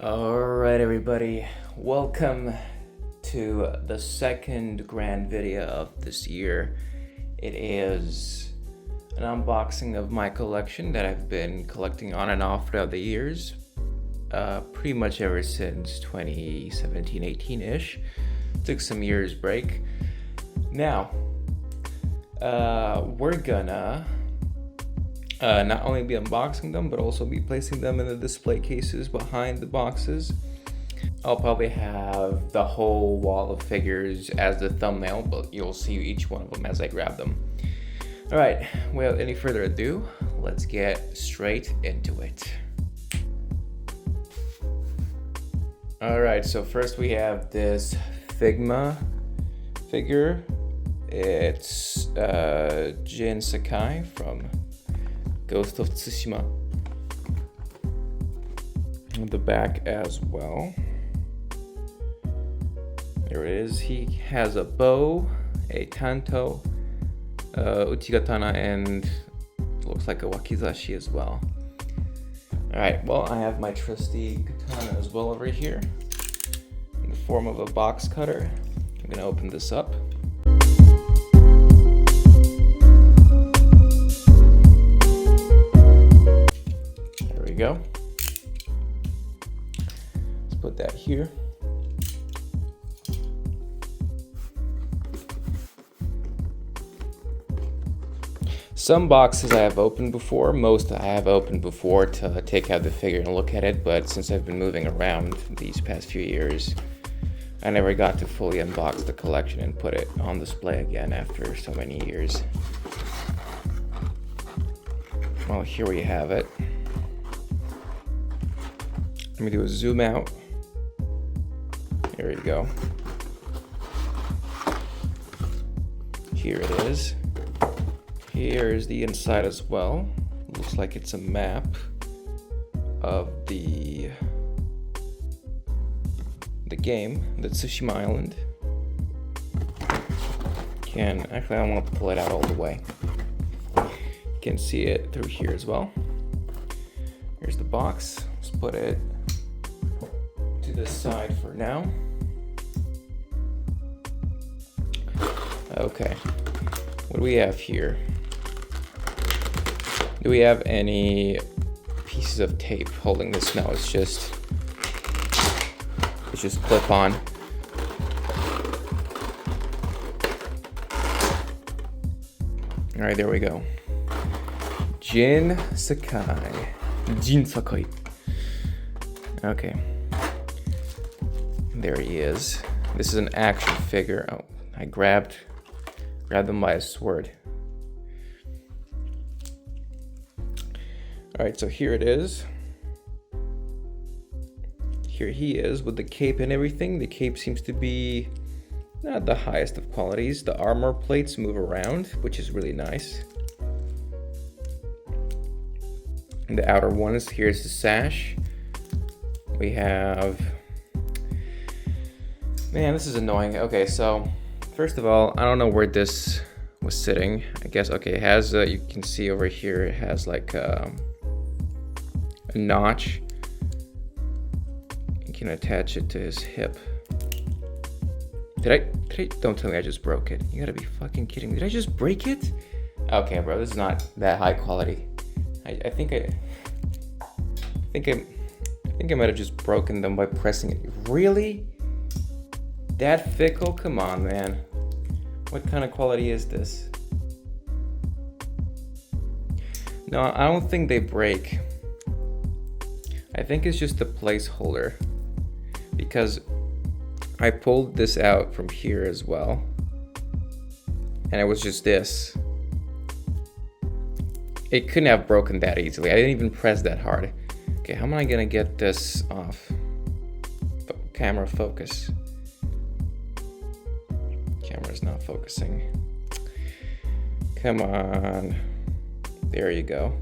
Alright everybody, welcome to the second grand video of this year. It is an unboxing of my collection that I've been collecting on and off throughout the years, pretty much ever since 2017-18-ish. Took some years break. Now, we're gonna not only be unboxing them, but also be placing them in the display cases behind the boxes. I'll probably have the whole wall of figures as the thumbnail, but you'll see each one of them as I grab them. All right, without any further ado, let's get straight into it. All right, so first we have this Figma figure. It's Jin Sakai from Ghost of Tsushima. On the back as well. There it is. He has a bow, a tanto, uchigatana, and looks like a wakizashi as well. Alright, well, I have my trusty katana as well over here in the form of a box cutter. I'm gonna open this up. Go. Let's put that here. Some boxes I have opened before, most I have opened before to take out the figure and look at it, but since I've been moving around these past few years, I never got to fully unbox the collection and put it on display again after so many years. Well, here we have it. Let me do a zoom out. There you go. Here it is. Here is the inside as well. Looks like it's a map of the game, the Tsushima Island. Actually, I don't want to pull it out all the way. You can see it through here as well. Here's the box. Let's put it to the side for now. Okay, what do we have here? Do we have any pieces of tape holding this? No, it's just clip on. All right, there we go. Jin Sakai. Jin Sakai. Okay. There he is. This is an action figure. Oh, I grabbed them by a sword. All right, so here it is. Here he is with the cape and everything. The cape seems to be not the highest of qualities. The armor plates move around, which is really nice. And the outer ones, here's the sash. We have... Man, this is annoying. Okay, so first of all, I don't know where this was sitting. I guess, okay, it has, you can see over here, it has like a notch. You can attach it to his hip. Did I, don't tell me I just broke it. You gotta be fucking kidding me. Did I just break it? Okay, bro, this is not that high quality. I think I might have just broken them by pressing it. Really? That fickle? Come on, man. What kind of quality is this? No, I don't think they break. I think it's just a placeholder. Because I pulled this out from here as well. And it was just this. It couldn't have broken that easily. I didn't even press that hard. Okay, how am I gonna get this off? Camera focus. Camera's not focusing. Come on. There you go.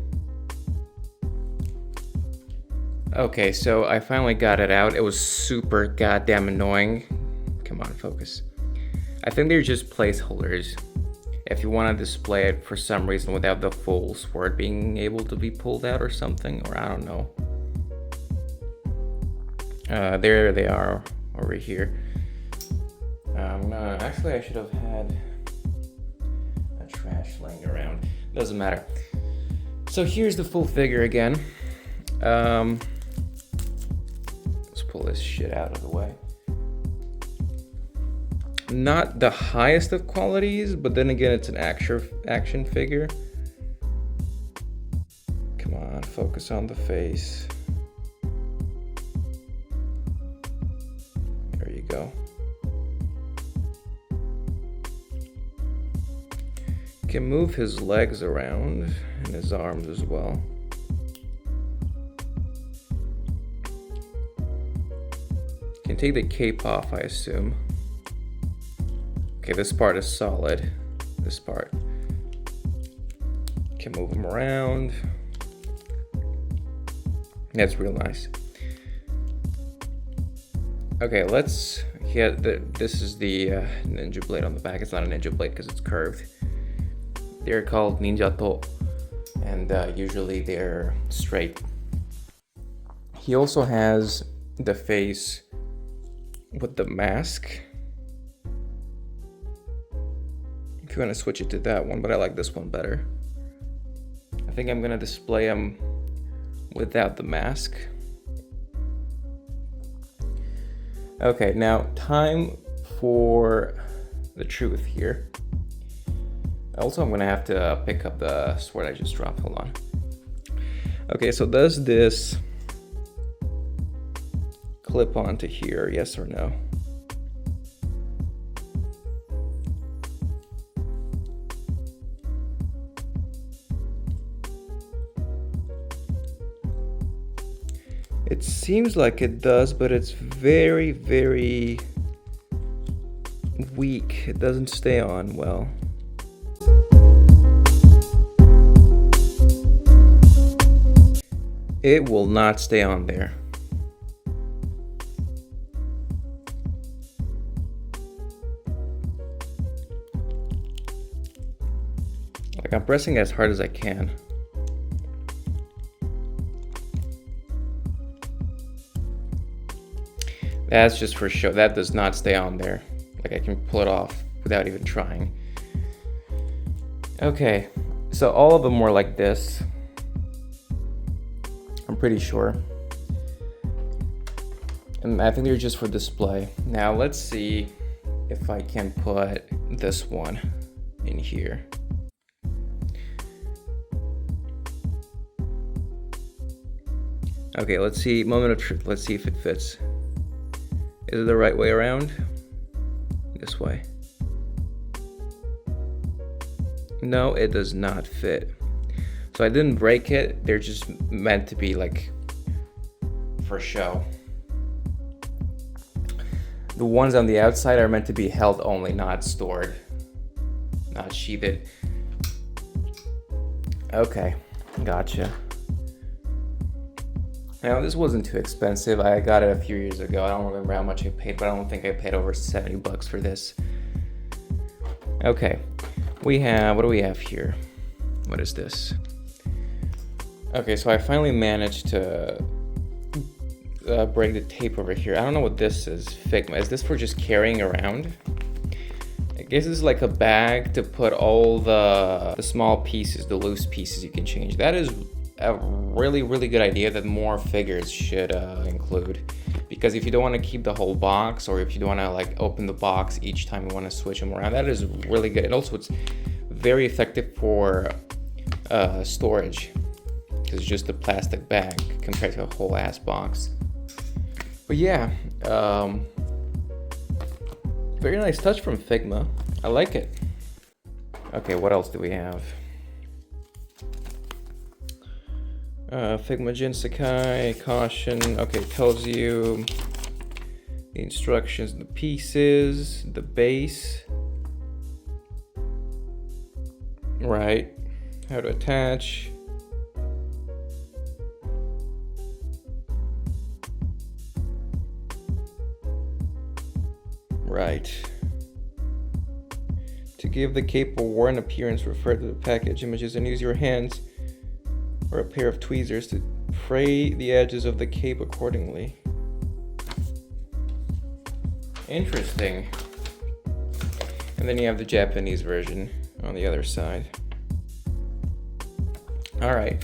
Okay, so I finally got it out. It was super goddamn annoying. Come on, focus. I think they're just placeholders. If you want to display it for some reason without the full sword being able to be pulled out or something, or I don't know. There they are over here. Actually, I should have had a trash laying around. Doesn't matter. So here's the full figure again. Let's pull this shit out of the way. Not the highest of qualities, but then again, it's an action figure. Come on, focus on the face. There you go. Can move his legs around and his arms as well. Can take the cape off, I assume. Okay, this part is solid. This part. Can move him around. That's real nice. Okay, let's get this is the ninja blade on the back. It's not a ninja blade because it's curved. They're called ninja to, and usually they're straight. He also has the face with the mask. If you want to switch it to that one, but I like this one better. I think I'm gonna display him without the mask. Okay, now time for the truth here. Also, I'm gonna have to pick up the sword I just dropped. Hold on. Okay, so does this clip onto here? Yes or no? It seems like it does, but it's very, very weak. It doesn't stay on well. It will not stay on there. Like, I'm pressing as hard as I can. That's just for show. That does not stay on there. Like, I can pull it off without even trying. Okay, so all of them were like this. I'm pretty sure. And I think they're just for display. Now let's see if I can put this one in here. Okay, let's see. Moment of truth. Let's see if it fits. Is it the right way around? This way. No, it does not fit. So I didn't break it. They're just meant to be like for show. The ones on the outside are meant to be held only, not stored, not sheathed. Okay, gotcha. Now this wasn't too expensive. I got it a few years ago. I don't remember how much I paid, but I don't think I paid over 70 bucks for this. Okay, we have, what do we have here? What is this? Okay, so I finally managed to break the tape over here. I don't know what this is. Figma. Is this for just carrying around? I guess this is like a bag to put all the small pieces, the loose pieces you can change. That is a really, really good idea that more figures should include. Because if you don't want to keep the whole box, or if you don't want to like open the box each time you want to switch them around, that is really good. And also it's very effective for storage. Because it's just a plastic bag compared to a whole ass box. But yeah, very nice touch from Figma. I like it. Okay, what else do we have? Figma Jin Sakai, caution. Okay, tells you the instructions, the pieces, the base. Right, how to attach. Right. To give the cape a worn appearance, refer to the package images and use your hands or a pair of tweezers to fray the edges of the cape accordingly. Interesting. And then you have the Japanese version on the other side. All right.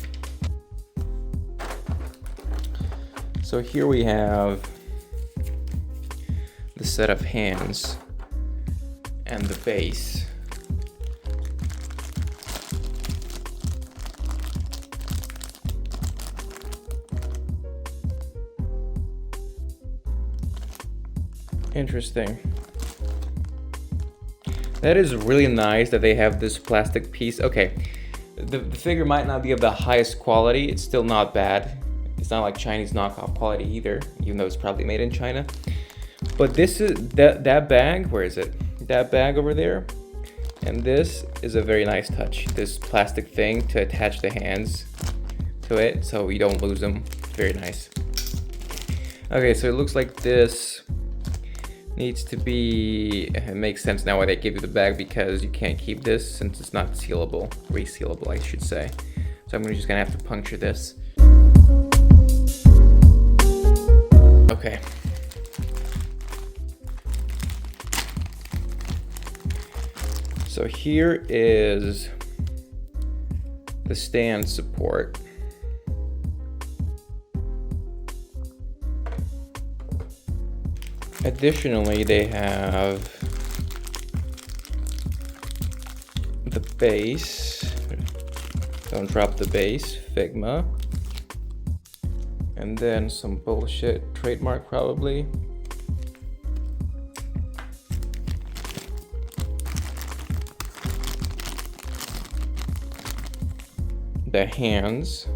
So here we have the set of hands and the base. Interesting. That is really nice that they have this plastic piece. Okay, the figure might not be of the highest quality. It's still not bad. It's not like Chinese knockoff quality either, even though it's probably made in China. But this is that bag. Where is it? That bag over there. And this is a very nice touch. This plastic thing to attach the hands to it, so you don't lose them. Very nice. Okay, so it looks like this needs to be, it makes sense now why they give you the bag, because you can't keep this since it's not sealable, resealable I should say. So I'm just gonna have to puncture this. Okay. So here is the stand support. Additionally, they have the base, don't drop the base, Figma, and then some bullshit trademark probably. The hands.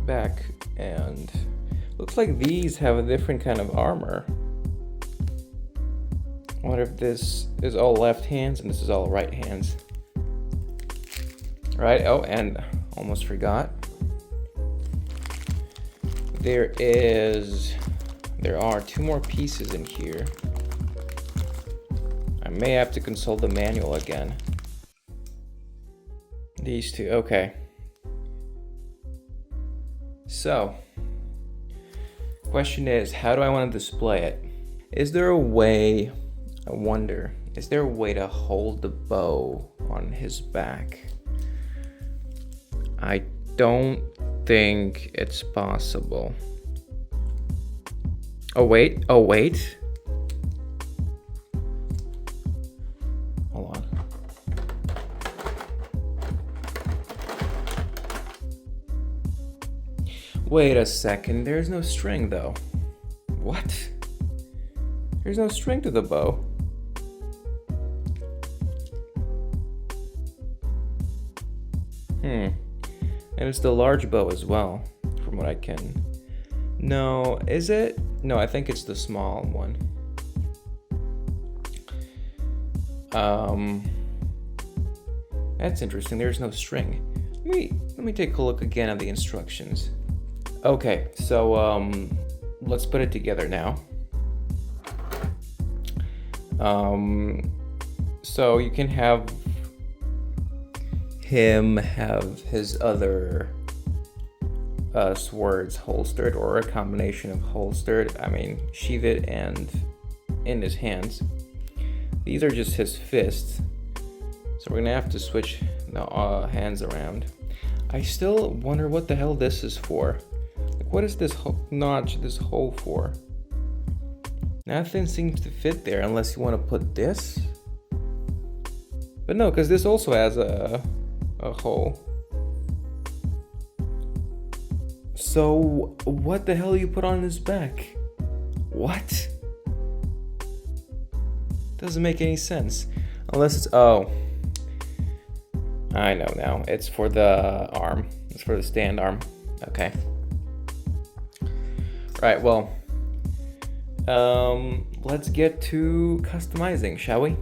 Back, and looks like these have a different kind of armor. I wonder if this is all left hands and this is all right hands. Right, oh, and almost forgot. There are 2 more pieces in here. I may have to consult the manual again. These 2, okay. So, question is, how do I want to display it? Is there a way, I wonder, is there a way to hold the bow on his back? I don't think it's possible. Oh wait, Hold on. Wait a second, there's no string though. What? There's no string to the bow. And it's the large bow as well, from what I can. No, is it? No, I think it's the small one. That's interesting, there's no string. Let me take a look again at the instructions. Okay, so let's put it together now. So you can have him have his other swords holstered, or a combination of holstered, sheathed and in his hands. These are just his fists, so we're gonna have to switch the hands around. I still wonder what the hell this is for. Like, what is this notch, this hole for? Nothing seems to fit there unless you want to put this. But no, because this also has a hole. So what the hell do you put on his back? What? Doesn't make any sense. Unless it's, oh, I know now. It's for the arm. It's for the stand arm. Okay. Right, well, let's get to customizing, shall we?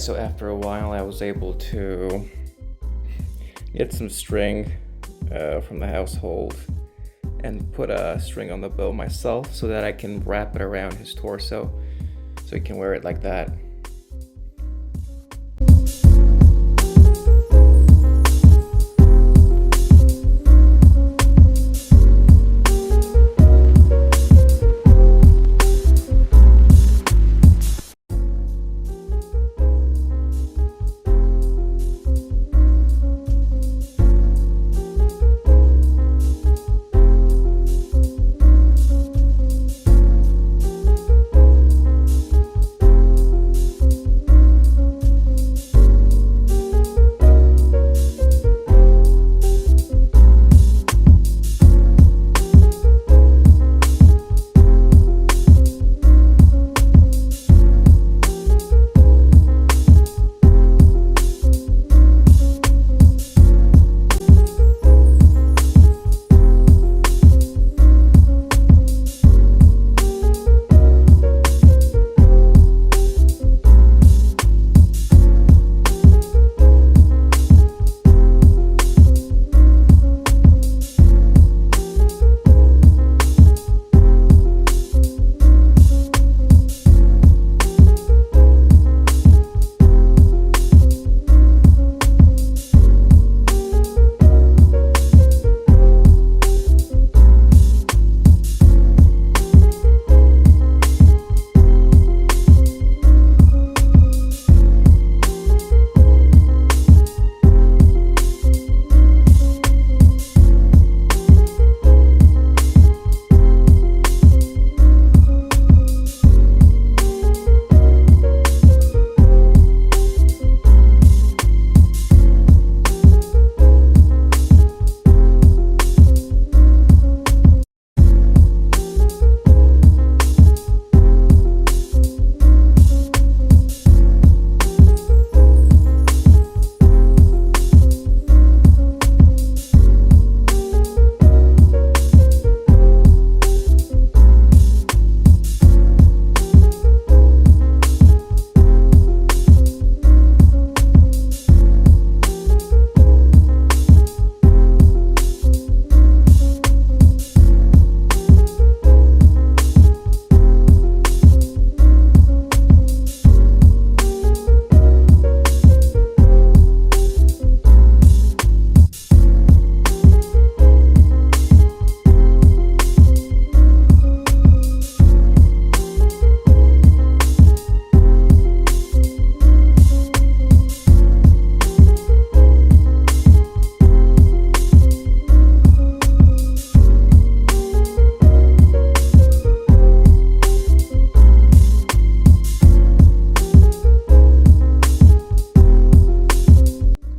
so after a while I was able to get some string from the household and put a string on the bow myself so that I can wrap it around his torso so he can wear it like that.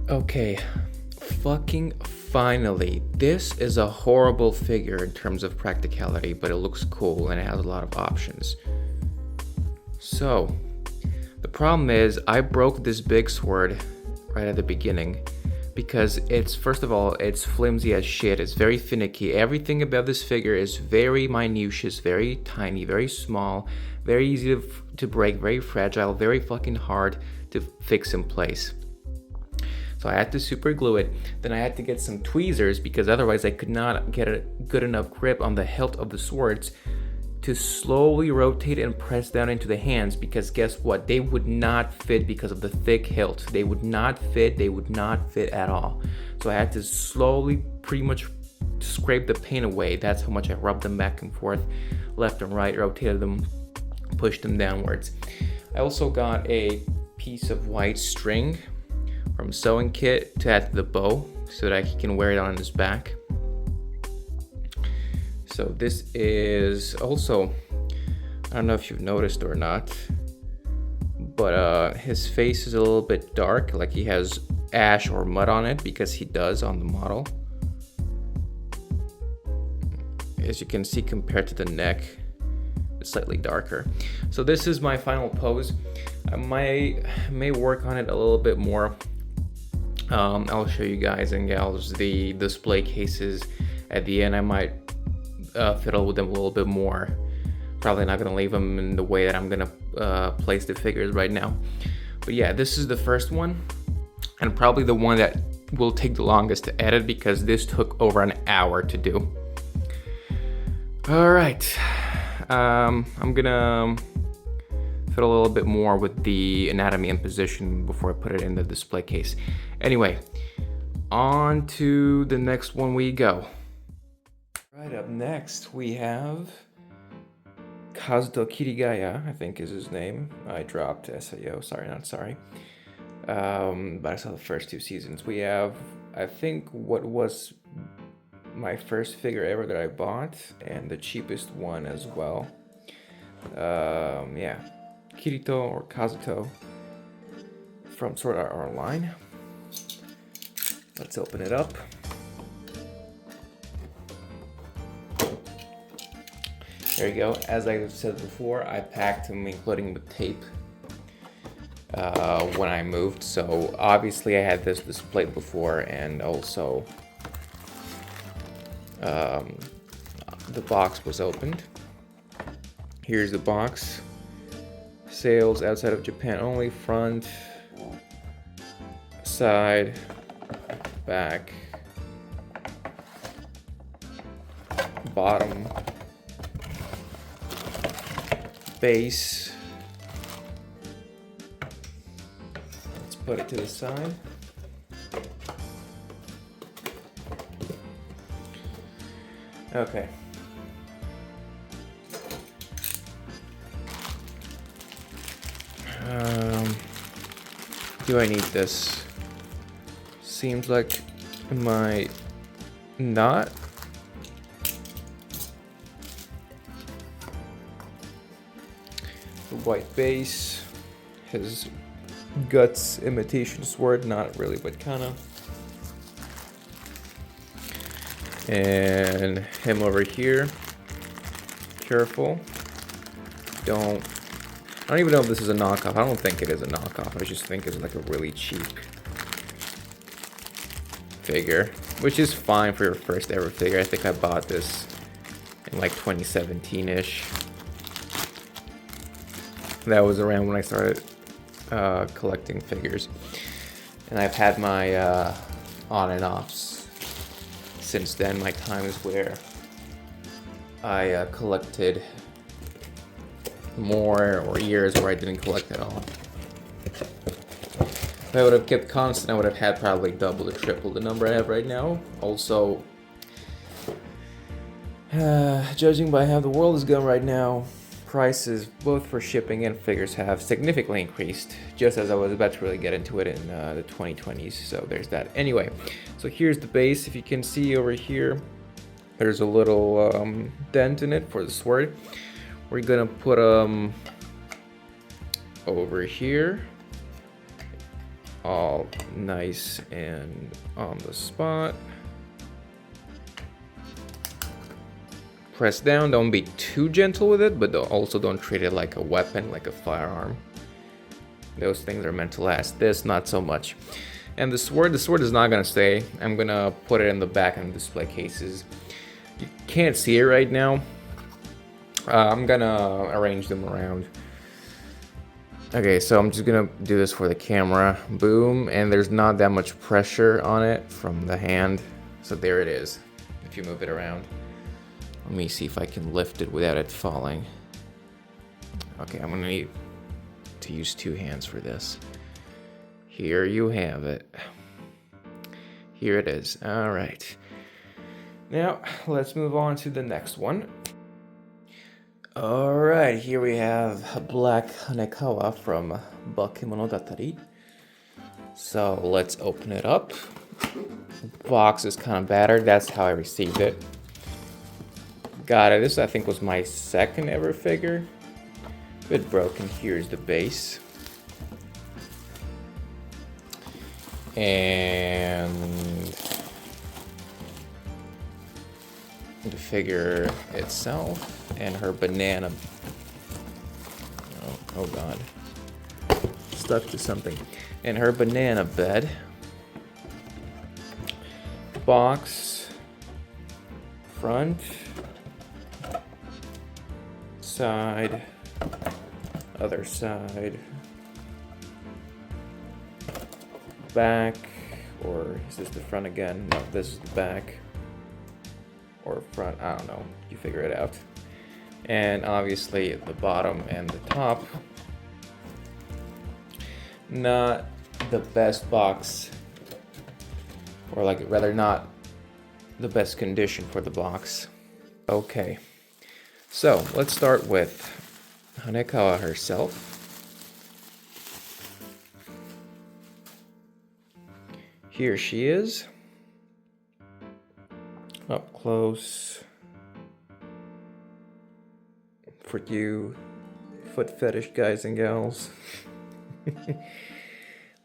Okay, fucking finally. This is a horrible figure in terms of practicality, but it looks cool and it has a lot of options. So, the problem is I broke this big sword right at the beginning because first of all, it's flimsy as shit, it's very finicky. Everything about this figure is very minutious, very tiny, very small, very easy to break, very fragile, very fucking hard to fix in place. So I had to super glue it. Then I had to get some tweezers because otherwise I could not get a good enough grip on the hilt of the swords to slowly rotate and press down into the hands, because guess what? They would not fit because of the thick hilt. They would not fit at all. So I had to slowly pretty much scrape the paint away. That's how much I rubbed them back and forth, left and right, rotated them, pushed them downwards. I also got a piece of white string from sewing kit to add to the bow so that he can wear it on his back. So this is also, I don't know if you've noticed or not, but his face is a little bit dark, like he has ash or mud on it, because he does on the model. As you can see, compared to the neck, it's slightly darker. So this is my final pose. I may work on it a little bit more. I'll show you guys and gals the display cases at the end. I might fiddle with them a little bit more. Probably not gonna leave them in the way that I'm gonna place the figures right now. But yeah, this is the first one, and probably the one that will take the longest to edit because this took over an hour to do. All right, I'm gonna fiddle a little bit more with the anatomy and position before I put it in the display case. Anyway, on to the next one we go. Right, up next we have Kazuto Kirigaya, I think is his name. I dropped SAO, sorry, not sorry. But I saw the first 2 seasons. We have, I think, what was my first figure ever that I bought, and the cheapest one as well. Yeah, Kirito or Kazuto from Sword Art Online. Let's open it up. There you go. As I said before, I packed him including with tape when I moved. So obviously I had this displayed before, and also the box was opened. Here's the box. Sales outside of Japan only. Front, side, back, bottom, base. Let's put it to the side. Okay. Do I need this? Seems like it might not. The white base, his guts imitation sword, not really, but kinda. And him over here. Careful. I don't even know if this is a knockoff. I don't think it is a knockoff. I just think it's like a really cheap figure, which is fine for your first ever figure. I think I bought this in like 2017-ish. That was around when I started collecting figures. And I've had my on and offs since then. My time is where I collected more, or years where I didn't collect at all. If I would have kept constant, I would have had probably double or triple the number I have right now. Also, judging by how the world is going right now, prices both for shipping and figures have significantly increased, just as I was about to really get into it in the 2020s, so there's that. Anyway, so here's the base. If you can see over here, there's a little dent in it for the sword. We're gonna put over here, all nice and on the spot. Press down, don't be too gentle with it, but also don't treat it like a weapon, like a firearm. Those things are meant to last. This, not so much. And the sword is not gonna stay. I'm gonna put it in the back in the display cases. You can't see it right now. I'm gonna arrange them around. Okay, so I'm just gonna do this for the camera. Boom, and there's not that much pressure on it from the hand. So there it is, if you move it around. Let me see if I can lift it without it falling. Okay, I'm gonna need to use 2 hands for this. Here you have it. Here it is, all right. Now, let's move on to the next one. Alright, here we have Black Hanekawa from Bakemonogatari. So let's open it up. The box is kind of battered, that's how I received it. Got it, this I think was my second ever figure. A bit broken. Here's the base. And the figure itself and her banana. Oh god. Stuck to something. And her banana bed. Box. Front. Side. Other side. back, or is this the front again? No, this is the back. Or front, I don't know. You figure it out. And obviously the bottom and the top. Not the best box, or like rather not the best condition for the box. Okay, so let's start with Hanekawa herself. Here she is, up close for you foot fetish guys and gals.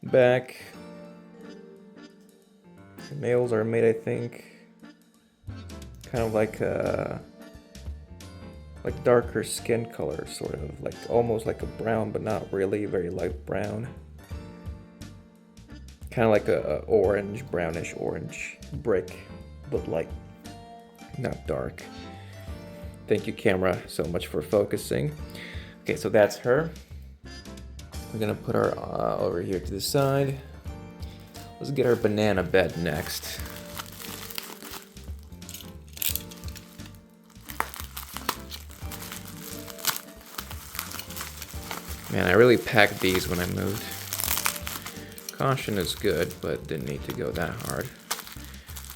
Back, the nails are made, I think, kind of like darker skin color, sort of like almost like a brown, but not really, very light brown. Kind of like a orange, brownish orange brick, but light, not dark. Thank you, camera, so much for focusing. Okay, so that's her. We're gonna put her over here to the side. Let's get our banana bed next. Man, I really packed these when I moved. Caution is good, but didn't need to go that hard.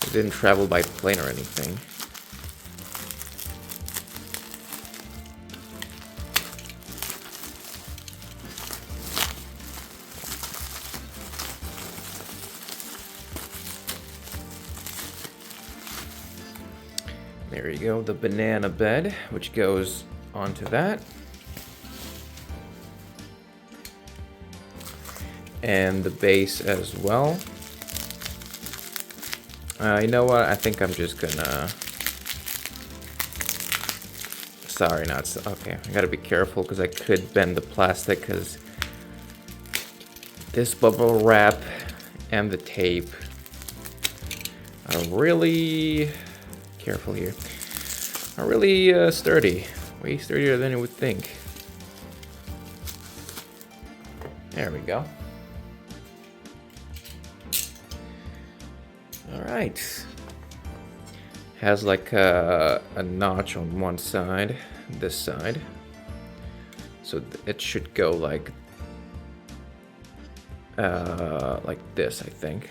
I didn't travel by plane or anything. There you go, the banana bed, which goes onto that. And the base as well. You know what? I think I'm just gonna... Sorry, not... Okay, I gotta be careful because I could bend the plastic because this bubble wrap and the tape are really... Careful here. Are really sturdy. Way sturdier than you would think. There we go. Alright. Has like a notch on one side, this side. So it should go like this, I think.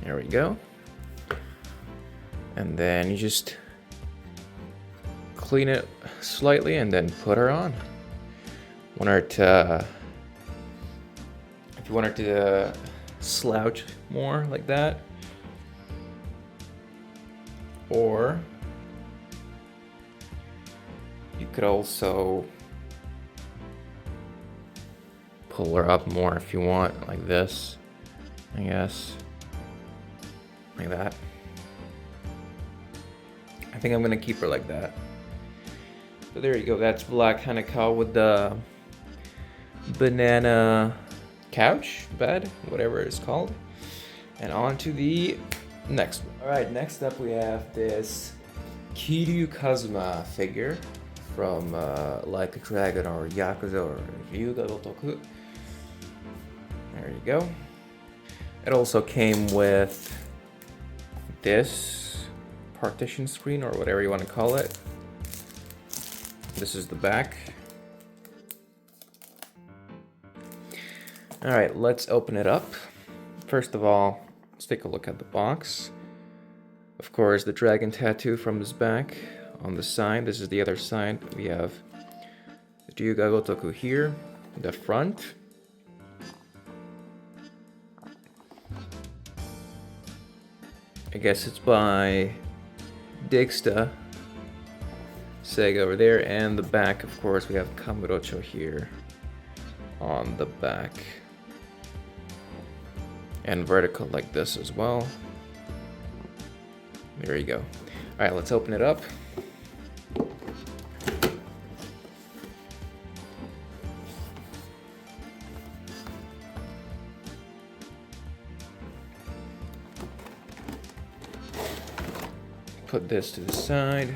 There we go. And then you just clean it slightly and then put her on. Want her to, if you want her to slouch more like that, or you could also pull her up more if you want, like this, I guess. Like that. I think I'm gonna keep her like that. So there you go, that's black Hanekawa with the banana couch, bed, whatever it's called. And on to the next one. Alright, next up we have this Kiryu Kazuma figure from Like a Dragon or Yakuza or Ryuga Gotoku. There you go. It also came with this partition screen or whatever you want to call it. This is the back. Alright, let's open it up. First of all, let's take a look at the box. Of course, the dragon tattoo from his back on the side. This is the other side. We have the Ryuga Gotoku here, the front. I guess it's by Digsta Sega over there, and the back, of course, we have Kamurocho here on the back, and vertical like this as well. There you go. All right, let's open it up. Put this to the side.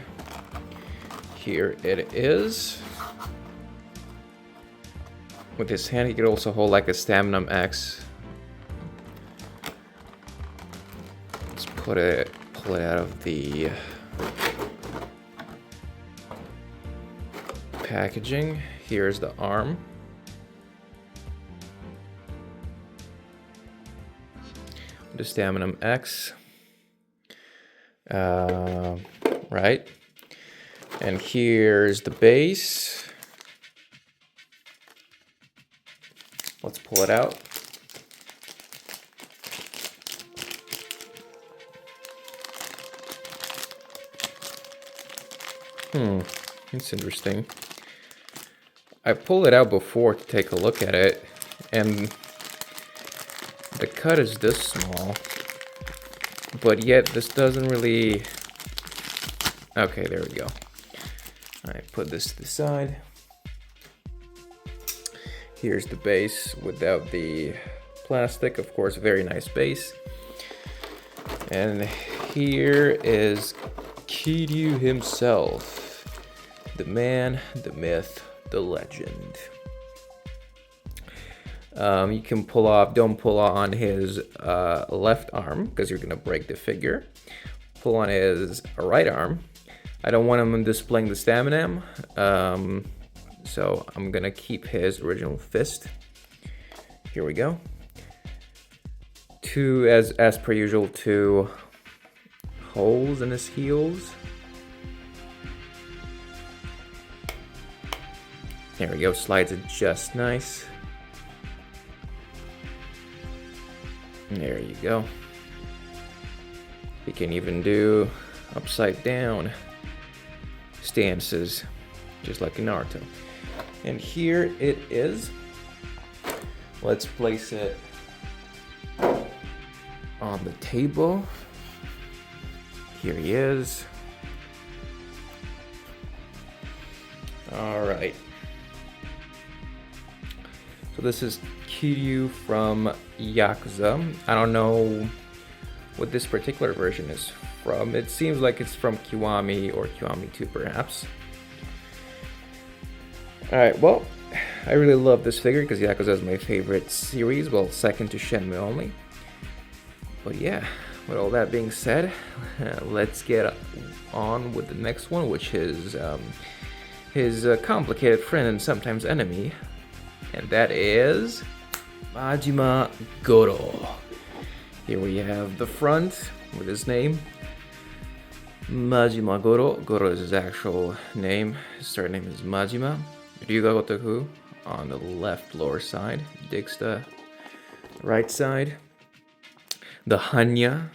Here it is. With his hand, he could also hold like a Stamina X. Let's pull it out of the packaging. Here's the arm. The Stamina X. Right. And here's the base. Let's pull it out. It's interesting. I pulled it out before to take a look at it, and the cut is this small, but yet this doesn't really... Okay, there we go. I put this to the side. Here's the base without the plastic, of course, very nice base. And here is Kiryu himself. The man, the myth, the legend. You can pull off, don't pull on his left arm because you're gonna break the figure. Pull on his right arm. I don't want him displaying the stamina, so I'm gonna keep his original fist. Here we go. Two, as per usual, two holes in his heels. There we go, slides it just nice. There you go. You can even do upside down stances, just like in Naruto. And here it is. Let's place it on the table. Here he is. All right. So this is Kiryu from Yakuza. I don't know what this particular version is from. It seems like it's from Kiwami or Kiwami 2 perhaps. Alright, well, I really love this figure because Yakuza is my favorite series, well, second to Shenmue only. But yeah, with all that being said, let's get on with the next one, which is his complicated friend and sometimes enemy, and that is Majima Goro. Here we have the front with his name, Majima Goro. Goro is his actual name. His surname is Majima. Ryuga Gotoku on the left lower side. Digsta right side. The Hanya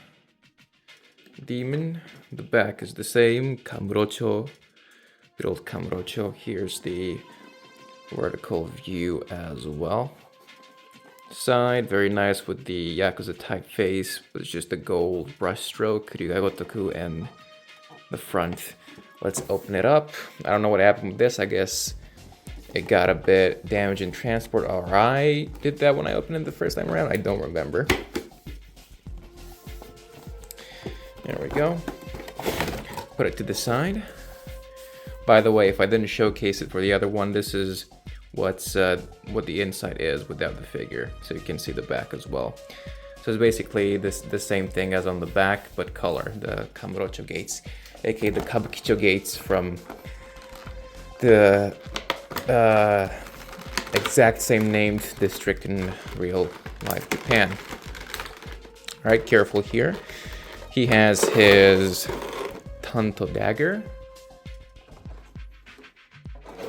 demon. The back is the same. Kamurocho. Good old Kamurocho. Here's the vertical view as well. Side, very nice with the Yakuza typeface, but it's just a gold brushstroke, Ryuga Gotoku, and the front. Let's open it up. I don't know what happened with this. I guess it got a bit damaged in transport, or I did that when I opened it the first time around. I don't remember. There we go. Put it to the side. By the way, if I didn't showcase it for the other one, this is what the inside is without the figure, so you can see the back as well. So it's basically the same thing as on the back, but color, the Kamurocho gates, aka the Kabukicho gates from the exact same named district in real life Japan. All right, careful here. He has his Tanto dagger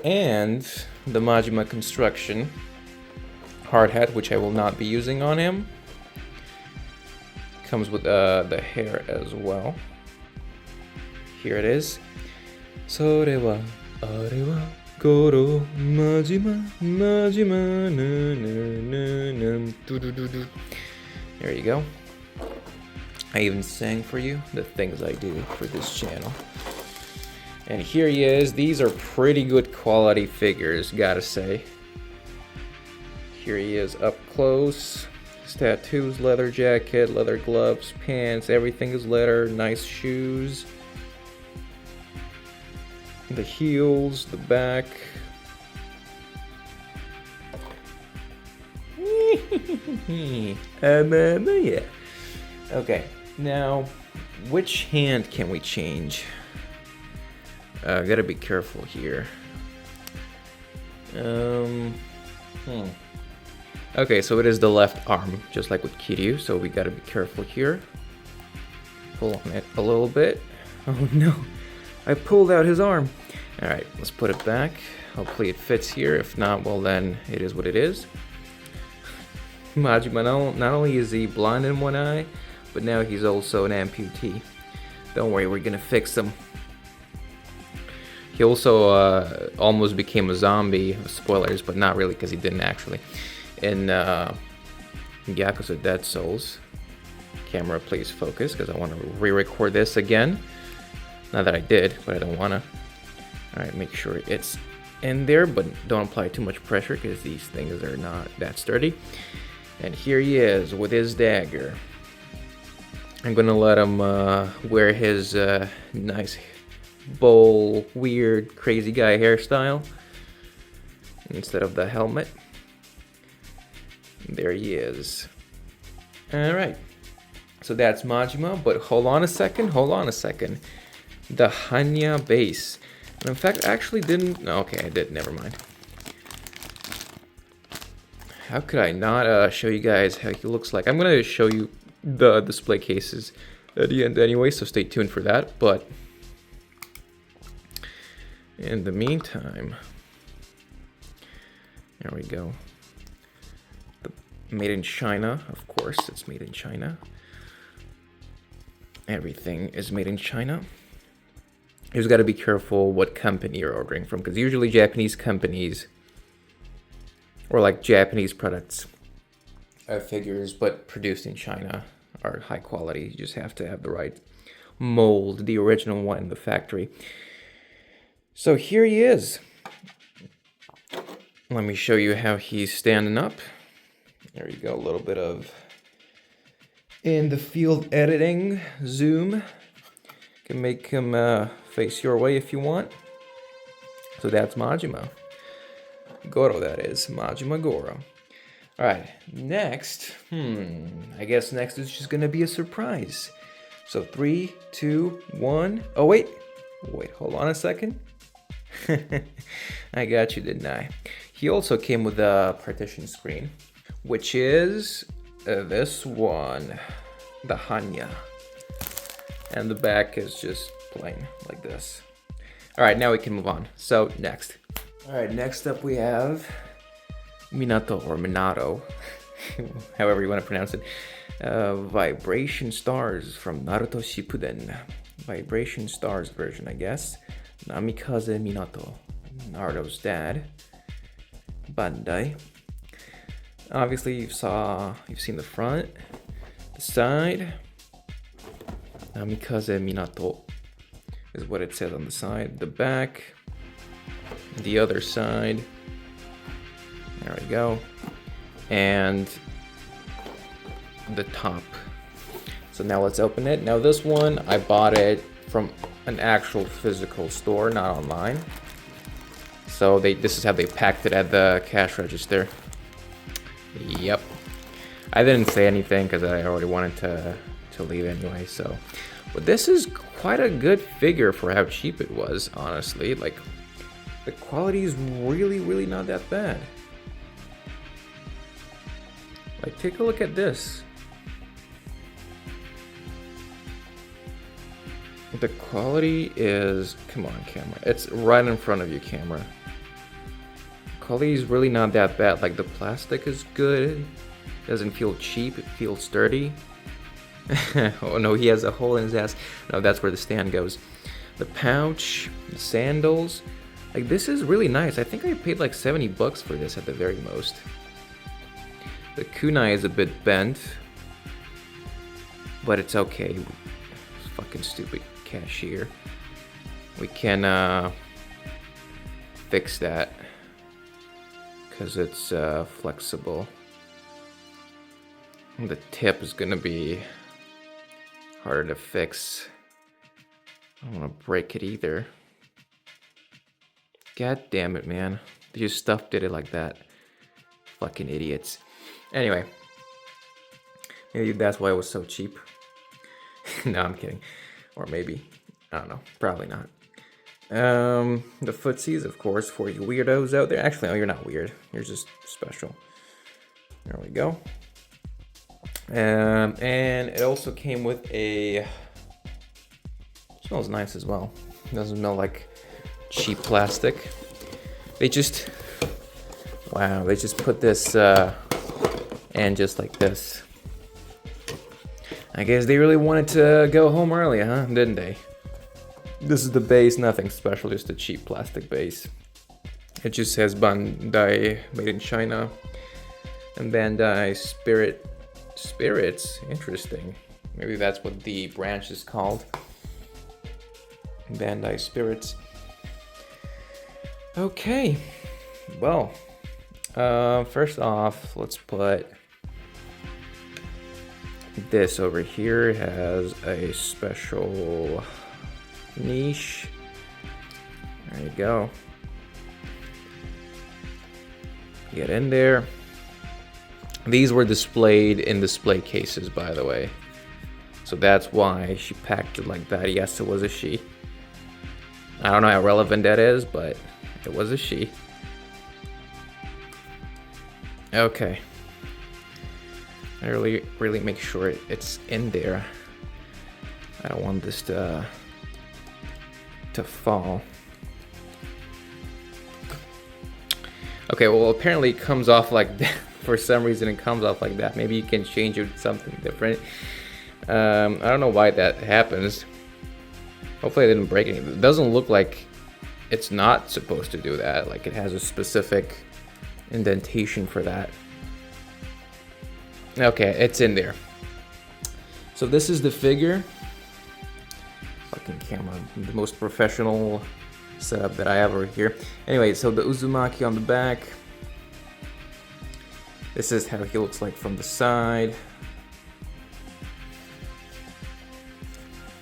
and the Majima construction hard hat, which I will not be using on him. Comes with the hair as well. Here it is. Sore wa are wa Goro Majima Majima na na na do do do do. There you go. I even sang for you the things I do for this channel. And here he is. These are pretty good quality figures, gotta say. Here he is up close. His tattoos, leather jacket, leather gloves, pants, everything is leather, nice shoes. The heels, the back. Yeah. Okay, now which hand can we change? Gotta be careful here. Okay, so it is the left arm, just like with Kiryu, so we gotta be careful here. Pull on it a little bit. Oh no, I pulled out his arm. Alright, let's put it back. Hopefully it fits here. If not, well then, it is what it is. Majima, not only is he blind in one eye, but now he's also an amputee. Don't worry, we're gonna fix him. He also almost became a zombie. Spoilers, but not really, because he didn't actually. In Yakuza Dead Souls. Camera, please focus, because I want to re-record this again. Not that I did, but I don't want to. Alright, make sure it's in there, but don't apply too much pressure, because these things are not that sturdy. And here he is, with his dagger. I'm going to let him wear his nice bowl, weird, crazy guy hairstyle instead of the helmet. There he is. Alright, so that's Majima, but hold on a second. The Hanya base. And in fact, I actually didn't. No, okay, I did, never mind. How could I not show you guys how he looks like? I'm gonna show you the display cases at the end anyway, so stay tuned for that. But in the meantime, there we go. Made in China, of course, it's made in China. Everything is made in China. You just got to be careful what company you're ordering from, because usually Japanese companies, or like Japanese products, figures, but produced in China, are high quality. You just have to have the right mold, the original one in the factory. So here he is. Let me show you how he's standing up. There you go, a little bit of in the field editing, zoom. Can make him face your way if you want. So that's Majima. Goro, that is. Majima Goro. Alright, next. I guess next is just gonna be a surprise. So 3, 2, 1. Oh, wait, hold on a second. I got you, didn't I? He also came with a partition screen, which is this one, the Hanya. And the back is just plain, like this. Alright, now we can move on. So, next. Alright, next up we have Minato, or Minato, however you want to pronounce it. Vibration Stars from Naruto Shippuden. Vibration Stars version, I guess. Namikaze Minato, Naruto's dad. Bandai. Obviously, you've seen the front, the side. Namikaze Minato is what it says on the side. The back, the other side. There we go. And the top. So now let's open it. Now this one, I bought it from an actual physical store, not online. So this is how they packed it at the cash register. Yep. I didn't say anything because I already wanted to leave anyway, so. But this is quite a good figure for how cheap it was, honestly. Like, the quality is really, really not that bad. Like, take a look at this. The quality is, come on camera, it's right in front of you, camera. Quality is really not that bad. Like, the plastic is good, doesn't feel cheap, it feels sturdy. Oh no, he has a hole in his ass. No, that's where the stand goes. The pouch, the sandals, like this is really nice. I think I paid like 70 bucks for this at the very most. The kunai is a bit bent, but it's okay. Fucking stupid cashier. We can fix that because it's flexible. The tip is gonna be harder to fix. I don't want to break it either. God damn it, man. They just stuffed it like that. Fucking idiots. Anyway. Maybe that's why it was so cheap. No, I'm kidding. Or maybe. I don't know. Probably not. The footsies, of course, for you weirdos out there. Actually, no, you're not weird. You're just special. There we go. And it also came with a... Smells nice as well. It doesn't smell like cheap plastic. They just... Wow, they just put this and just like this. I guess they really wanted to go home early, huh? Didn't they? This is the base, nothing special, just a cheap plastic base. It just says Bandai made in China. And Bandai Spirits, interesting. Maybe that's what the branch is called. Bandai Spirits. Okay, well, first off, let's put this over here. It has a special niche. There you go. Get in there. These were displayed in display cases, by the way. So that's why she packed it like that. Yes, it was a she. I don't know how relevant that is, but it was a she. Okay. I really make sure it's in there. I don't want this to fall. Okay, well, apparently it comes off like that. For some reason it comes off like that. Maybe you can change it to something different. I don't know why that happens. Hopefully I didn't break anything. It doesn't look like it's not supposed to do that. Like it has a specific indentation for that. Okay, it's in there. So this is the figure. Fucking camera, the most professional setup that I have over here. Anyway, so the Uzumaki on the back. This is how he looks like from the side.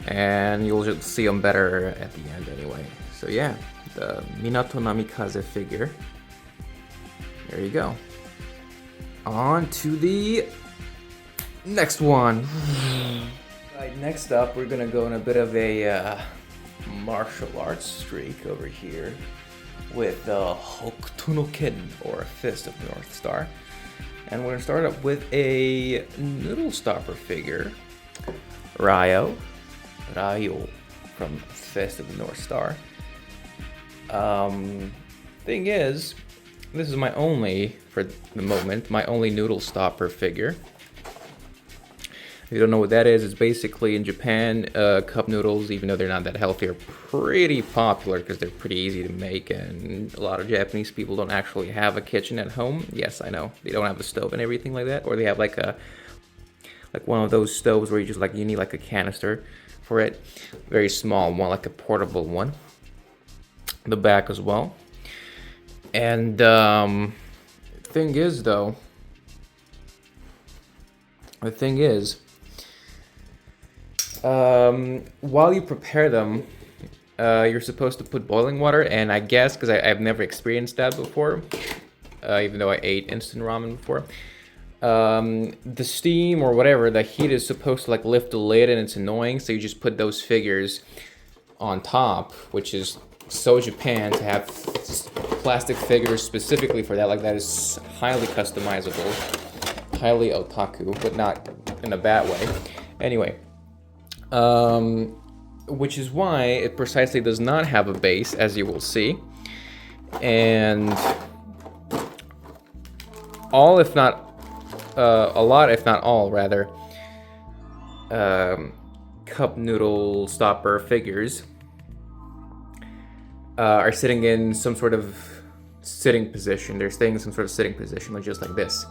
And you'll just see him better at the end anyway. So yeah, the Minato Namikaze figure. There you go. On to the next one. Right, next up, we're gonna go on a bit of a martial arts streak over here with the Hokuto no Ken, or Fist of the North Star. And we're gonna start up with a noodle stopper figure, Raioh from Fist of the North Star. Thing is, this is my only, for the moment, my only noodle stopper figure. If you don't know what that is, it's basically in Japan, cup noodles, even though they're not that healthy, are pretty popular because they're pretty easy to make, and a lot of Japanese people don't actually have a kitchen at home. Yes, I know, they don't have a stove and everything like that, or they have like one of those stoves where you need like a canister for it, very small one, like a portable one. The back as well. And thing is, while you prepare them, you're supposed to put boiling water, and I guess, because I've never experienced that before, even though I ate instant ramen before, the steam or whatever, the heat is supposed to like lift the lid, and it's annoying, so you just put those figures on top, which is so Japan to have plastic figures specifically for that. Like, that is highly customizable, highly otaku, but not in a bad way. Anyway, which is why it precisely does not have a base, as you will see. And all, if not a lot, if not all, rather, cup noodle stopper figures are sitting in some sort of sitting position. They're staying in some sort of sitting position, like just like this.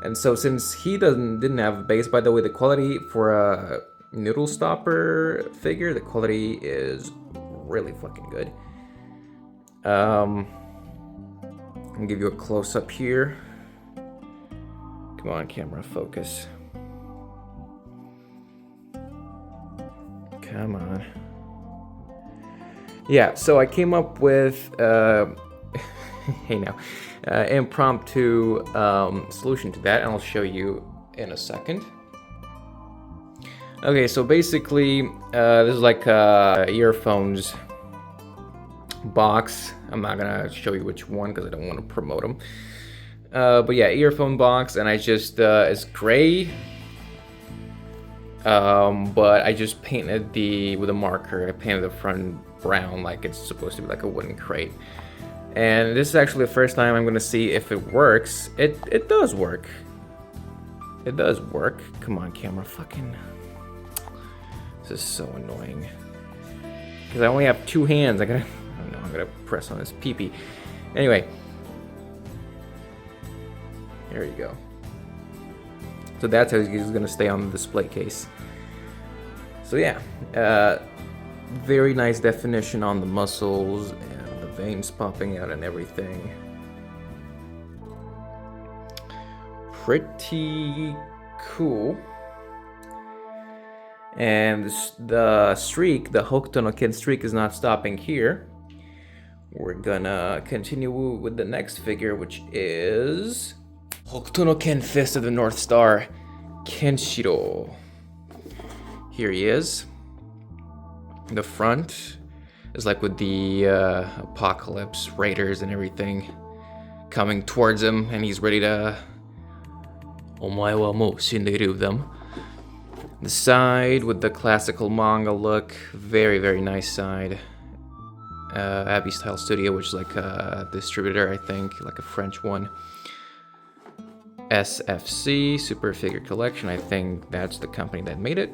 And so since he didn't have a base, by the way, the quality for a noodle stopper figure, the quality is really fucking good. I'll give you a close up here. Come on, camera, focus. Come on. Yeah, so I came up with hey now, impromptu solution to that, and I'll show you in a second. Okay, so basically, this is like earphones box. I'm not gonna show you which one because I don't want to promote them. But yeah, earphone box, and I just it's gray. But I just painted with a marker. I painted the front brown like it's supposed to be like a wooden crate. And this is actually the first time I'm gonna see if it works. It does work. It does work. Come on, camera, fucking. This is so annoying. Because I only have two hands. I don't know, I'm gonna press on this pee-pee. Anyway. There you go. So that's how he's gonna stay on the display case. So yeah, very nice definition on the muscles and the veins popping out and everything. Pretty cool. And the streak, the Hokuto no Ken streak, is not stopping here. We're gonna continue with the next figure, which is Hokuto no Ken Fist of the North Star, Kenshiro. Here he is. The front is like with the apocalypse raiders and everything coming towards him, and he's ready to omae wa mou shinderu them. The side with the classical manga look, very, very nice side. Abystyle Studio, which is like a distributor, I think, like a French one. SFC, Super Figure Collection, I think that's the company that made it.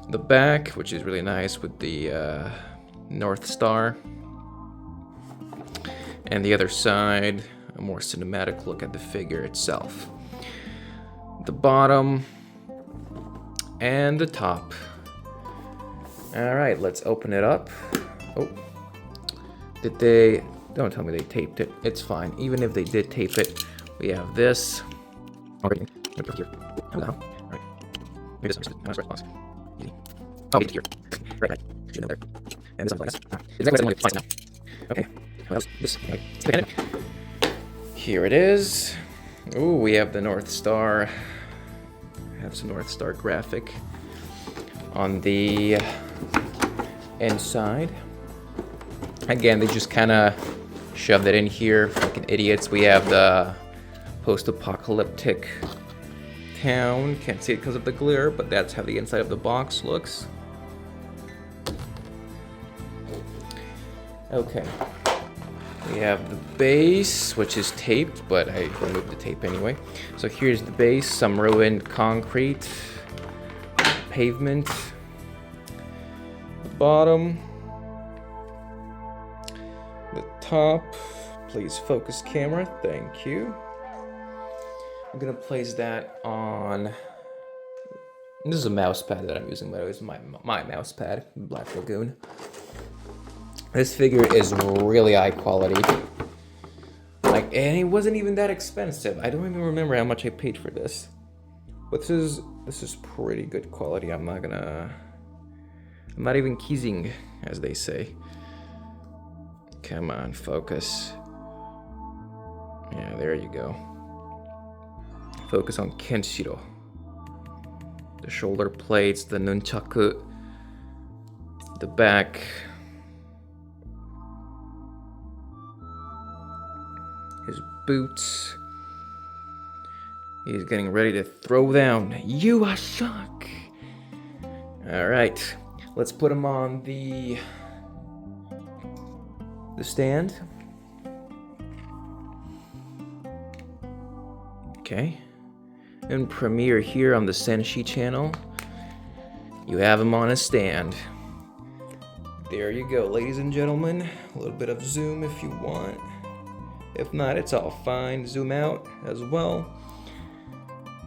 The back, which is really nice with the North Star. And the other side, a more cinematic look at the figure itself. The bottom and the top. Alright, let's open it up. Oh, did they, don't tell me they taped it. It's fine, even if they did tape it. We have this. Alright, here. Hello. Alright. Maybe this one. Easy. Oh, here. Right. Shoot in there. And this one's like this. Exactly what I want to now. Okay. What else? This. Right. Here it is. Ooh, we have the North Star. Have some North Star graphic on the inside. Again, they just kind of shoved it in here, fucking idiots. We have the post-apocalyptic town. Can't see it because of the glare, but that's how the inside of the box looks. Okay. We have the base, which is taped, but I removed the tape anyway. So here's the base, some ruined concrete, pavement. The bottom. The top. Please focus camera, thank you. I'm gonna place that on. This is a mouse pad that I'm using, but it was my mouse pad, Black Lagoon. This figure is really high quality. Like, and it wasn't even that expensive. I don't even remember how much I paid for this. But this is pretty good quality. I'm not even kidding, as they say. Come on, focus. Yeah, there you go. Focus on Kenshiro. The shoulder plates, the nunchaku, the back. His boots. He's getting ready to throw down. You are shocked. All right, let's put him on the stand. Okay. In Premiere here on the Senshi channel, you have him on a stand. There you go, ladies and gentlemen. A little bit of zoom if you want. If not, it's all fine. Zoom out as well.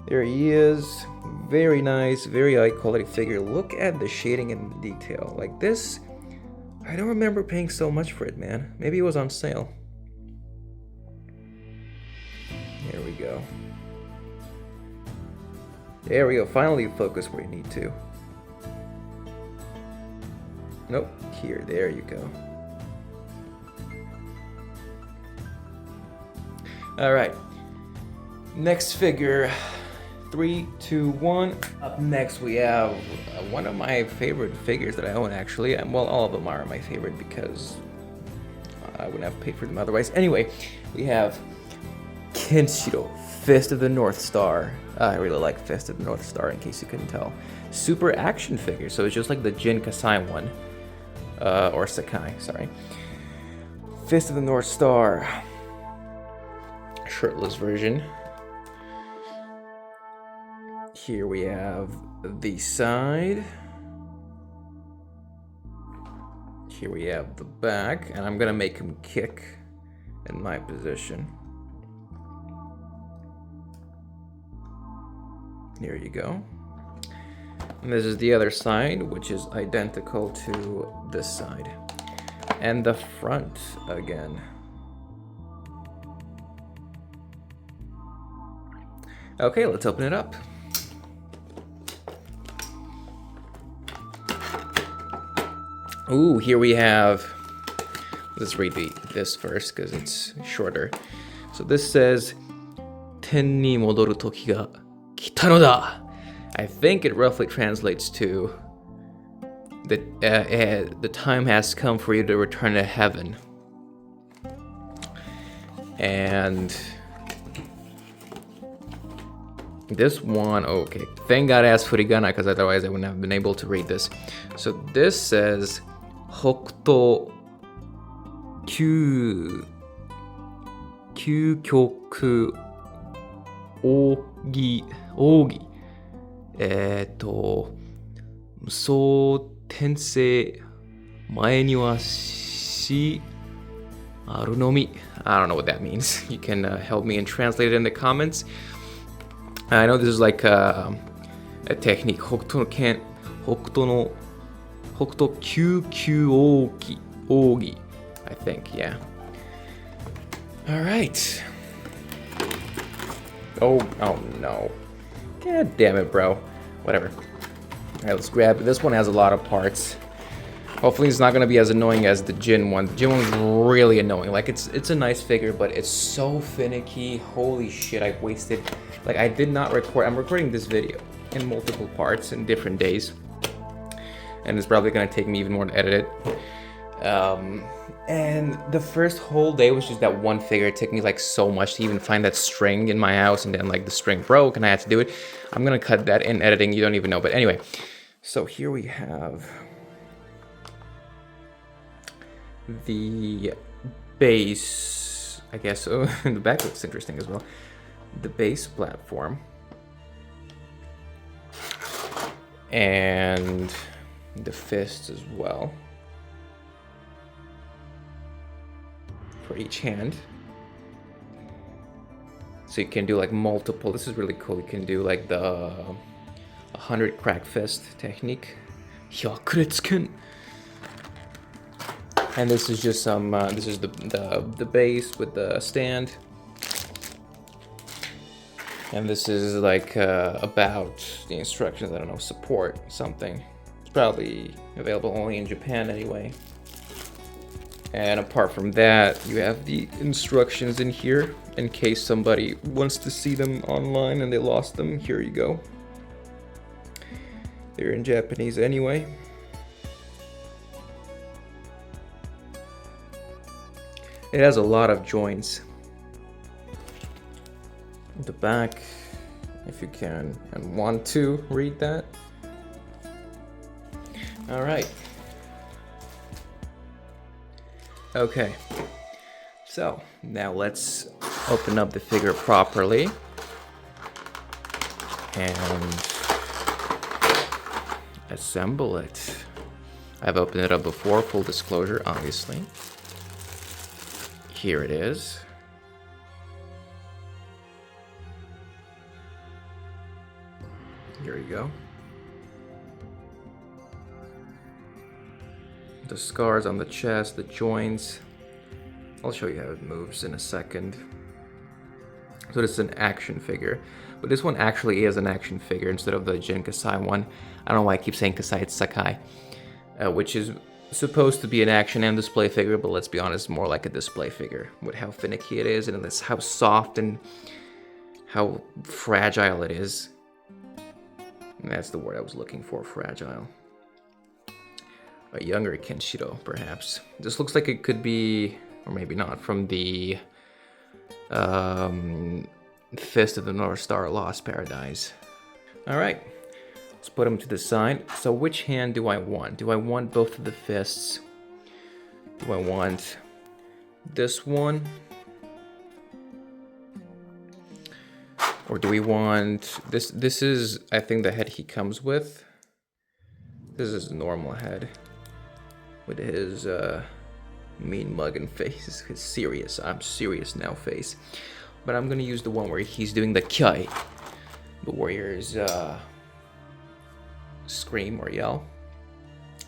There he is. Very nice, very high quality figure. Look at the shading and the detail. Like this, I don't remember paying so much for it, man. Maybe it was on sale. There we go. There we go. Finally focus where you need to. Nope. Here, there you go. All right. Next figure. 3, 2, 1. Up next, we have one of my favorite figures that I own, actually. Well, all of them are my favorite because I wouldn't have paid for them otherwise. Anyway, we have Kenshiro, Fist of the North Star. I really like Fist of the North Star, in case you couldn't tell. Super action figure, so it's just like the Jin Sakai one. Or Sakai, sorry. Fist of the North Star. Shirtless version. Here we have the side. Here we have the back, and I'm gonna make him kick in my position. Here you go. And this is the other side, which is identical to this side. And the front again. Okay, let's open it up. Ooh, here we have, let's read this first because it's shorter. So this says, "Ten ni modoru toki ga kita no da." I think it roughly translates to, the time has come for you to return to heaven. And this one, okay, thank God I asked furigana because otherwise I wouldn't have been able to read this. So this says, Hokuto Kyukyoku Ogi Musou Tensei Mae ni wa shi aru no mi. I don't know what that means. You can help me and translate it in the comments. I know this is like a technique. Hokuto Kyukyu Ogi, I think, yeah. All right. Oh no. God damn it, bro. Whatever. All right, let's grab it. This one has a lot of parts. Hopefully it's not gonna be as annoying as the Jin one. The Jin one's really annoying. Like it's a nice figure, but it's so finicky. Holy shit, I wasted. Like I did not record. I'm recording this video in multiple parts in different days. And it's probably gonna take me even more to edit it. And the first whole day was just that one figure. It took me like so much to even find that string in my house, and then like the string broke and I had to do it. I'm gonna cut that in editing, you don't even know. But anyway, so here we have the base, I guess. Oh, the back looks interesting as well. The base platform. And the fist as well. For each hand. So you can do like multiple, this is really cool. You can do like the 100 crack fist technique. Hyakuretsuken. And this is just some, this is the base with the stand. And this is like about the instructions, I don't know, support something. It's probably available only in Japan anyway. And apart from that, you have the instructions in here in case somebody wants to see them online and they lost them. Here you go. They're in Japanese anyway. It has a lot of joints. The back, if you can and want to read that. All right. Okay, so now let's open up the figure properly and assemble it. I've opened it up before, full disclosure, obviously. Here it is. Here you go. The scars on the chest, the joints. I'll show you how it moves in a second. So this is an action figure, but this one actually is an action figure instead of the Jin Sakai one. I don't know why I keep saying Kasai, it's Sakai, which is supposed to be an action and display figure, but let's be honest, more like a display figure with how finicky it is and how soft and how fragile it is. And that's the word I was looking for, fragile. A younger Kenshiro, perhaps. This looks like it could be, or maybe not, from the Fist of the North Star Lost Paradise. Alright, let's put them to the side. So which hand do I want? Do I want both of the fists? Do I want this one? Or do we want this? This is, I think, the head he comes with. This is a normal head with his mean mugging face, his serious, I'm serious now face. But I'm gonna use the one where he's doing the kyai, the warrior's scream or yell.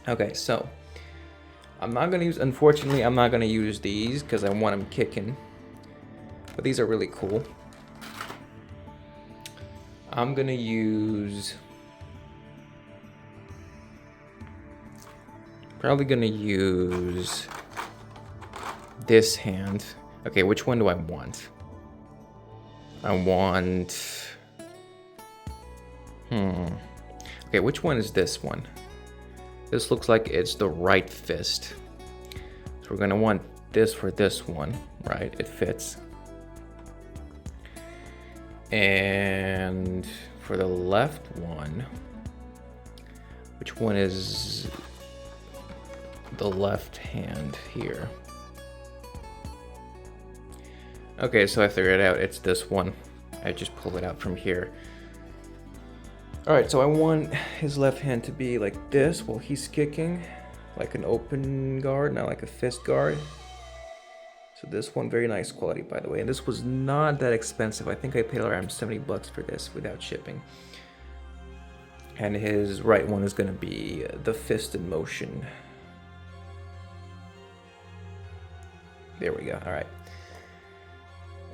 Okay, so I'm not gonna use, unfortunately, I'm not gonna use these because I want him kicking. But these are really cool. I'm gonna use, probably gonna use this hand. Okay, which one do I want? I want, okay, which one is this one? This looks like it's the right fist. So we're gonna want this for this one, right? It fits. And for the left one, which one is the left hand here? Okay, so I figured it out. It's this one. I just pulled it out from here. Alright, so I want his left hand to be like this while he's kicking, like an open guard, not like a fist guard. So this one, very nice quality, by the way. And this was not that expensive. I think I paid around 70 bucks for this without shipping. And his right one is gonna be the fist in motion. There we go, all right.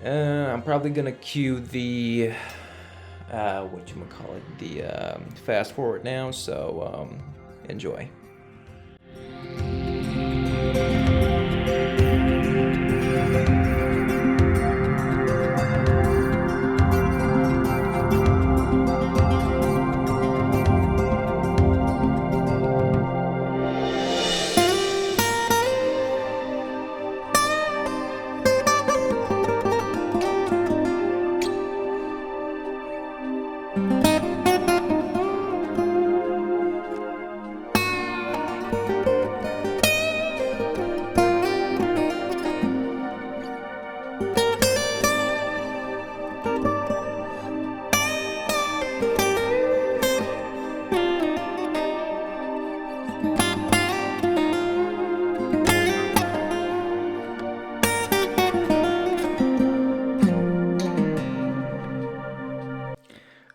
I'm probably gonna cue the, the fast forward now, so enjoy.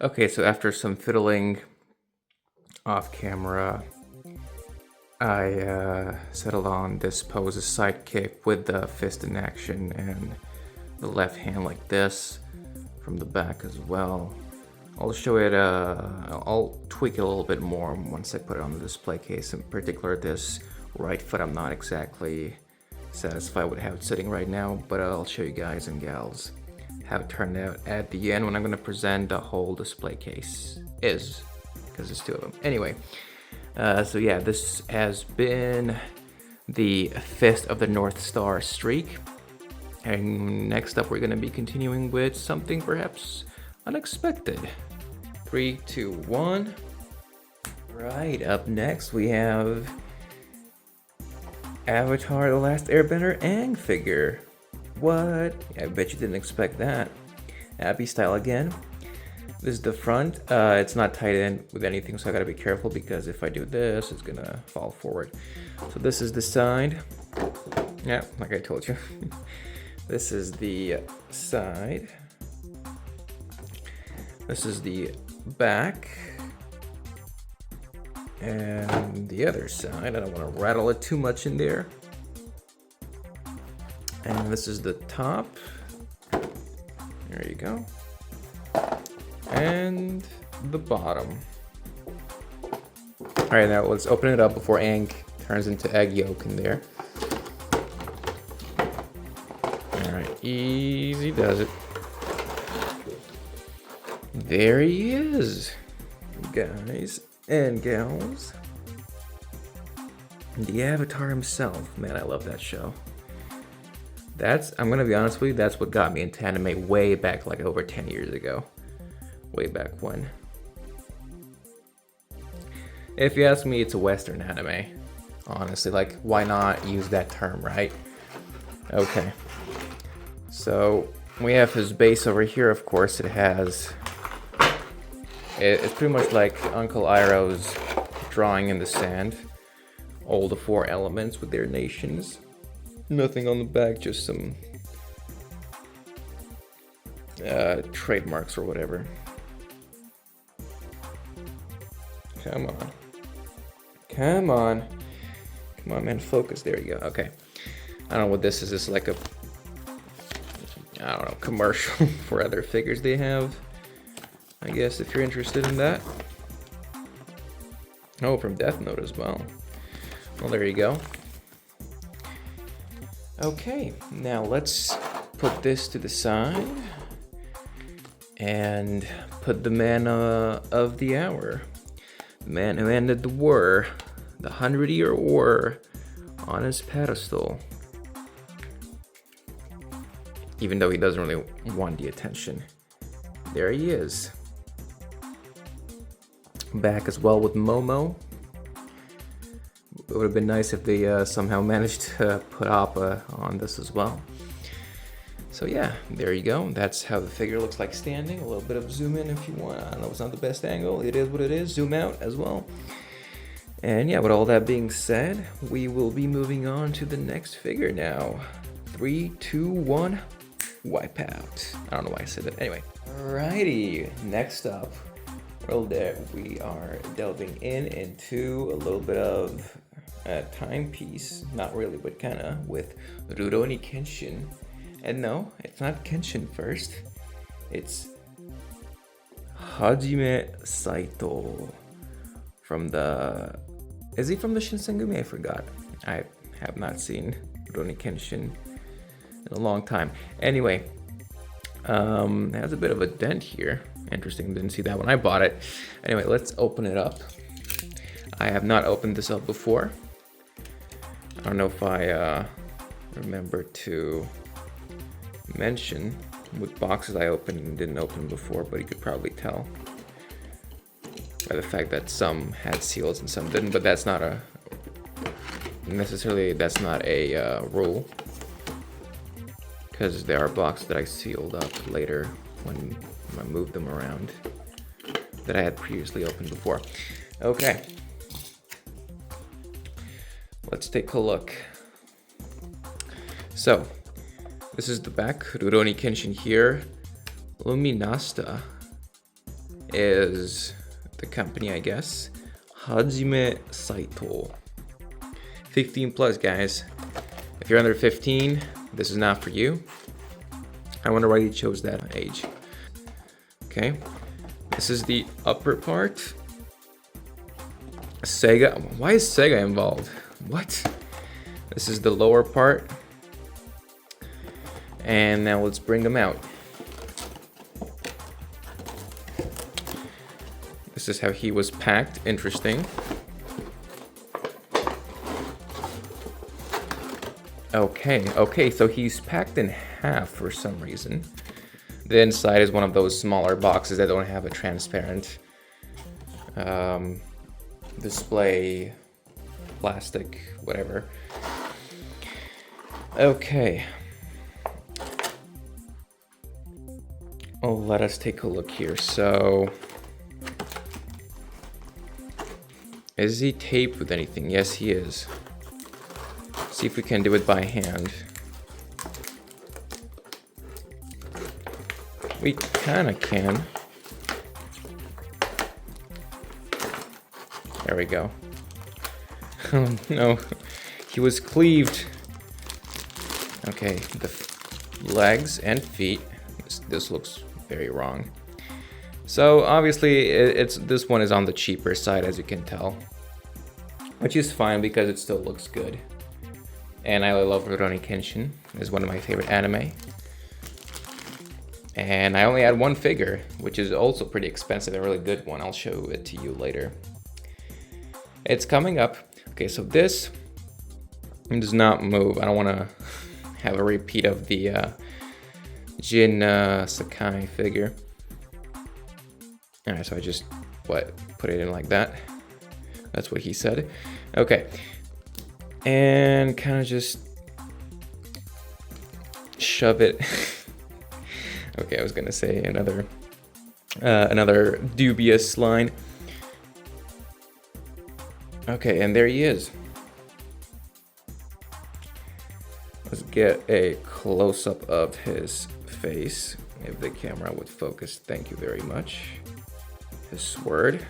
Okay, so after some fiddling off camera, I settled on this pose, a side kick with the fist in action and the left hand like this from the back as well. I'll show it, I'll tweak it a little bit more once I put it on the display case. In particular, this right foot, I'm not exactly satisfied with how it's sitting right now, but I'll show you guys and gals how it turned out at the end when I'm going to present the whole display case because there's two of them. Anyway, so yeah, this has been the Fist of the North Star streak. And next up, we're going to be continuing with something perhaps unexpected. 3, 2, 1. Right, up next we have Avatar: The Last Airbender Aang figure. What? I bet you didn't expect that. Abystyle again. This is the front. It's not tied in with anything, so I gotta be careful because if I do this, it's gonna fall forward. So this is the side. Yeah, like I told you. This is the side. This is the back. And the other side. I don't want to rattle it too much in there. And this is the top. There you go. And the bottom. All right, now let's open it up before Aang Turns into egg yolk in there. Alright, easy does it. There he is, guys and gals. The Avatar himself. Man, I love that show. I'm gonna be honest with you, that's what got me into anime way back, like over 10 years ago. Way back when. If you ask me, it's a Western anime. Honestly, like, why not use that term, right? Okay. So, we have his base over here, of course. It's pretty much like Uncle Iroh's drawing in the sand. All the 4 elements with their nations. Nothing on the back, just some trademarks or whatever. Come on. Come on. Come on, man, focus. There you go. Okay. I don't know what this is. This is like a, I don't know, commercial for other figures they have. I guess if you're interested in that. Oh, from Death Note as well. Well, there you go. Okay, now let's put this to the side and put the man of the hour, the man who ended the war, the 100-year war, on his pedestal. Even though he doesn't really want the attention. There he is. Back as well with Momo. It would have been nice if they somehow managed to put Appa on this as well. So yeah, there you go. That's how the figure looks like standing. A little bit of zoom in if you want. I know it's not the best angle. It is what it is. Zoom out as well. And yeah, with all that being said, we will be moving on to the next figure now. 3, 2, 1, wipe out. I don't know why I said that. Anyway. Alrighty, next up. Well, there we are delving into a little bit of a timepiece, not really, but kinda, with Rurouni Kenshin. And no, it's not Kenshin first, it's Hajime Saito from the, is he from the Shinsengumi? I forgot. I have not seen Rurouni Kenshin in a long time. Anyway, it has a bit of a dent here. Interesting, didn't see that when I bought it. Anyway, let's open it up. I have not opened this up before. I don't know if I remember to mention what boxes I opened and didn't open before, but you could probably tell by the fact that some had seals and some didn't, but that's not a rule, because there are boxes that I sealed up later when I moved them around that I had previously opened before. Okay. Let's take a look. So, this is the back. Rurouni Kenshin here. Luminasta is the company, I guess. Hajime Saito. 15 plus, guys. If you're under 15, this is not for you. I wonder why you chose that age. Okay, this is the upper part. Sega. Why is Sega involved? What? This is the lower part. And now let's bring them out. This is how he was packed. Interesting. Okay, so he's packed in half for some reason. The inside is one of those smaller boxes that don't have a transparent display, plastic, whatever. Okay. Oh, let us take a look here. So, is he taped with anything? Yes, he is. See if we can do it by hand. We kinda can. There we go. Oh no, he was cleaved. Okay, the legs and feet. This looks very wrong. So obviously, this one is on the cheaper side, as you can tell. which is fine because it still looks good. And I love Rurouni Kenshin. It's one of my favorite anime. And I only had one figure, which is also pretty expensive, a really good one. I'll show it to you later. It's coming up. Okay, so this does not move. I don't want to have a repeat of the Jin Sakai figure. Alright, so I just, put it in like that. That's what he said. Okay. And kind of just shove it. Okay, I was gonna say another dubious line. Okay, and there he is. Let's get a close-up of his face. If the camera would focus, thank you very much. His sword.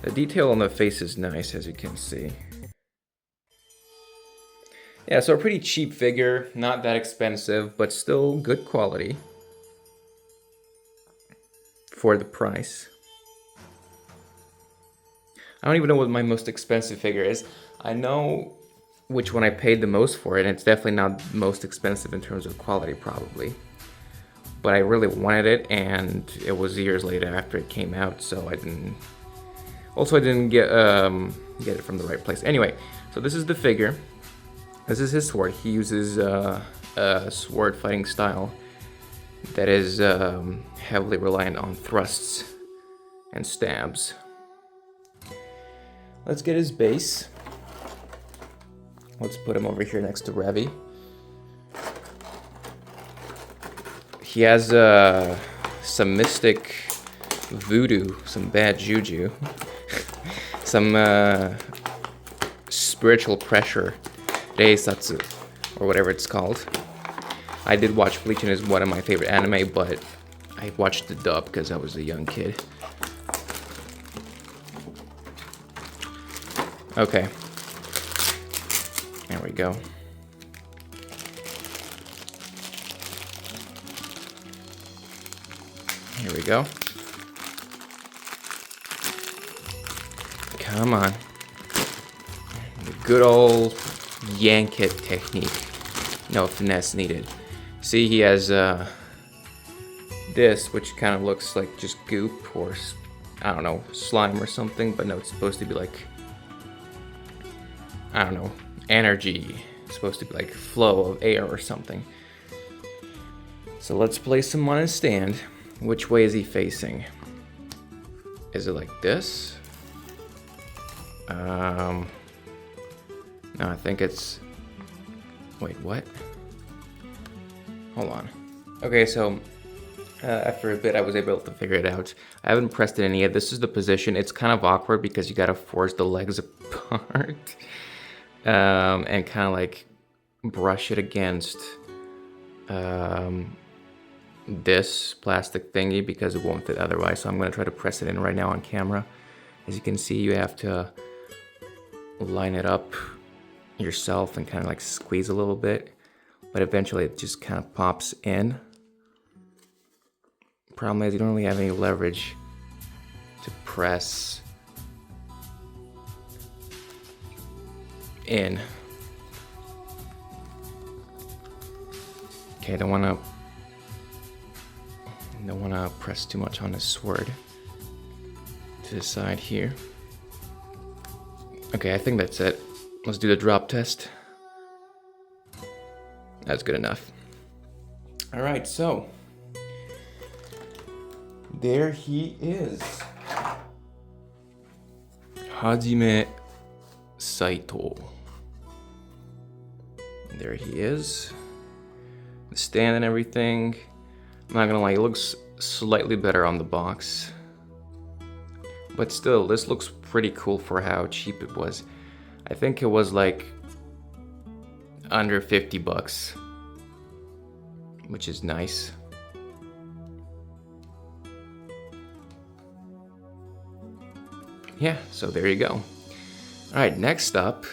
The detail on the face is nice, as you can see. Yeah, so a pretty cheap figure, not that expensive, but still good quality for the price. I don't even know what my most expensive figure is. I know which one I paid the most for it, and it's definitely not the most expensive in terms of quality, probably. But I really wanted it, and it was years later after it came out, so I didn't get it from the right place. Anyway, so this is the figure. This is his sword. He uses a sword fighting style that is heavily reliant on thrusts and stabs. Let's get his base. Let's put him over here next to Revy. He has some mystic voodoo, some bad juju, some spiritual pressure, reisatsu, or whatever it's called. I did watch Bleach and it's one of my favorite anime, but I watched the dub because I was a young kid. Okay. There we go. Here we go. Come on. The good old yank it technique. No finesse needed. See, he has this, which kind of looks like just goop or, I don't know, slime or something, but no, it's supposed to be like, I don't know, energy. It's supposed to be like flow of air or something. So let's place him on his stand. Which way is he facing? Is it like this? No, I think it's... Wait, what? Hold on. Okay, so after a bit, I was able to figure it out. I haven't pressed it in yet. This is the position. It's kind of awkward because you gotta force the legs apart and kind of like brush it against this plastic thingy because it won't fit otherwise. So I'm gonna try to press it in right now on camera. As you can see, you have to line it up yourself and kind of like squeeze a little bit, but eventually it just kind of pops in. Problem is you don't really have any leverage to press in. Okay, don't wanna press too much on the sword to the side here. Okay, I think that's it. Let's do the drop test. That's good enough. All right, so there he is. Hajime Saito. There he is. The stand and everything. I'm not gonna lie, it looks slightly better on the box. But still, this looks pretty cool for how cheap it was. I think it was like under 50 bucks, which is nice. Yeah, so there you go. All right, next up,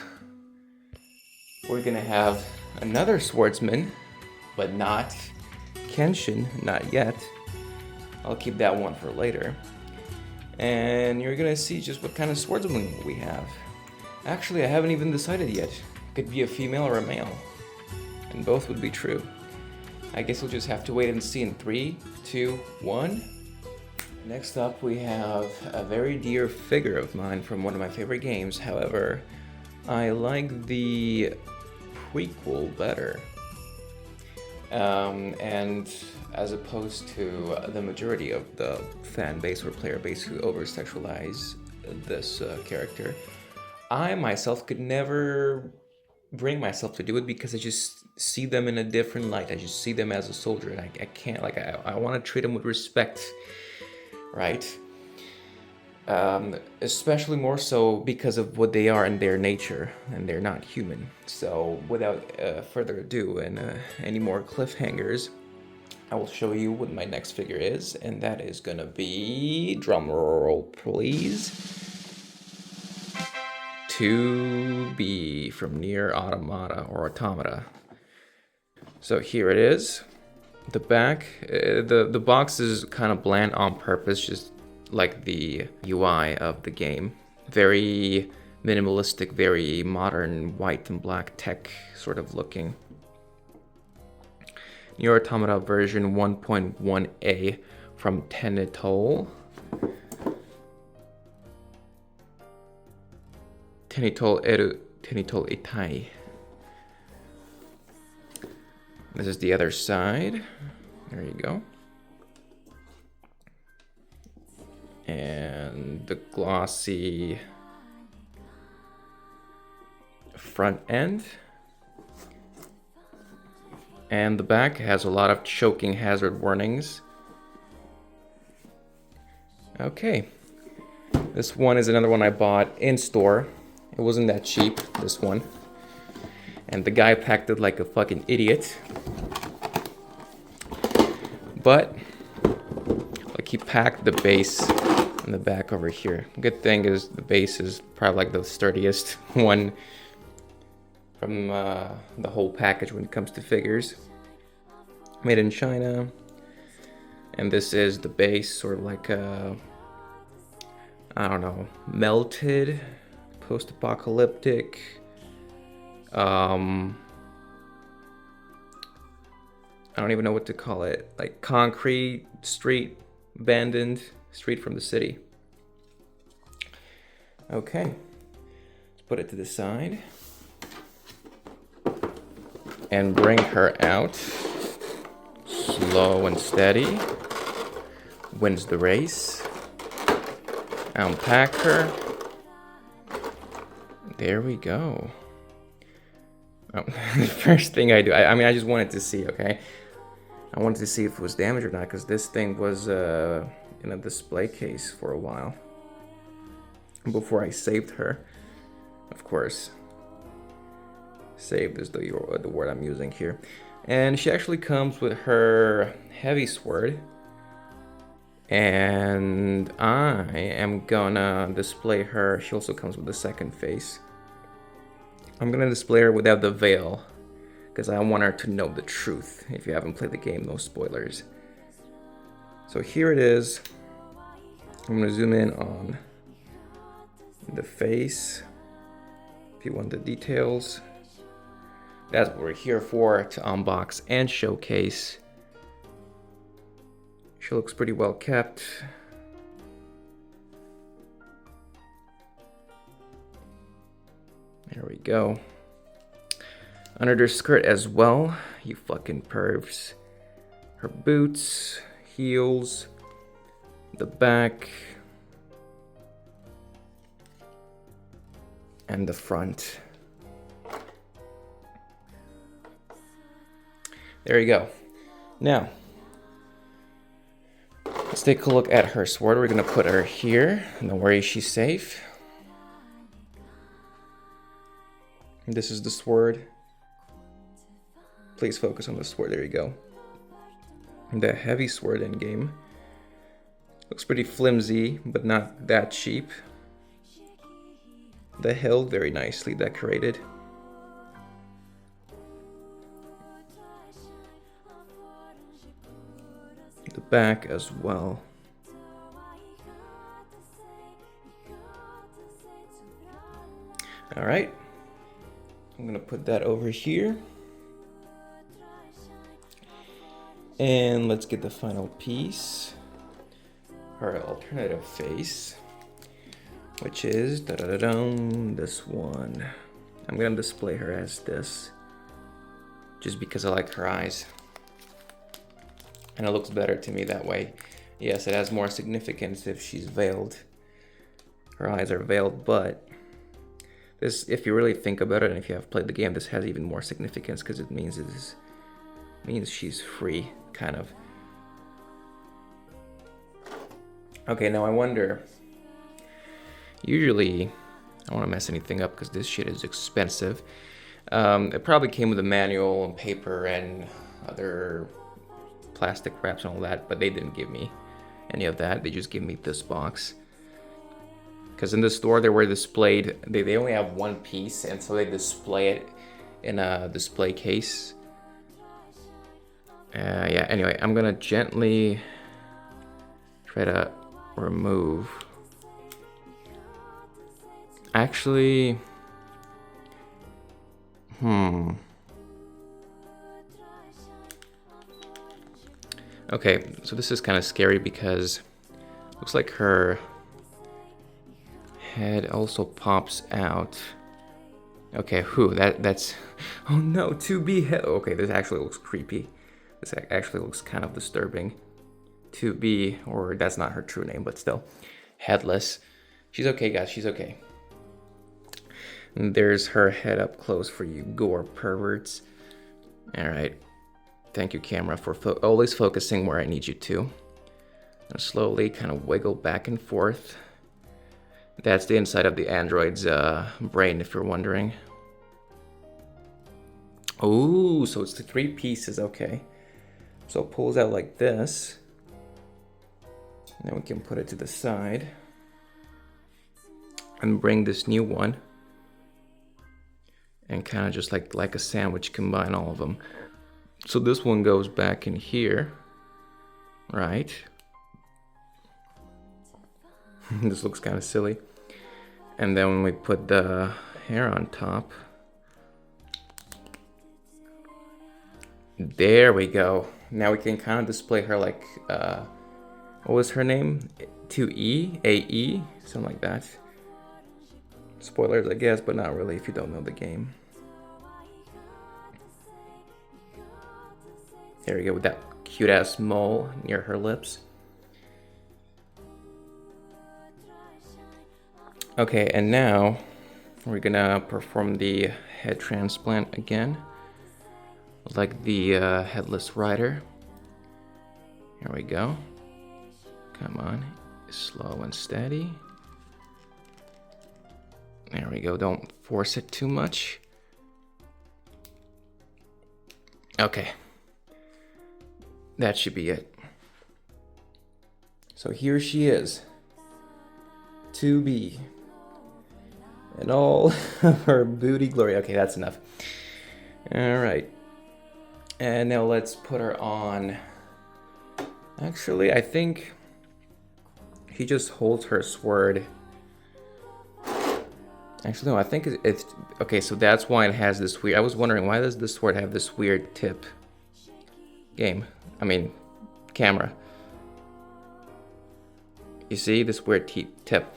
we're gonna have another swordsman, but not Kenshin, not yet. I'll keep that one for later. and you're gonna see just what kind of swordsman we have. Actually, I haven't even decided yet. Could be a female or a male, and both would be true. I guess we'll just have to wait and see in 3, 2, 1. Next up, we have a very dear figure of mine from one of my favorite games. However, I like the prequel better. And as opposed to the majority of the fan base or player base who over-sexualize this character, I myself could never bring myself to do it because I just see them in a different light. I just see them as a soldier, and I can't, like, I want to treat them with respect, right? Especially more so because of what they are in their nature, and they're not human. So without further ado and any more cliffhangers, I will show you what my next figure is, and that is gonna be, drum roll please, 2B from Nier Automata. So here it is. The back, the box is kind of bland on purpose, just like the UI of the game. Very minimalistic, very modern white and black tech sort of looking. Nier Automata version 1.1a from Tenitol Itai. This is the other side. There you go. And the glossy front end. And the back has a lot of choking hazard warnings. Okay. This one is another one I bought in store. It wasn't that cheap, this one. And the guy packed it like a fucking idiot. But, like, he packed the base in the back over here. Good thing is the base is probably like the sturdiest one from the whole package when it comes to figures. Made in China. And this is the base, sort of like a, I don't know, melted, post-apocalyptic, I don't even know what to call it, like concrete street, abandoned street from the city. Okay, let's put it to the side and bring her out. Slow and steady. Wins the race. Unpack her. There we go. Oh, the first thing I do, I mean, I just wanted to see, okay? I wanted to see if it was damaged or not, because this thing was in a display case for a while. Before I saved her, of course. Saved is the word I'm using here. And she actually comes with her heavy sword. And I am gonna display her. She also comes with the second face. I'm gonna display her without the veil, because I want her to know the truth. If you haven't played the game, no spoilers. So here it is. I'm gonna zoom in on the face. If you want the details, that's what we're here for, to unbox and showcase. She looks pretty well kept. There we go. Under her skirt as well, you fucking pervs. Her boots, heels, the back, and the front. There you go. Now, let's take a look at her sword. We're gonna put her here. Don't worry, she's safe. This is the sword. Please focus on the sword. There you go. The heavy sword in game. Looks pretty flimsy, but not that cheap. The hilt, very nicely decorated. The back as well. All right. I'm gonna put that over here. And let's get the final piece. Her alternative face, which is this one. I'm gonna display her as this, just because I like her eyes. And it looks better to me that way. Yes, it has more significance if she's veiled. Her eyes are veiled, but this, if you really think about it, and if you have played the game, this has even more significance because it means she's free, kind of. Okay, now I wonder. Usually, I don't want to mess anything up because this shit is expensive. It probably came with a manual and paper and other plastic wraps and all that, but they didn't give me any of that. They just gave me this box. Because in the store they were displayed, they only have one piece, and so they display it in a display case. Yeah, anyway, I'm gonna gently try to remove. Actually, okay, so this is kind of scary because it looks like her head also pops out. Okay, that's, oh no, 2B head. Okay, this actually looks creepy. This actually looks kind of disturbing. 2B, or that's not her true name, but still, headless. She's okay, guys, she's okay. And there's her head up close for you gore perverts. All right. Thank you, camera, for always focusing where I need you to. And slowly kind of wiggle back and forth. That's the inside of the android's brain, if you're wondering. Oh, so it's the 3 pieces, okay. So it pulls out like this. And then we can put it to the side. And bring this new one. And kind of just like a sandwich, combine all of them. So this one goes back in here, right? This looks kind of silly. And then when we put the hair on top, there we go. Now we can kind of display her like, what was her name? 2E? AE? Something like that. Spoilers, I guess, but not really if you don't know the game. There we go, with that cute ass mole near her lips. Okay, and now we're gonna perform the head transplant again, like the headless rider. Here we go. Come on, slow and steady. There we go, don't force it too much. Okay. That should be it. So here she is. 2B. And all of her booty glory. Okay, that's enough. Alright. And now let's put her on. Actually, I think he just holds her sword. Actually, no, I think it's... Okay, so that's why it has this weird... I was wondering, why does this sword have this weird tip? Camera. You see this weird tip?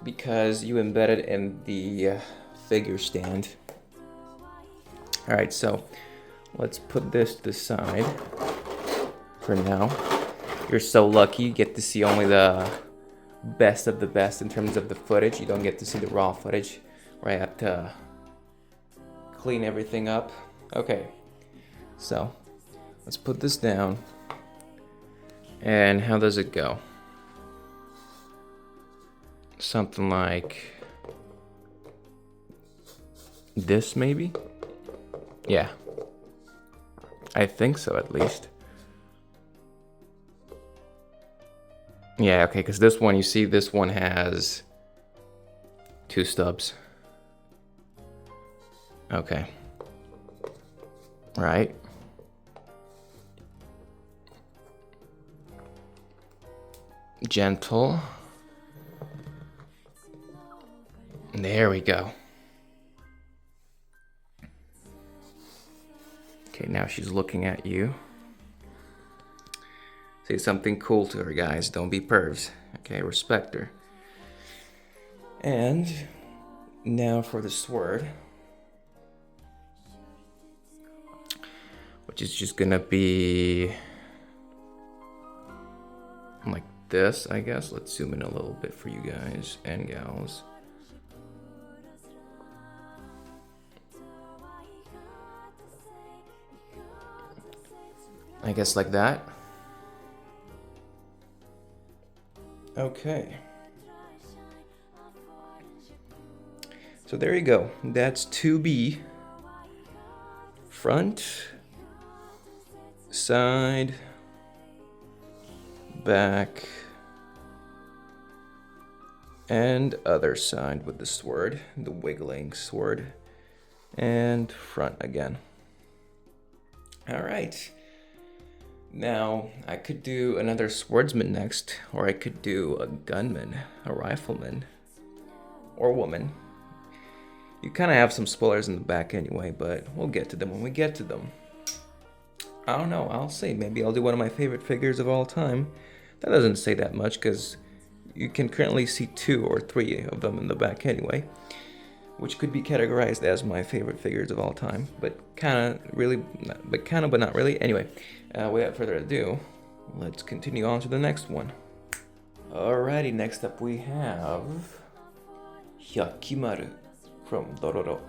Because you embed it in the figure stand. Alright, so let's put this to the side for now. You're so lucky you get to see only the best of the best in terms of the footage. You don't get to see the raw footage where I have to clean everything up. Okay, so let's put this down. And how does it go? Something like this, maybe? Yeah. I think so, at least. Yeah, okay, because this one, you see, this one has 2 stubs. Okay. Right. Gentle. There we go. Okay, now she's looking at you. Say something cool to her, guys. Don't be pervs. Okay, respect her. And now for the sword, which is just gonna be like this, I guess. Let's zoom in a little bit for you guys and gals. I guess like that. Okay. So there you go. That's 2B. Front, side, back, and other side with the sword, the wiggling sword, and front again. All right. Now, I could do another swordsman next, or I could do a gunman, a rifleman, or woman. You kind of have some spoilers in the back anyway, but we'll get to them when we get to them. I don't know, I'll say maybe I'll do one of my favorite figures of all time. That doesn't say that much, because you can currently see 2 or 3 of them in the back anyway, which could be categorized as my favorite figures of all time, but but not really. Anyway, without further ado, let's continue on to the next one. Alrighty, next up we have Hyakkimaru from Dororo.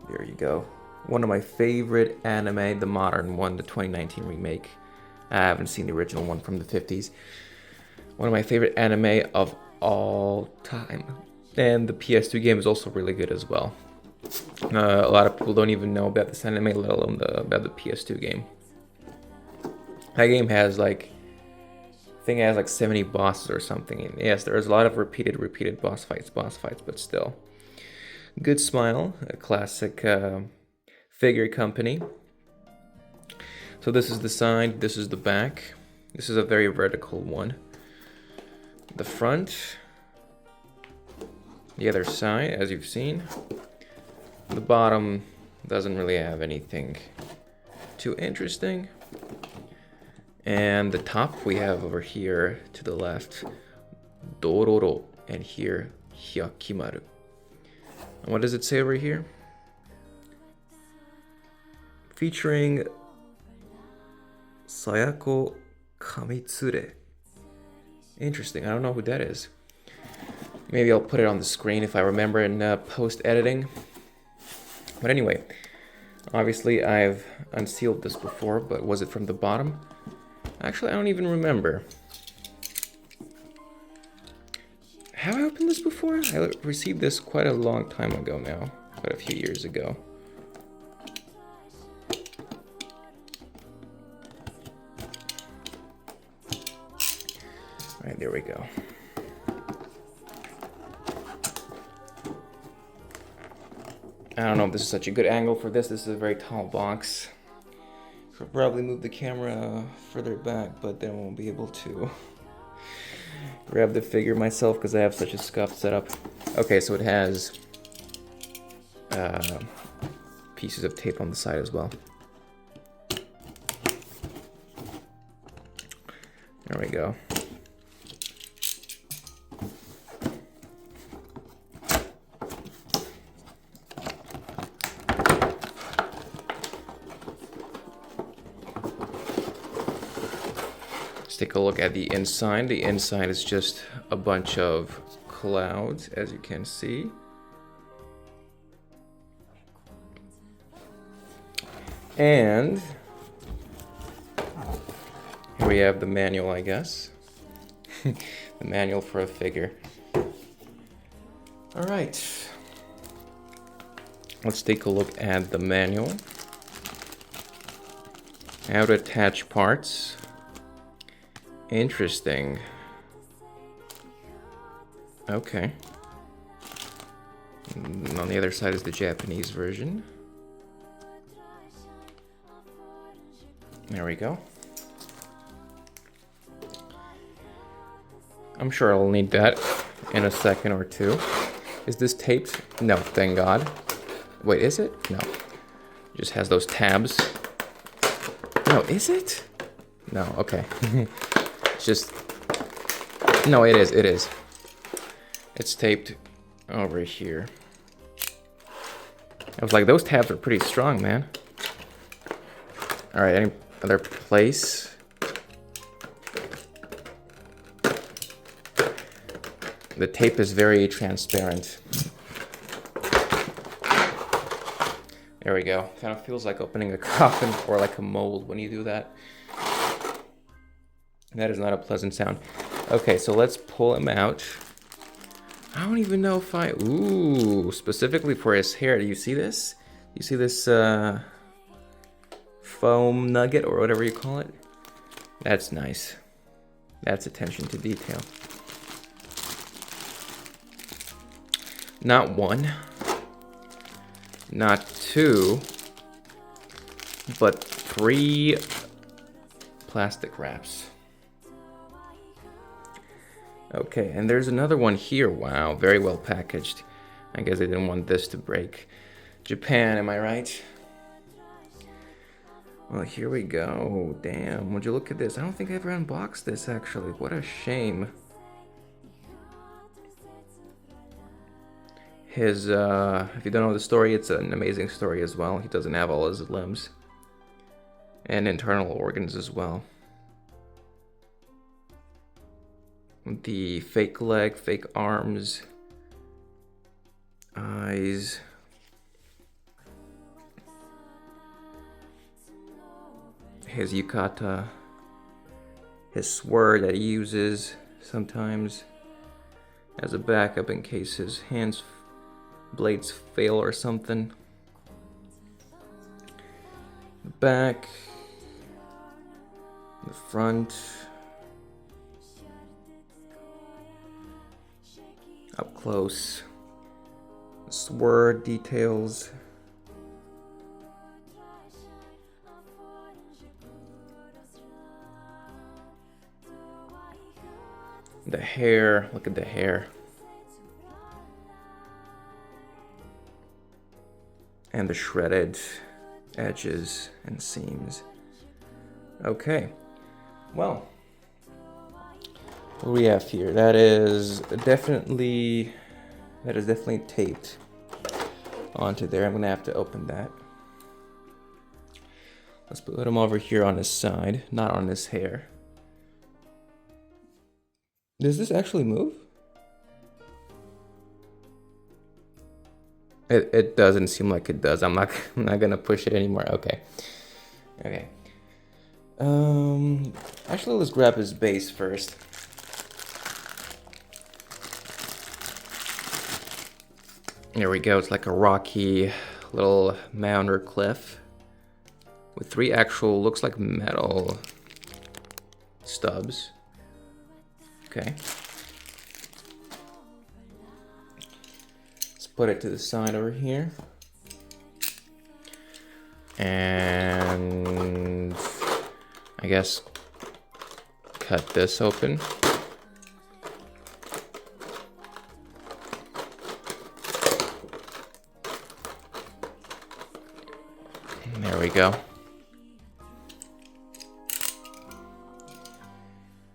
There you go. One of my favorite anime, the modern one, the 2019 remake. I haven't seen the original one from the 50s. One of my favorite anime of all time. And the PS2 game is also really good as well. A lot of people don't even know about this anime, let alone about the PS2 game. That game has like, I think it has like 70 bosses or something. And yes, there's a lot of repeated boss fights, but still. Good smile, a classic figure company. So this is the side, this is the back. This is a very vertical one. The front, the other side, as you've seen. The bottom doesn't really have anything too interesting. And the top we have over here to the left, Dororo, and here, Hyakkimaru. And what does it say over here? Featuring Sayako Kamitsure. Interesting, I don't know who that is. Maybe I'll put it on the screen if I remember in post-editing. But anyway, obviously I've unsealed this before, but was it from the bottom? Actually, I don't even remember. Have I opened this before? I received this quite a long time ago now, quite a few years ago. All right, there we go. I don't know if this is such a good angle for this. This is a very tall box. Should probably move the camera further back, but then I won't be able to grab the figure myself because I have such a scuffed setup. Okay, so it has pieces of tape on the side as well. There we go. Take a look at the inside. The inside is just a bunch of clouds, as you can see. And here we have the manual, I guess. The manual for a figure. All right. Let's take a look at the manual. How to attach parts. Interesting. Okay. And on the other side is the Japanese version. There we go. I'm sure I'll need that in a second or two. Is this taped? No, thank God. Wait, is it? No. Just has those tabs. No, is it? No, okay. It's just... No, it is. It's taped over here. I was like, those tabs are pretty strong, man. Alright, any other place? The tape is very transparent. There we go. Kind of feels like opening a coffin or like a mold when you do that. That is not a pleasant sound. Okay, so let's pull him out. I don't even know if I... Ooh, specifically for his hair. Do you see this? You see this foam nugget or whatever you call it? That's nice. That's attention to detail. Not one, not two, but 3 plastic wraps. Okay, and there's another one here. Wow, very well packaged. I guess they didn't want this to break. Japan, am I right? Well, here we go. Damn, would you look at this? I don't think I ever unboxed this, actually. What a shame. His, if you don't know the story, it's an amazing story as well. He doesn't have all his limbs. And internal organs as well. The fake leg, fake arms, eyes. His yukata. His sword that he uses sometimes as a backup in case his blades fail or something. The back, the front, up close, the sword details, the hair. Look at the hair. And the shredded edges and seams. Okay, well, what do we have here? That is definitely taped onto there. I'm gonna have to open that. Let's put him over here on his side, not on his hair. Does this actually move? It doesn't seem like it does. I'm not gonna push it anymore. Okay. Actually, let's grab his base first. There we go. It's like a rocky little mound or cliff with 3 actual, looks like metal stubs. Okay. Put it to the side over here. And I guess cut this open. And there we go.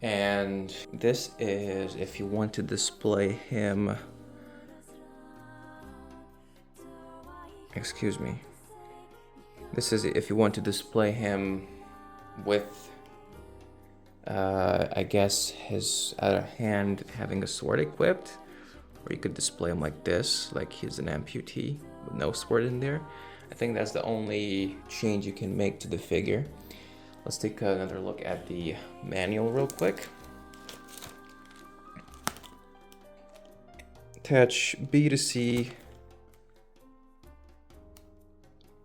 And this is if you want to display him. Excuse me. This is if you want to display him with, I guess, his other hand having a sword equipped. Or you could display him like this, like he's an amputee with no sword in there. I think that's the only change you can make to the figure. Let's take another look at the manual real quick. Attach B to C.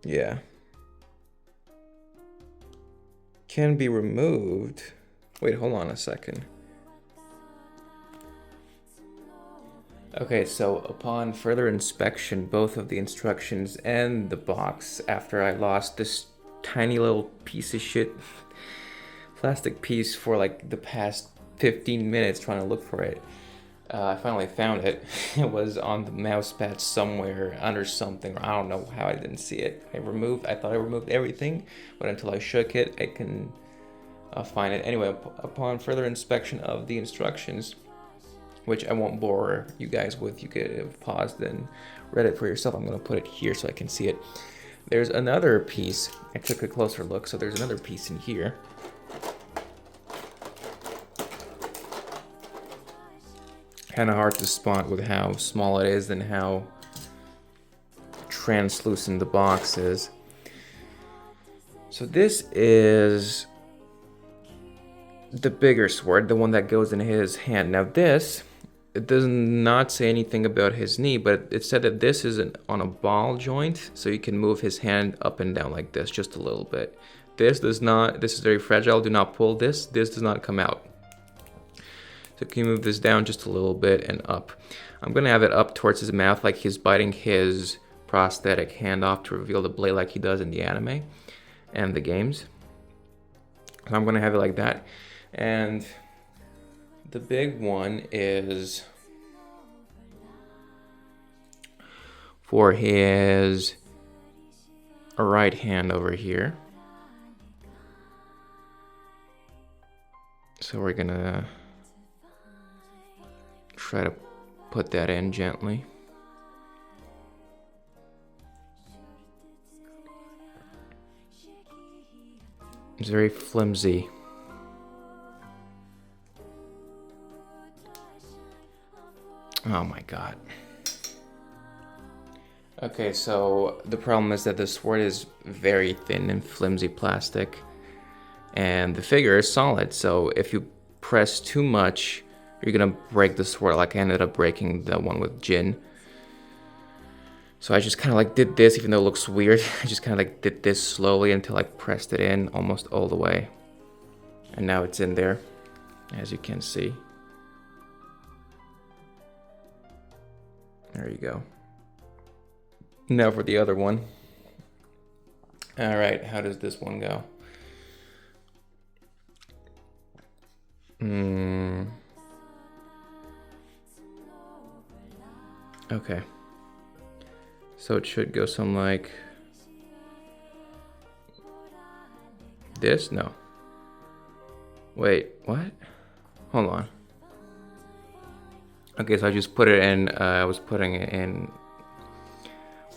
Yeah. Can be removed. Wait, hold on a second. Okay, so upon further inspection, both of the instructions and the box, after I lost this tiny little piece of shit plastic piece for like the past 15 minutes trying to look for it, I finally found it. It was on the mouse pad somewhere under something. I don't know how I didn't see it. I thought I removed everything, but until I shook it, I can find it. Anyway, upon further inspection of the instructions, which I won't bore you guys with, you could have paused and read it for yourself. I'm going to put it here so I can see it. There's another piece. I took a closer look, so there's another piece in here. Kind of hard to spot with how small it is and how translucent the box is. So this is the bigger sword, the one that goes in his hand. Now this, it does not say anything about his knee, but it said that this is on a ball joint, so you can move his hand up and down like this, just a little bit. This does not, this is very fragile, do not pull this does not come out. So can you move this down just a little bit and up? I'm gonna have it up towards his mouth like he's biting his prosthetic hand off to reveal the blade like he does in the anime and the games. So I'm gonna have it like that. And the big one is for his right hand over here. So we're gonna try to put that in gently. It's very flimsy. Oh my god. Okay, so the problem is that the sword is very thin and flimsy plastic, and the figure is solid, so if you press too much, you're gonna break the sword, like I ended up breaking the one with Jin. So I just kind of like did this, even though it looks weird. I just kind of like did this slowly until I pressed it in almost all the way. And now it's in there, as you can see. There you go. Now for the other one. All right, how does this one go? Okay. So it should go something like this? No. Wait, what? Hold on. Okay, so I just put it in, I was putting it in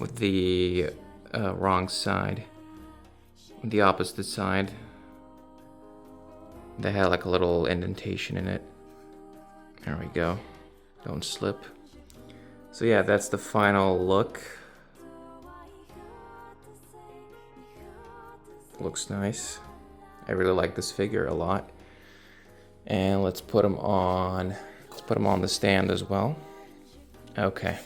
with the wrong side, the opposite side. They had like a little indentation in it. There we go. Don't slip. So yeah, that's the final look. Looks nice. I really like this figure a lot. And let's put him on. Let's put him on the stand as well. Okay.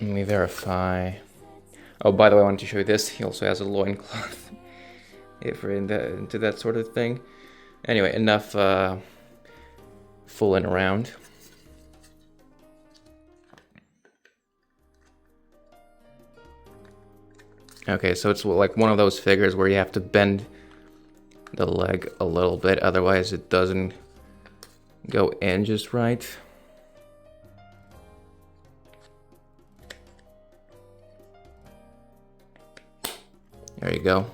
Let me verify. Oh, by the way, I wanted to show you this. He also has a loincloth if we're into that sort of thing. Anyway, enough fooling around. Okay, so it's like one of those figures where you have to bend the leg a little bit, otherwise it doesn't go in just right. There you go.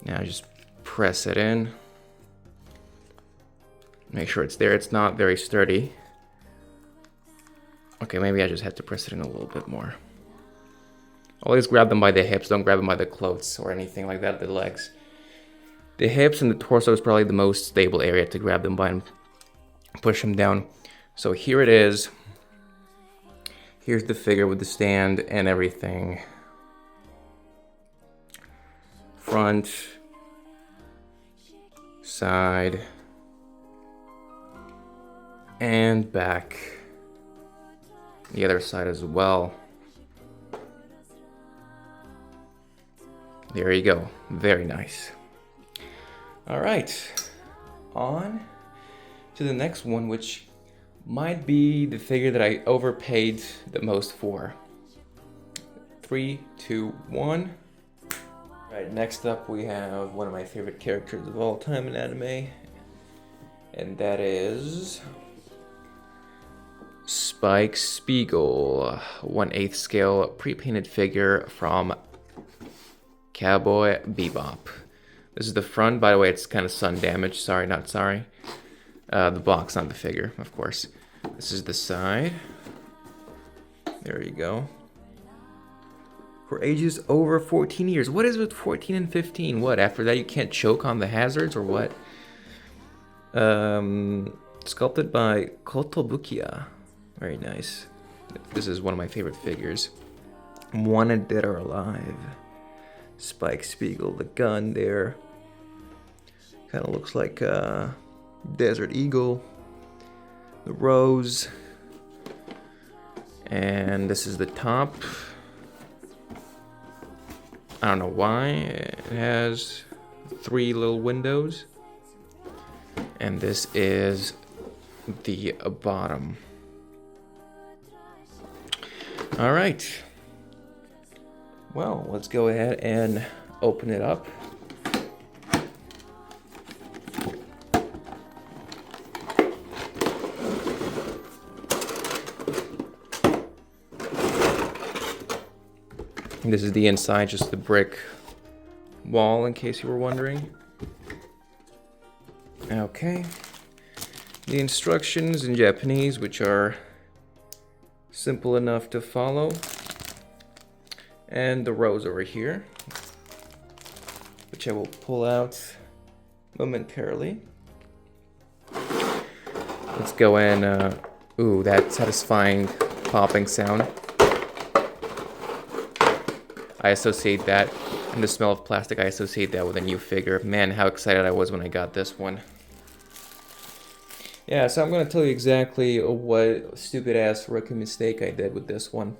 Now just press it in. Make sure it's there. It's not very sturdy. Okay, maybe I just had to press it in a little bit more. Always grab them by the hips, don't grab them by the clothes or anything like that, the legs. The hips and the torso is probably the most stable area to grab them by and push them down. So here it is. Here's the figure with the stand and everything. Front, side, and back. The other side as well. There you go. Very nice. All right. On to the next one, which might be the figure that I overpaid the most for. 3, 2, 1. Alright, next up we have one of my favorite characters of all time in anime, and that is Spike Spiegel, 1/8 scale pre-painted figure from Cowboy Bebop. This is the front, by the way, it's kind of sun damaged, sorry, not sorry. The box, not the figure, of course. This is the side. There you go. For ages over 14 years. What is with 14 and 15? What, after that you can't choke on the hazards or what? Sculpted by Kotobukiya. Very nice. This is one of my favorite figures. Wanted Dead or Alive. Spike Spiegel, the gun there. Kind of looks like a Desert Eagle. The rose. And this is the top. I don't know why. It has 3 little windows. And this is the bottom. All right. Well, let's go ahead and open it up. This is the inside, just the brick wall, in case you were wondering. Okay. The instructions in Japanese, which are simple enough to follow. And the rose over here, which I will pull out momentarily. Let's go in. Ooh, that satisfying popping sound. I associate that, and the smell of plastic, I associate that with a new figure. Man, how excited I was when I got this one. Yeah, so I'm going to tell you exactly what stupid-ass rookie mistake I did with this one.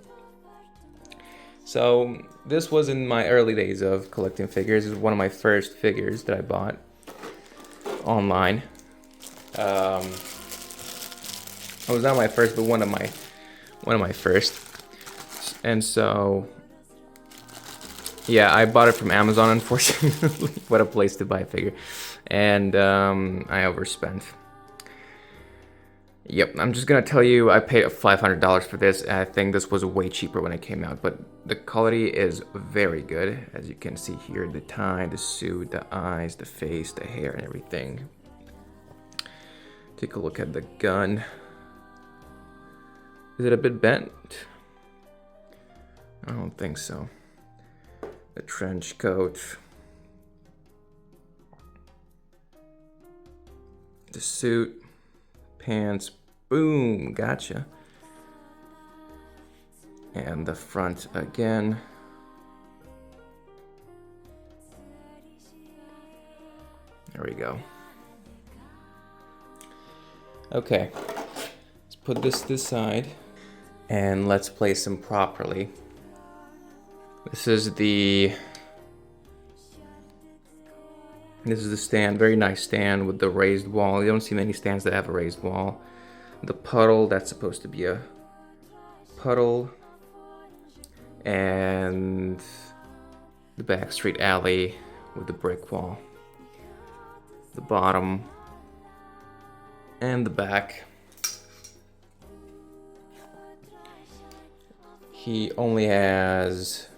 So, this was in my early days of collecting figures. This is one of my first figures that I bought online. It was not my first, but one of my first. And so, yeah, I bought it from Amazon, unfortunately. What a place to buy a figure. And I overspent. Yep, I'm just gonna tell you, I paid $500 for this, and I think this was way cheaper when it came out, but the quality is very good. As you can see here, the tie, the suit, the eyes, the face, the hair, and everything. Take a look at the gun. Is it a bit bent? I don't think so. The trench coat. The suit. Pants. Boom, gotcha. And the front again. There we go. Okay, let's put this to the side and let's place them properly. This is the stand, very nice stand with the raised wall. You don't see many stands that have a raised wall. The puddle, that's supposed to be a puddle. And the back street alley with the brick wall. The bottom and the back. He only has,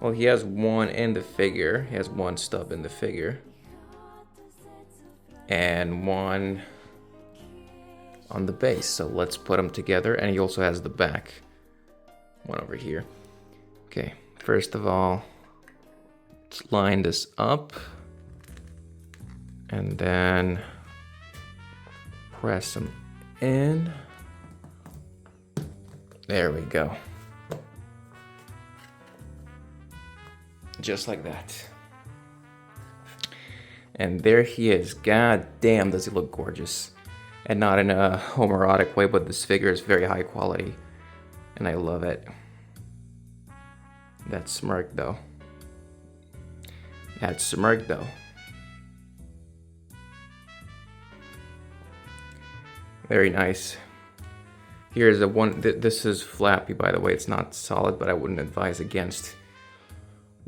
well, he has one in the figure. He has one stub in the figure. And one on the base. So let's put them together. And he also has the back one over here. Okay, first of all, let's line this up. And then press them in. There we go. Just like that. And there he is. God damn, does he look gorgeous. And not in a homoerotic way, but this figure is very high quality. And I love it. That smirk though. That smirk though. Very nice. Here's a one, this is flappy by the way, it's not solid, but I wouldn't advise against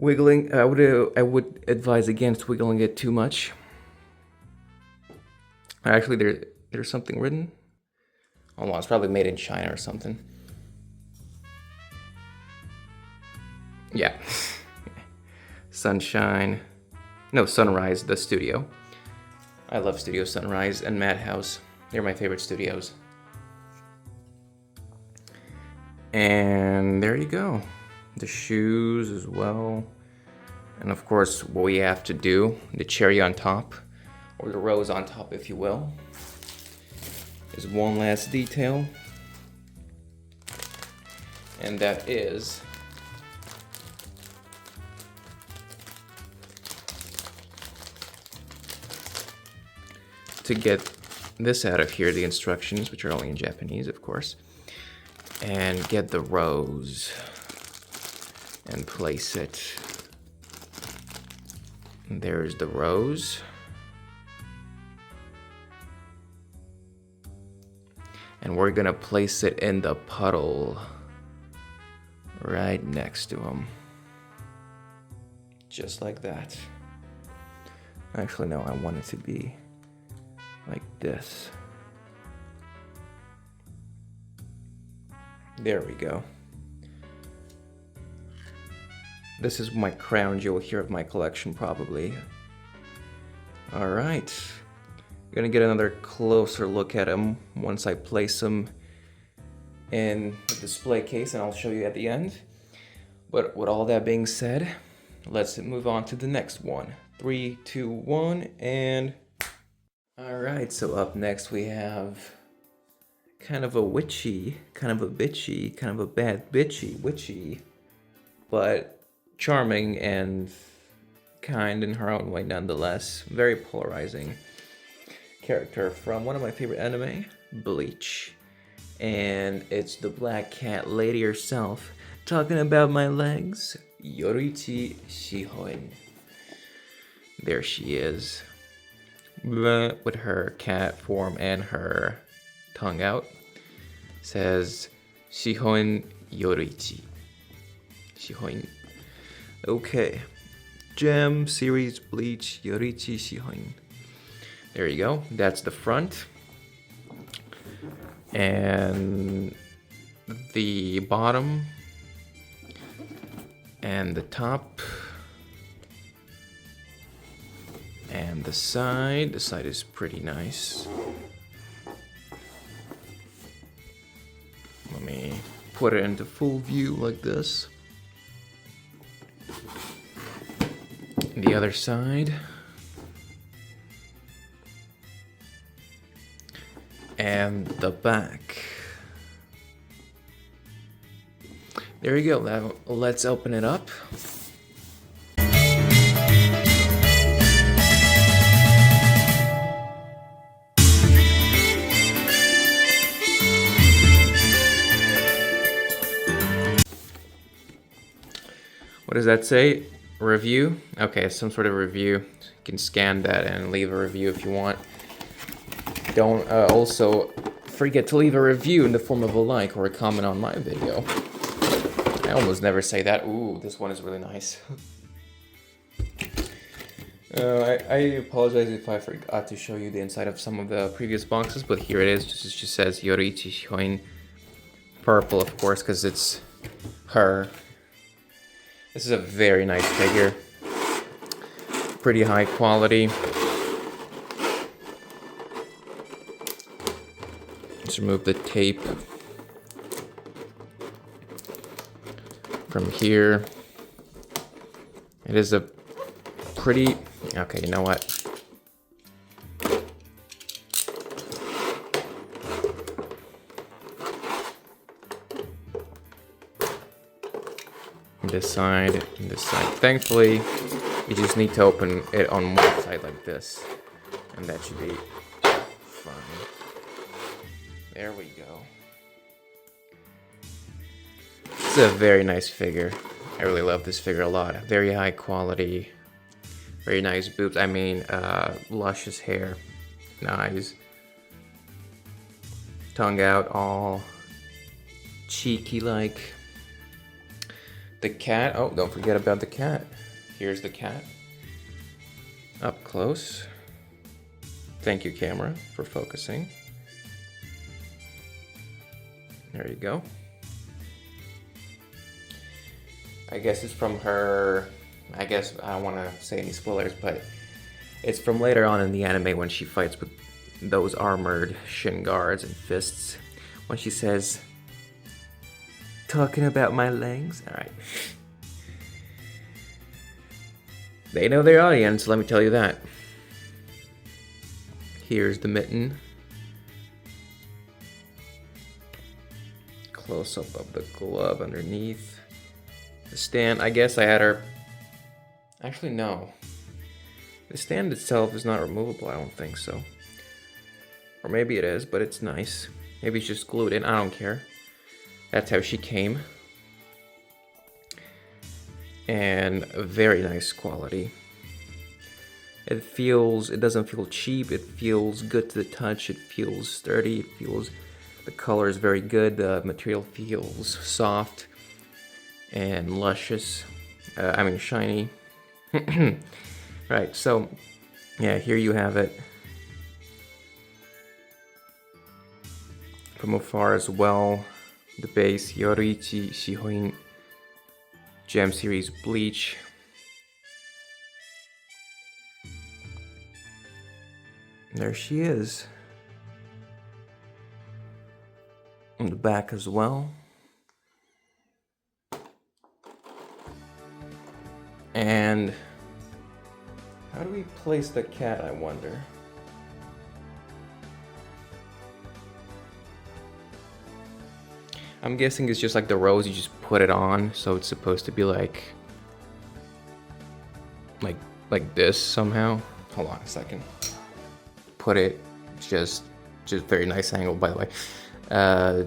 Wiggling, I would advise against wiggling it too much. Actually, there's something written. Oh, well, it's probably made in China or something. Yeah. Sunshine. No, Sunrise, the studio. I love Studio Sunrise and Madhouse. They're my favorite studios. And there you go. The shoes as well. And of course, what we have to do, the cherry on top, or the rose on top, if you will, is one last detail. And that is to get this out of here, the instructions, which are only in Japanese, of course, and get the rose and place it. And there's the rose. And we're gonna place it in the puddle right next to him. Just like that. Actually, no, I want it to be like this. There we go. This is my crown jewel here of my collection, probably. All right. Gonna get another closer look at him once I place him in the display case, and I'll show you at the end. But with all that being said, let's move on to the next one. 3, 2, 1, and... Alright, so up next we have kind of a witchy, kind of a bitchy, kind of a bad bitchy, witchy, but charming and kind in her own way nonetheless. Very polarizing character from one of my favorite anime, Bleach. And it's the black cat lady herself, talking about my legs, Yoruichi Shihoin. There she is, with her cat form and her tongue out. Says Shihoin Yoruichi. Shihoin. Okay. Gem series Bleach Yoruichi Shihoin. There you go. That's the front. And the bottom and the top and the side. The side is pretty nice. Let me put it into full view like this. The other side. And the back. There you go. Now let's open it up. What does that say? Review? Okay, some sort of review. You can scan that and leave a review if you want. Don't also forget to leave a review in the form of a like or a comment on my video. I almost never say that. Ooh, this one is really nice. I apologize if I forgot to show you the inside of some of the previous boxes, but here it is. It just says Yoruichi Shihoin. Purple, of course, because it's her. This is a very nice figure. Pretty high quality. Let's remove the tape from here. It is a pretty... Okay, you know what? This side and this side. Thankfully, you just need to open it on one side like this, and that should be fine. There we go. This is a very nice figure. I really love this figure a lot. Very high quality. Very nice boobs. I mean, luscious hair. Nice. Tongue out, all cheeky like. The cat. Oh, don't forget about the cat. Here's the cat. Up close. Thank you, camera, for focusing. There you go. I guess it's from her... I guess I don't want to say any spoilers, but it's from later on in the anime when she fights with those armored shin guards and fists. When she says, "Talking about my legs?" Alright. They know their audience, let me tell you that. Here's the mitten. Close up of the glove underneath. The stand, I guess I had her... Actually, no. The stand itself is not removable, I don't think so. Or maybe it is, but it's nice. Maybe it's just glued in, I don't care. That's how she came. And a very nice quality. It doesn't feel cheap, it feels good to the touch, it feels sturdy, it feels, the color is very good, the material feels soft and luscious, shiny. Right, so, yeah, here you have it. From afar as well, the base, Yoruichi Shihoin Gem Series Bleach. There she is. On the back as well. And how do we place the cat, I wonder? I'm guessing it's just like the rose, you just put it on, so it's supposed to be like this somehow. Hold on a second. Put it just very nice angle, by the way,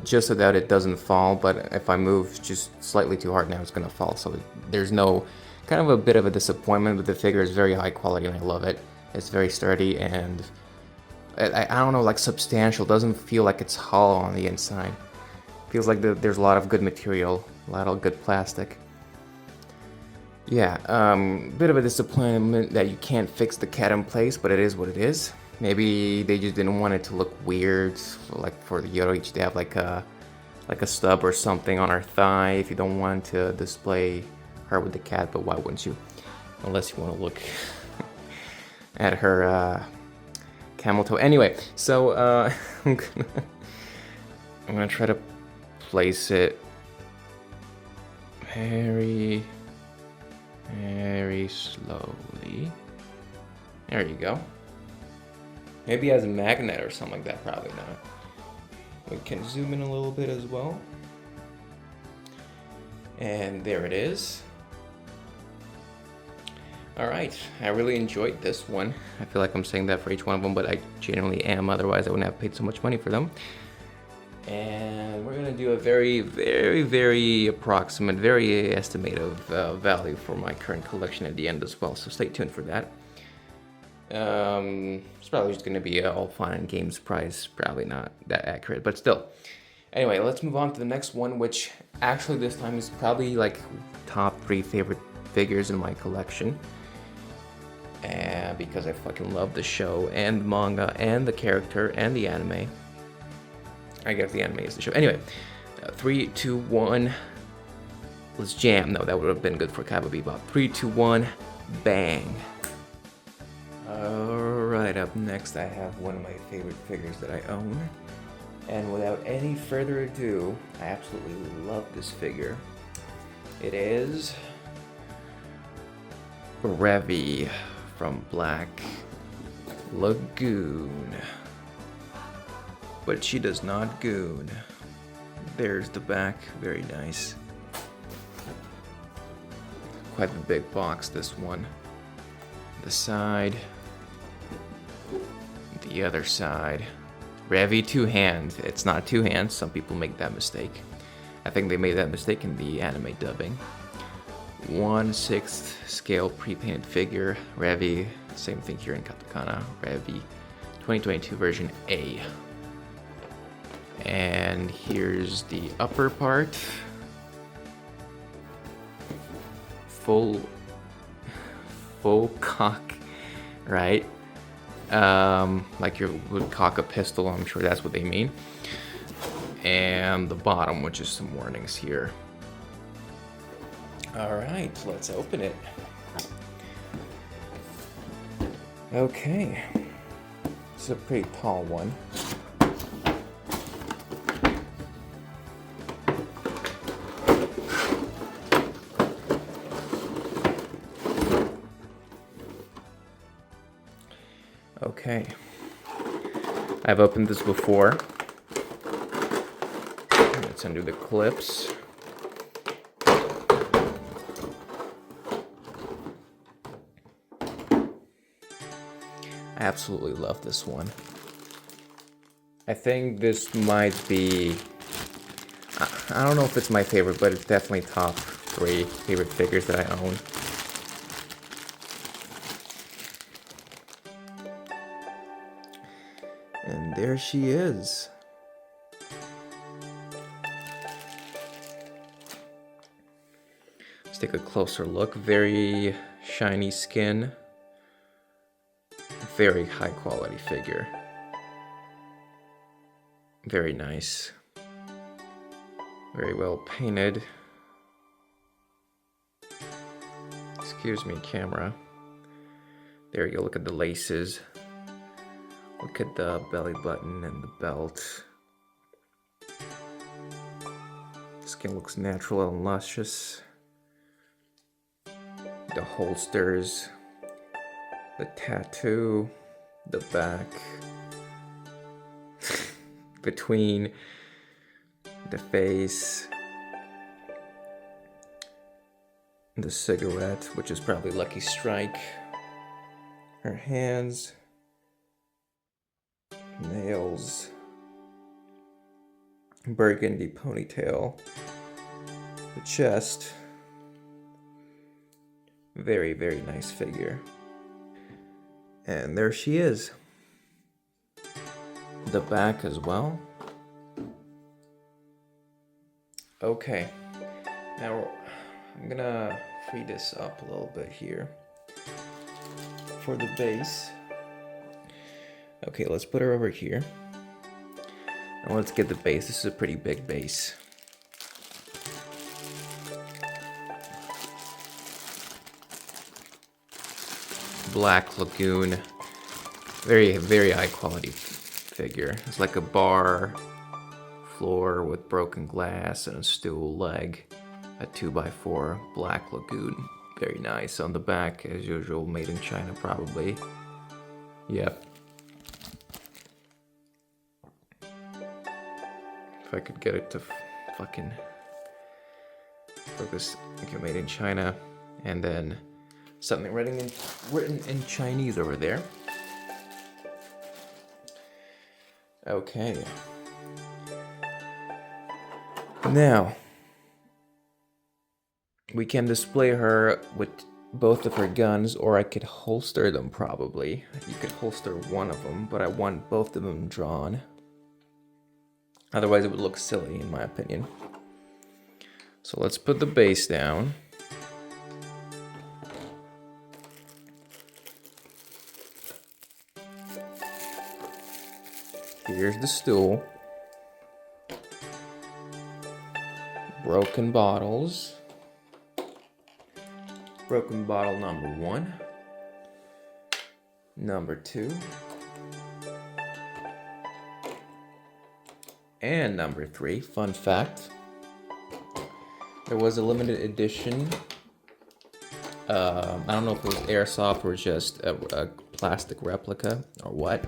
just so that it doesn't fall. But if I move just slightly too hard now, it's gonna fall. So there's no kind of a bit of a disappointment, but the figure is very high quality and I love it. It's very sturdy and I don't know, like substantial. Doesn't feel like it's hollow on the inside. Feels like there's a lot of good material, a lot of good plastic. Yeah, bit of a disappointment that you can't fix the cat in place, but it is what it is. Maybe they just didn't want it to look weird, like for the Yoruichi to have like a stub or something on her thigh if you don't want to display her with the cat, but why wouldn't you? Unless you want to look at her camel toe. Anyway, so I'm gonna try to place it very slowly. There you go. Maybe as a magnet or something like that, probably not. We can zoom in a little bit as well. And there it is. Alright, I really enjoyed this one. I feel like I'm saying that for each one of them, but I genuinely am, otherwise I wouldn't have paid so much money for them. And we're gonna do a very approximate, very estimative value for my current collection at the end as well, so stay tuned for that. It's probably just gonna be all fun and games price, probably not that accurate, but still. Anyway, let's move on to the next one, which actually this time is probably like top 3 favorite figures in my collection. And because I fucking love the show and the manga and the character and the anime. I guess the anime is the show. Anyway, 3, 2, 1. Let's jam. No, that would have been good for Cowboy Bebop. 3, 2, 1. Bang. Alright, up next I have one of my favorite figures that I own. And without any further ado, I absolutely love this figure. It is Revy from Black Lagoon. But she does not goon. There's the back, very nice. Quite the big box, this one. The side. The other side. Revy 2-hand. It's not 2 hands, some people make that mistake. I think they made that mistake in the anime dubbing. 1/6 scale pre-painted figure. Revy, same thing here in katakana. Revy 2022 version A. And here's the upper part. full cock, right? Like you would cock a pistol, I'm sure that's what they mean. And the bottom, which is some warnings here. All right, let's open it. Okay, it's a pretty tall one. Okay, I've opened this before. Let's undo the clips. I absolutely love this one. I think this might be, I don't know if it's my favorite, but it's definitely top 3 favorite figures that I own. And there she is. Let's take a closer look. Very shiny skin. Very high quality figure. Very nice. Very well painted. Excuse me, camera. There you go, look at the laces. Look at the belly button and the belt. Skin looks natural and luscious. The holsters, the tattoo, the back, between the face, the cigarette, which is probably Lucky Strike, her hands, nails, burgundy ponytail, the chest. Very, very nice figure. And there she is. The back as well. Okay, now I'm gonna free this up a little bit here for the base. Okay, let's put her over here. And let's get the base. This is a pretty big base. Black Lagoon. Very, very high quality figure. It's like a bar floor with broken glass and a stool leg. A 2x4 Black Lagoon. Very nice. On the back, as usual, made in China probably. Yep. If I could get it to fucking focus. Okay, made in China. And then something written in Chinese over there. Okay. Now, we can display her with both of her guns, or I could holster them probably. You could holster one of them, but I want both of them drawn. Otherwise it would look silly in my opinion. So let's put the base down. Here's the stool. Broken bottles. Broken bottle number 1. Number 2. And number 3. Fun fact. There was a limited edition. I don't know if it was airsoft or just a plastic replica or what.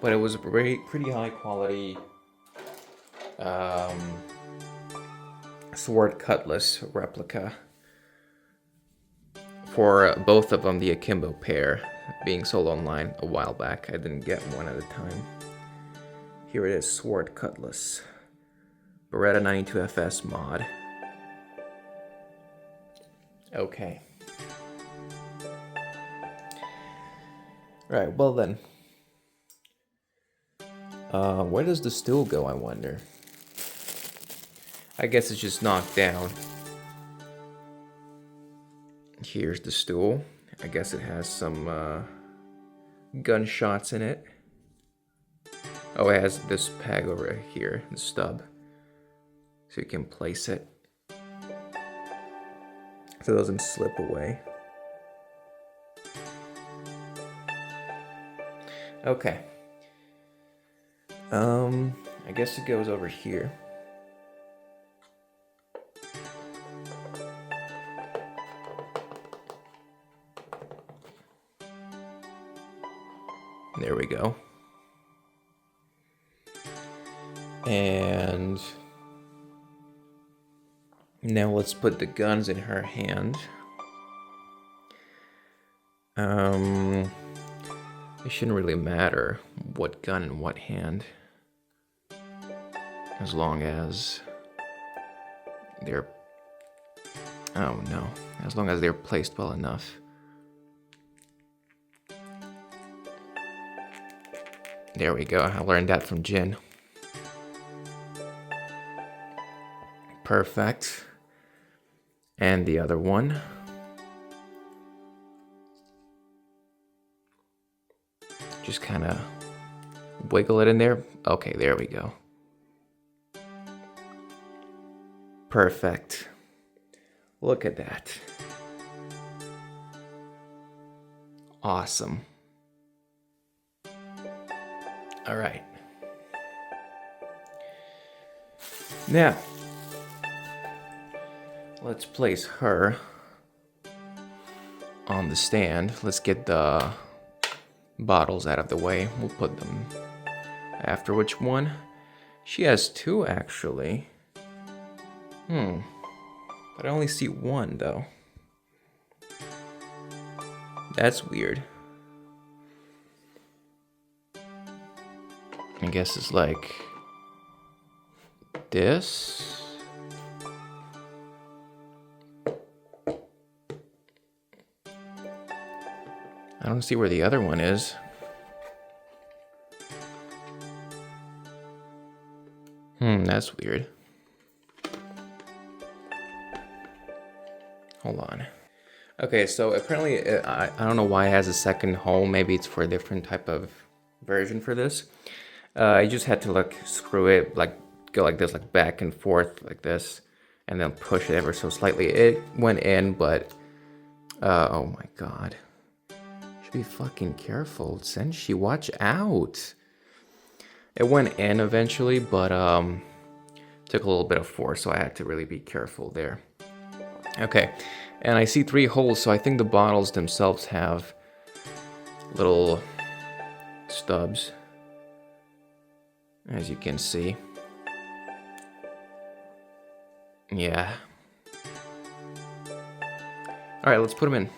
But it was a pretty high quality sword cutlass replica for both of them, the akimbo pair, being sold online a while back. I didn't get one at a time. Here it is, sword cutlass, Beretta 92FS mod. Okay. Right, well then. Where does the stool go, I wonder? I guess it's just knocked down. Here's the stool. I guess it has some gunshots in it. Oh, it has this peg over here, the stub. So you can place it so it doesn't slip away. Okay. I guess it goes over here. There we go. And now let's put the guns in her hand. It shouldn't really matter what gun in what hand, as long as they're, oh no, as long as they're placed well enough. There we go, I learned that from Jin. Perfect. And the other one. Just kind of wiggle it in there. Okay, there we go. Perfect. Look at that. Awesome. All right. Now, let's place her on the stand. Let's get the bottles out of the way. We'll put them after which one. She has two, actually. But I only see one, though. That's weird. I guess it's like this. I don't see where the other one is. That's weird. Hold on. Okay, so apparently, I don't know why it has a second hole. Maybe it's for a different type of version for this. I just had to like screw it, like go like this, like back and forth like this, and then push it ever so slightly. It went in, but oh my god. Should be fucking careful, Senshi, watch out. It went in eventually, but took a little bit of force, so I had to really be careful there. Okay, and I see 3 holes, so I think the bottles themselves have little stubs, as you can see. Yeah. Alright, let's put them in.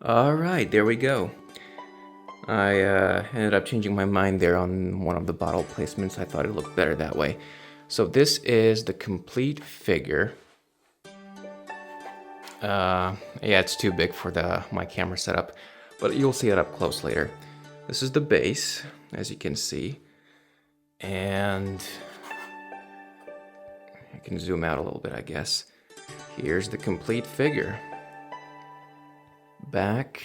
Alright, there we go. I ended up changing my mind there on one of the bottle placements. I thought it looked better that way. So this is the complete figure. Yeah, it's too big for my camera setup, but you'll see it up close later. This is the base, as you can see. And I can zoom out a little bit, I guess. Here's the complete figure. Back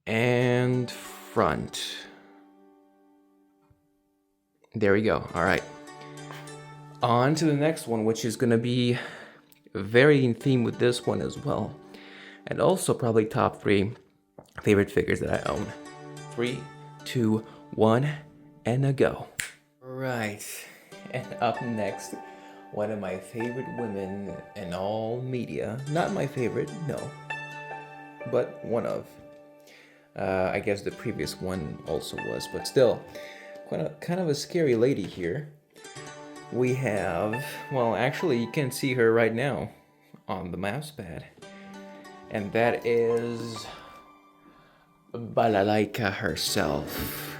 and front. There we go. All right. On to the next one, which is going to be very in theme with this one as well. And also probably top 3 favorite figures that I own. 3, 2, 1, and a go. Right. And up next, one of my favorite women in all media. Not my favorite, no. But one of. I guess the previous one also was, but still, kind of a scary lady here. We have, well, actually, you can see her right now on the mouse pad, and that is Balalaika herself,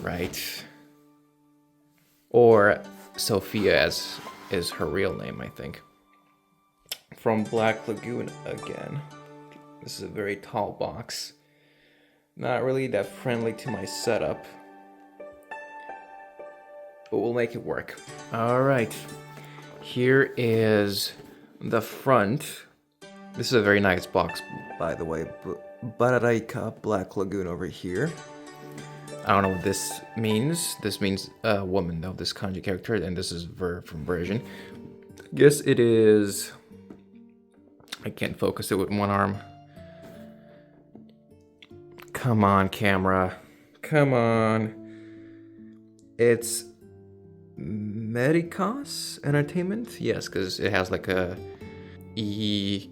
right? Or Sofia, as is her real name, I think. From Black Lagoon again. This is a very tall box. Not really that friendly to my setup, but we'll make it work. All right, here is the front. This is a very nice box, by the way. Balalaika Black Lagoon over here. I don't know what this means. This means woman, though, this kanji character, and this is verb from version. Guess it is... I can't focus it with one arm. Come on, camera. Come on. It's Medicos Entertainment? Yes, because it has like a EKG.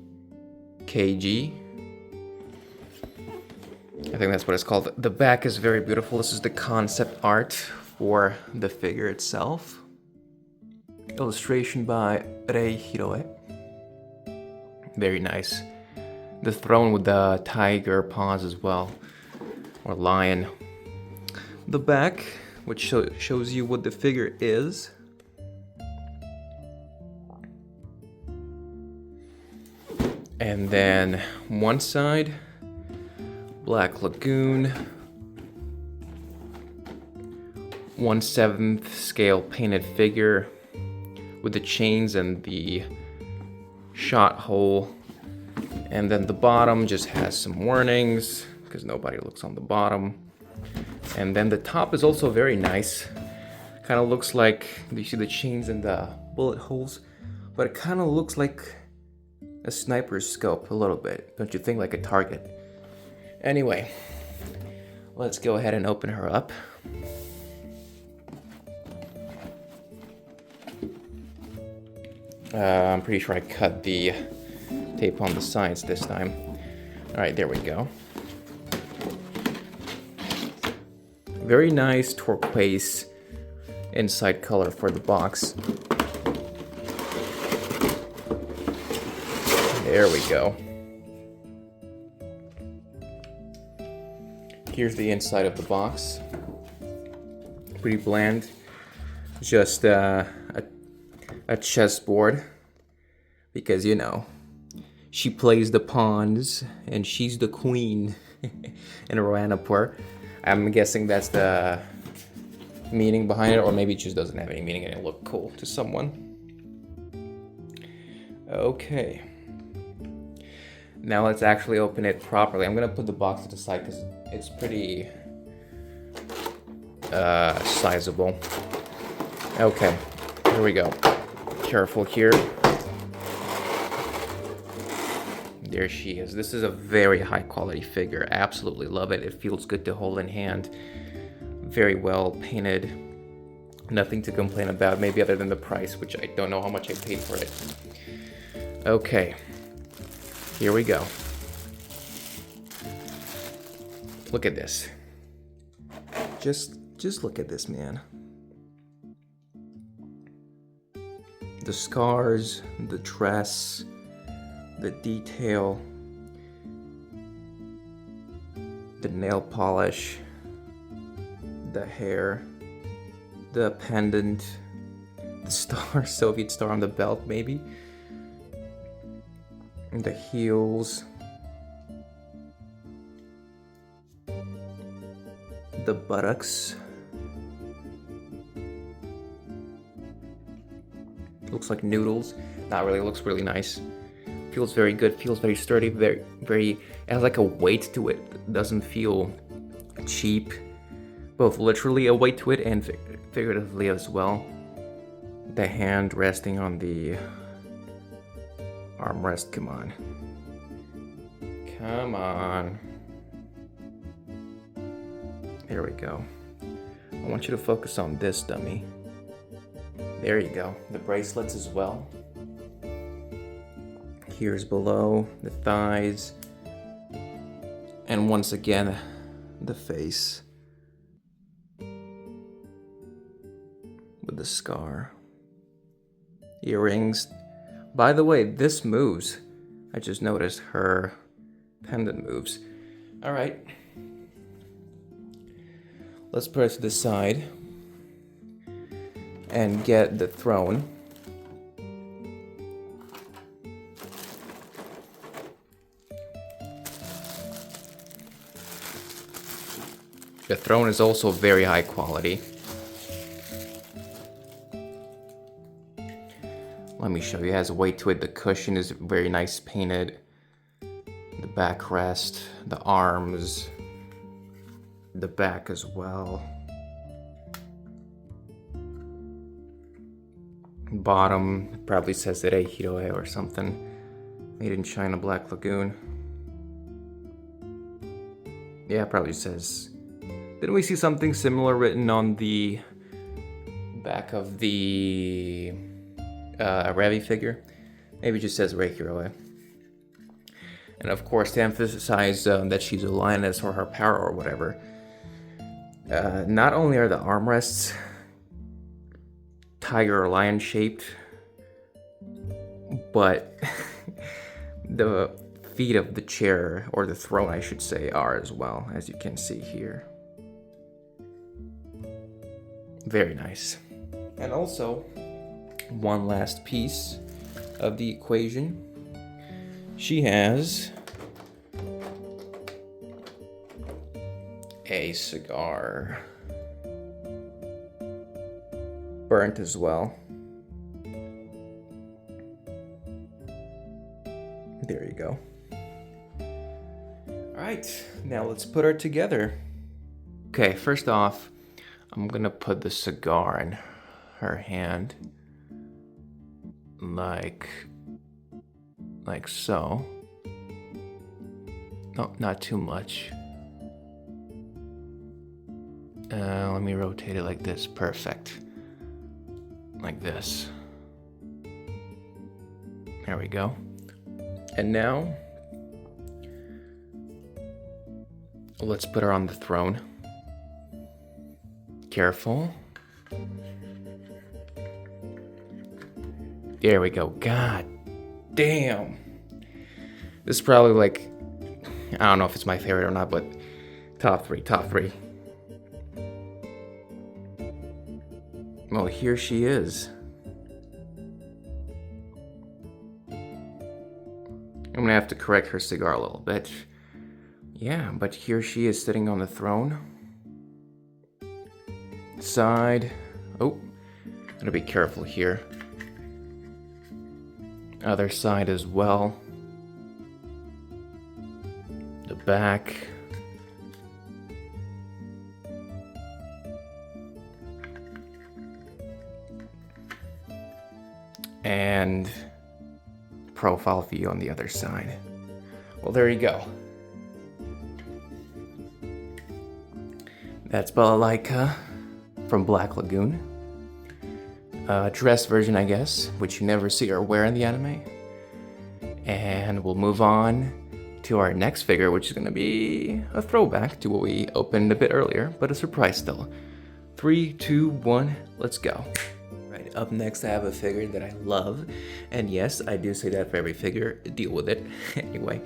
I think that's what it's called. The back is very beautiful. This is the concept art for the figure itself. Illustration by Raioh. Very nice. The throne with the tiger paws as well. Or lion. The back, which shows you what the figure is. And then one side, Black Lagoon, 1/7 scale painted figure with the chains and the shot hole. And then the bottom just has some warnings because nobody looks on the bottom. And then the top is also very nice. Kind of looks like, you see the chains and the bullet holes, but it kind of looks like a sniper's scope a little bit. Don't you think? Like a target. Anyway, let's go ahead and open her up. I'm pretty sure I cut the tape on the sides this time. All right, there we go. Very nice turquoise inside color for the box. There we go. Here's the inside of the box. Pretty bland. Just a chessboard. Because, you know, she plays the pawns and she's the queen in Ranapur. I'm guessing that's the meaning behind it, or maybe it just doesn't have any meaning and it looked cool to someone. Okay. Now let's actually open it properly. I'm gonna put the box to the side because it's pretty sizable. Okay, here we go. Careful here. There she is. This is a very high quality figure. Absolutely love it. It feels good to hold in hand. Very well painted. Nothing to complain about, maybe other than the price, which I don't know how much I paid for it. Okay, here we go. Look at this. Just look at this, man. The scars, the dress, the detail, the nail polish, the hair, the pendant, the star, Soviet star on the belt maybe, and the heels, the buttocks. Looks like noodles. Not really, looks really nice. Feels very good, feels very sturdy, very, it has like a weight to it. It doesn't feel cheap. Both literally a weight to it and figuratively as well. The hand resting on the armrest, come on. Come on. There we go. I want you to focus on this dummy. There you go. The bracelets as well. Here's below, the thighs, and once again, the face with the scar. Earrings. By the way, this moves. I just noticed her pendant moves. All right. Let's put it to the side and get the throne. The throne is also very high quality. Let me show you. It has weight to it. The cushion is very nice painted. The backrest, the arms, the back as well. Bottom probably says Rei Hiroe or something. Made in China, Black Lagoon. Yeah, it probably says. Didn't we see something similar written on the back of the Revy figure? Maybe it just says Rei Hiroe. And of course, to emphasize that she's a lioness or her power or whatever, not only are the armrests tiger or lion shaped, but the feet of the chair, or the throne I should say, are as well, as you can see here. Very nice. And also, one last piece of the equation. She has a cigar. Burnt as well. There you go. Alright, now let's put her together. Okay, first off, I'm gonna put the cigar in her hand. Like so. No, not too much. Let me rotate it like this. Perfect. Like this. There we go. And now, let's put her on the throne. Careful. There we go. God damn. This is probably like, I don't know if it's my favorite or not, but top three. Well, here she is. I'm gonna have to correct her cigar a little bit. Yeah, but here she is sitting on the throne. Side. Oh, gotta be careful here. Other side as well. The back. And profile view on the other side. Well, there you go. That's Balalaika from Black Lagoon. Dress version, I guess, which you never see her wear in the anime. And we'll move on to our next figure, which is going to be a throwback to what we opened a bit earlier, but a surprise still. 3, 2, 1, let's go. Right, up next I have a figure that I love, and yes, I do say that for every figure. Deal with it. Anyway,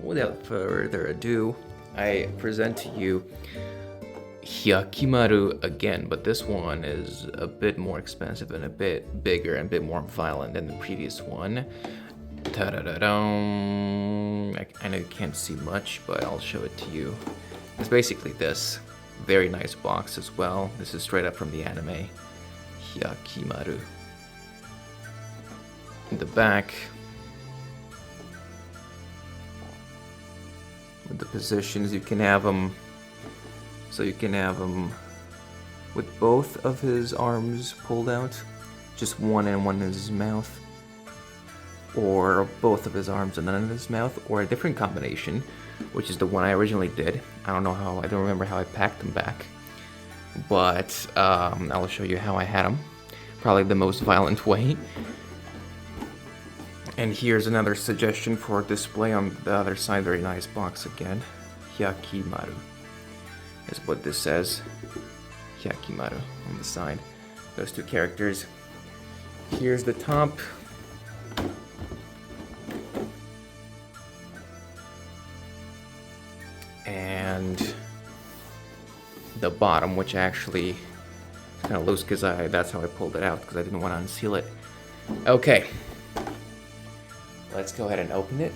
without further ado, I present to you Hyakkimaru again, but this one is a bit more expensive and a bit bigger and a bit more violent than the previous one. Ta-da-da-dum. I know you can't see much, but I'll show it to you. It's basically this. Very nice box as well. This is straight up from the anime. Hyakkimaru. In the back, with the positions, you can have them. So you can have him with both of his arms pulled out, just one and one in his mouth, or both of his arms and none in his mouth, or a different combination, which is the one I originally did. I don't remember how I packed them back, but I'll show you how I had them. Probably the most violent way. And here's another suggestion for display on the other side. Very nice box again. Hyakkimaru is what this says. Hyakkimaru on the side. Those two characters. Here's the top. And the bottom, which actually is kind of loose because that's how I pulled it out, because I didn't want to unseal it. Okay. Let's go ahead and open it.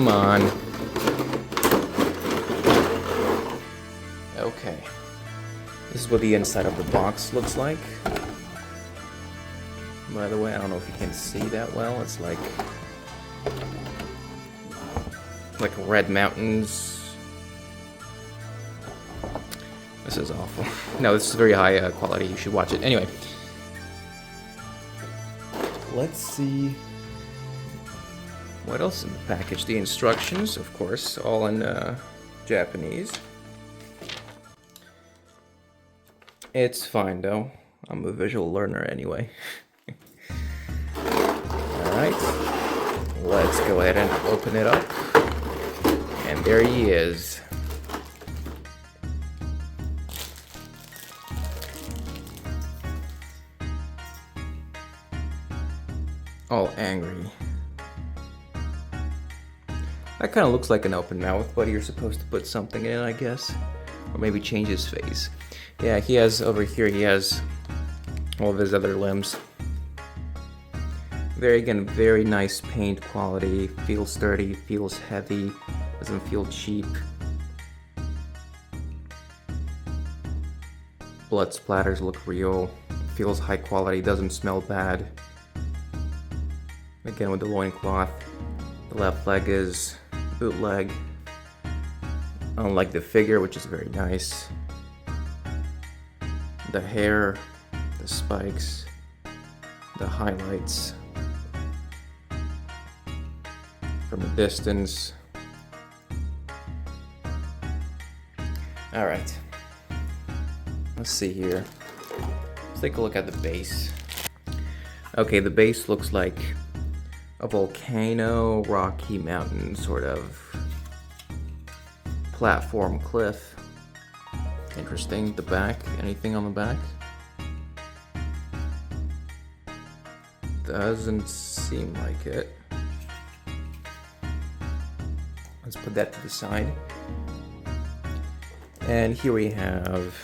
Come on. Okay. This is what the inside of the box looks like. By the way, I don't know if you can see that well. It's like red mountains. This is awful. No, this is very high quality. You should watch it. Anyway. Let's see what else in the package. The instructions, of course, all in Japanese. It's fine though. I'm a visual learner anyway. Alright. Let's go ahead and open it up. And there he is. All angry. That kind of looks like an open mouth, but you're supposed to put something in it, I guess. Or maybe change his face. Yeah, he has, over here, he has all of his other limbs. Again, very nice paint quality. Feels sturdy, feels heavy, doesn't feel cheap. Blood splatters look real. Feels high quality, doesn't smell bad. Again, with the loincloth. The left leg is bootleg. Unlike the figure, which is very nice. The hair, the spikes, the highlights. From a distance. Alright. Let's see here. Let's take a look at the base. Okay, the base looks like a volcano, rocky mountain sort of platform cliff. Interesting. The back, anything on the back? Doesn't seem like it. Let's put that to the side. And here we have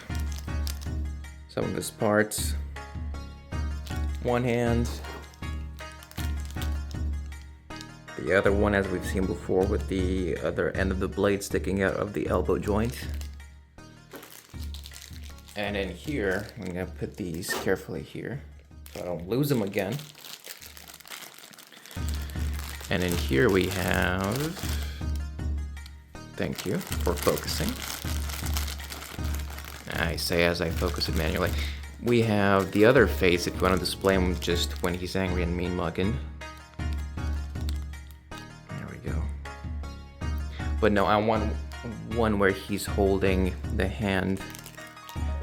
some of his parts. One hand. The other one, as we've seen before, with the other end of the blade sticking out of the elbow joint. And in here, I'm gonna put these carefully here so I don't lose them again. And in here we have, thank you for focusing. I say as I focus it manually. We have the other face if you want to display him just when he's angry and mean mugging. There we go. But no, I want one where he's holding the hand.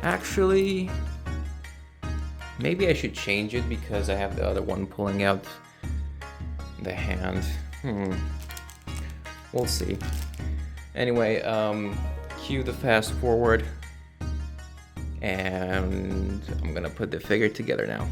Actually, maybe I should change it because I have the other one pulling out the hand. We'll see. Anyway, cue the fast forward. And I'm gonna put the figure together now.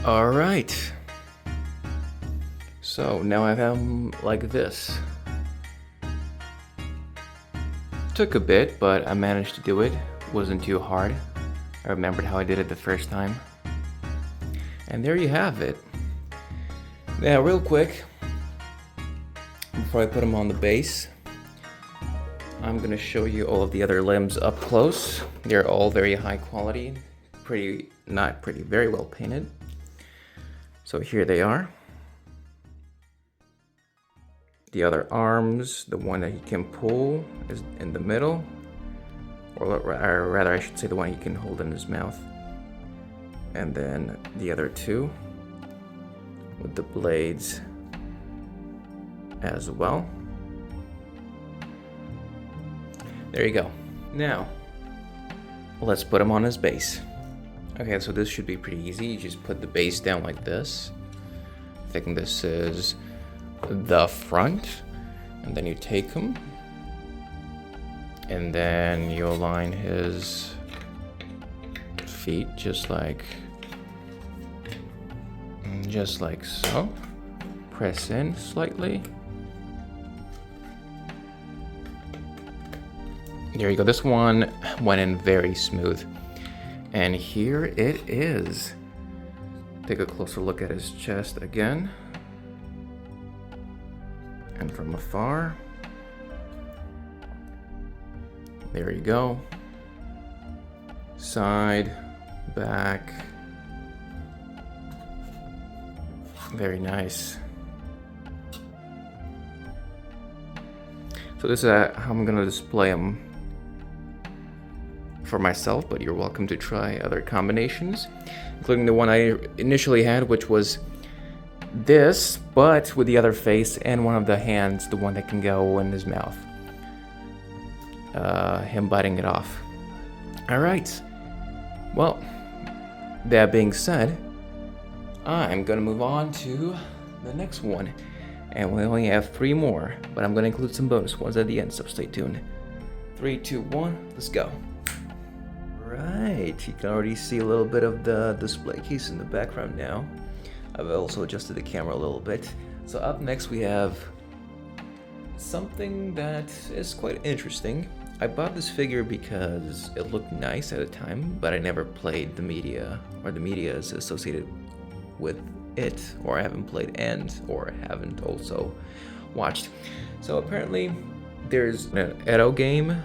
Alright, so now I have them like this. Took a bit, but I managed to do it. Wasn't too hard. I remembered how I did it the first time. And there you have it. Now real quick, before I put them on the base, I'm gonna show you all of the other limbs up close. They're all very high quality, very well painted. So here they are. The other arms, the one that he can pull is in the middle. Or rather, I should say the one he can hold in his mouth. And then the other two with the blades as well. There you go. Now, let's put him on his base. Okay, so this should be pretty easy. You just put the base down like this. I think this is the front. And then you take him. And then you align his feet just like so. Press in slightly. There you go. This one went in very smooth. And here it is. Take a closer look at his chest again. And from afar. There you go. Side, back. Very nice. So this is how I'm gonna display them for myself, but you're welcome to try other combinations, including the one I initially had, which was this, but with the other face and one of the hands, the one that can go in his mouth. Him biting it off. All right. Well, that being said, I'm gonna move on to the next one. And we only have 3 more, but I'm gonna include some bonus ones at the end, so stay tuned. 3, 2, 1, let's go. Right, you can already see a little bit of the display case in the background now. I've also adjusted the camera a little bit. So up next we have something that is quite interesting. I bought this figure because it looked nice at the time, but I never played the media, or the media is associated with it, or I haven't played or haven't also watched. So apparently there's an Edo game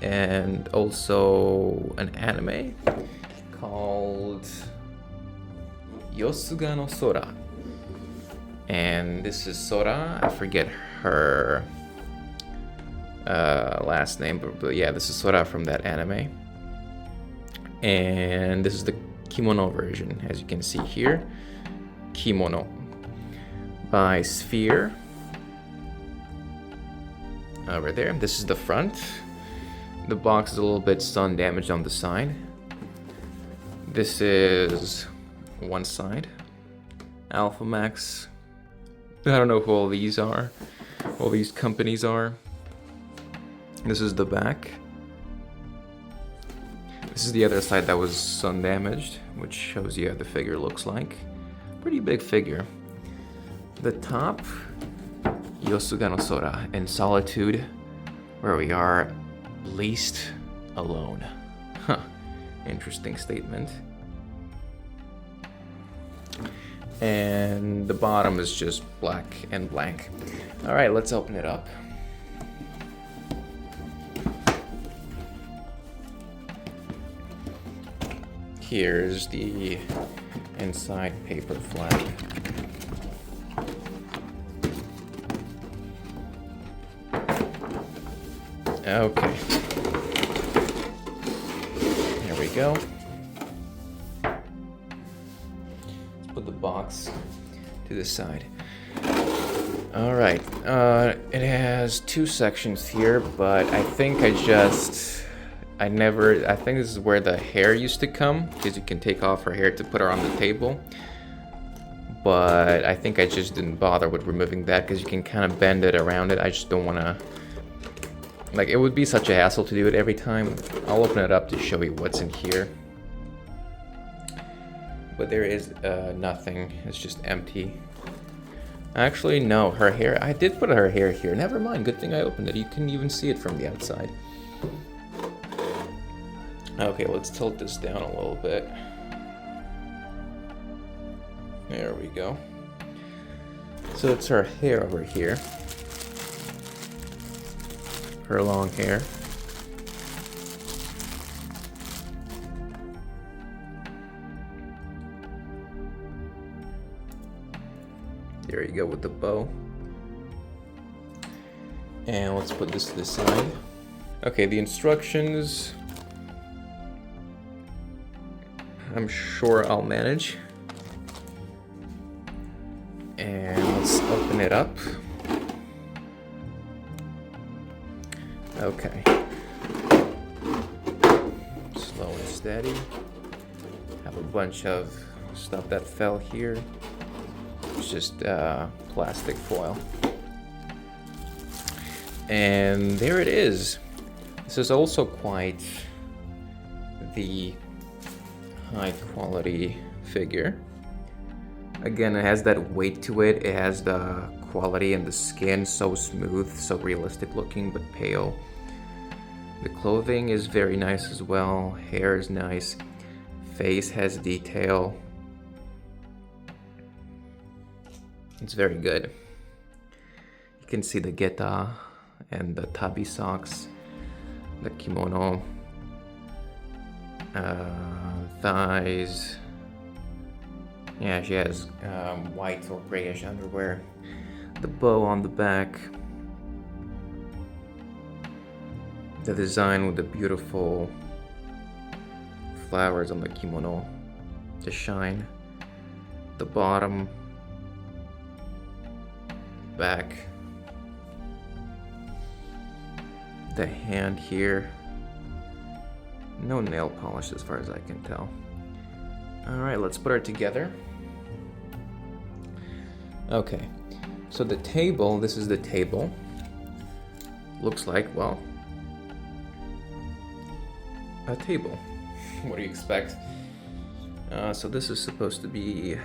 and also an anime called Yosuga No Sora. And this is Sora, I forget her last name, but yeah, this is Sora from that anime. And this is the kimono version, as you can see here. Kimono by Sphere. Over there. This is the front. The box is a little bit sun damaged on the side. This is one side. Alpha Max. I don't know who all these are. All these companies are. This is the back. This is the other side that was sun damaged, which shows you how the figure looks like. Pretty big figure. The top, Yosuga No Sora in solitude, where we are least alone. Huh. Interesting statement. And the bottom is just black and blank. All right, let's open it up. Here's the inside paper flap. Okay. There we go. Let's put the box to the side. All right. It has 2 sections here, but I think I think this is where the hair used to come, because you can take off her hair to put her on the table. But I think I just didn't bother with removing that, because you can kind of bend it around it. I just don't want to, like, it would be such a hassle to do it every time. I'll open it up to show you what's in here. But there is nothing, it's just empty. Actually, no, her hair, I did put her hair here. Never mind, good thing I opened it. You can even see it from the outside. Okay, let's tilt this down a little bit. There we go. So it's her hair over here. Her long hair. There you go with the bow. And let's put this to the side. Okay, the instructions, I'm sure I'll manage. And let's open it up. Okay, Slow and steady. Have a bunch of stuff that fell here. It's just plastic foil. And there it is. This is also quite the high quality figure. Again, it has that weight to it. It has the quality and the skin, so smooth, so realistic looking, but pale. The clothing is very nice as well. Hair is nice. Face has detail. It's very good. You can see the geta and the tabi socks, the kimono, thighs. Yeah, she has white or grayish underwear. The bow on the back. The design with the beautiful flowers on the kimono. The shine. The bottom. Back. The hand here. No nail polish as far as I can tell. Alright, let's put her together. Okay, so the table, this is the table. Looks like, well, a table. What do you expect? So this is supposed to be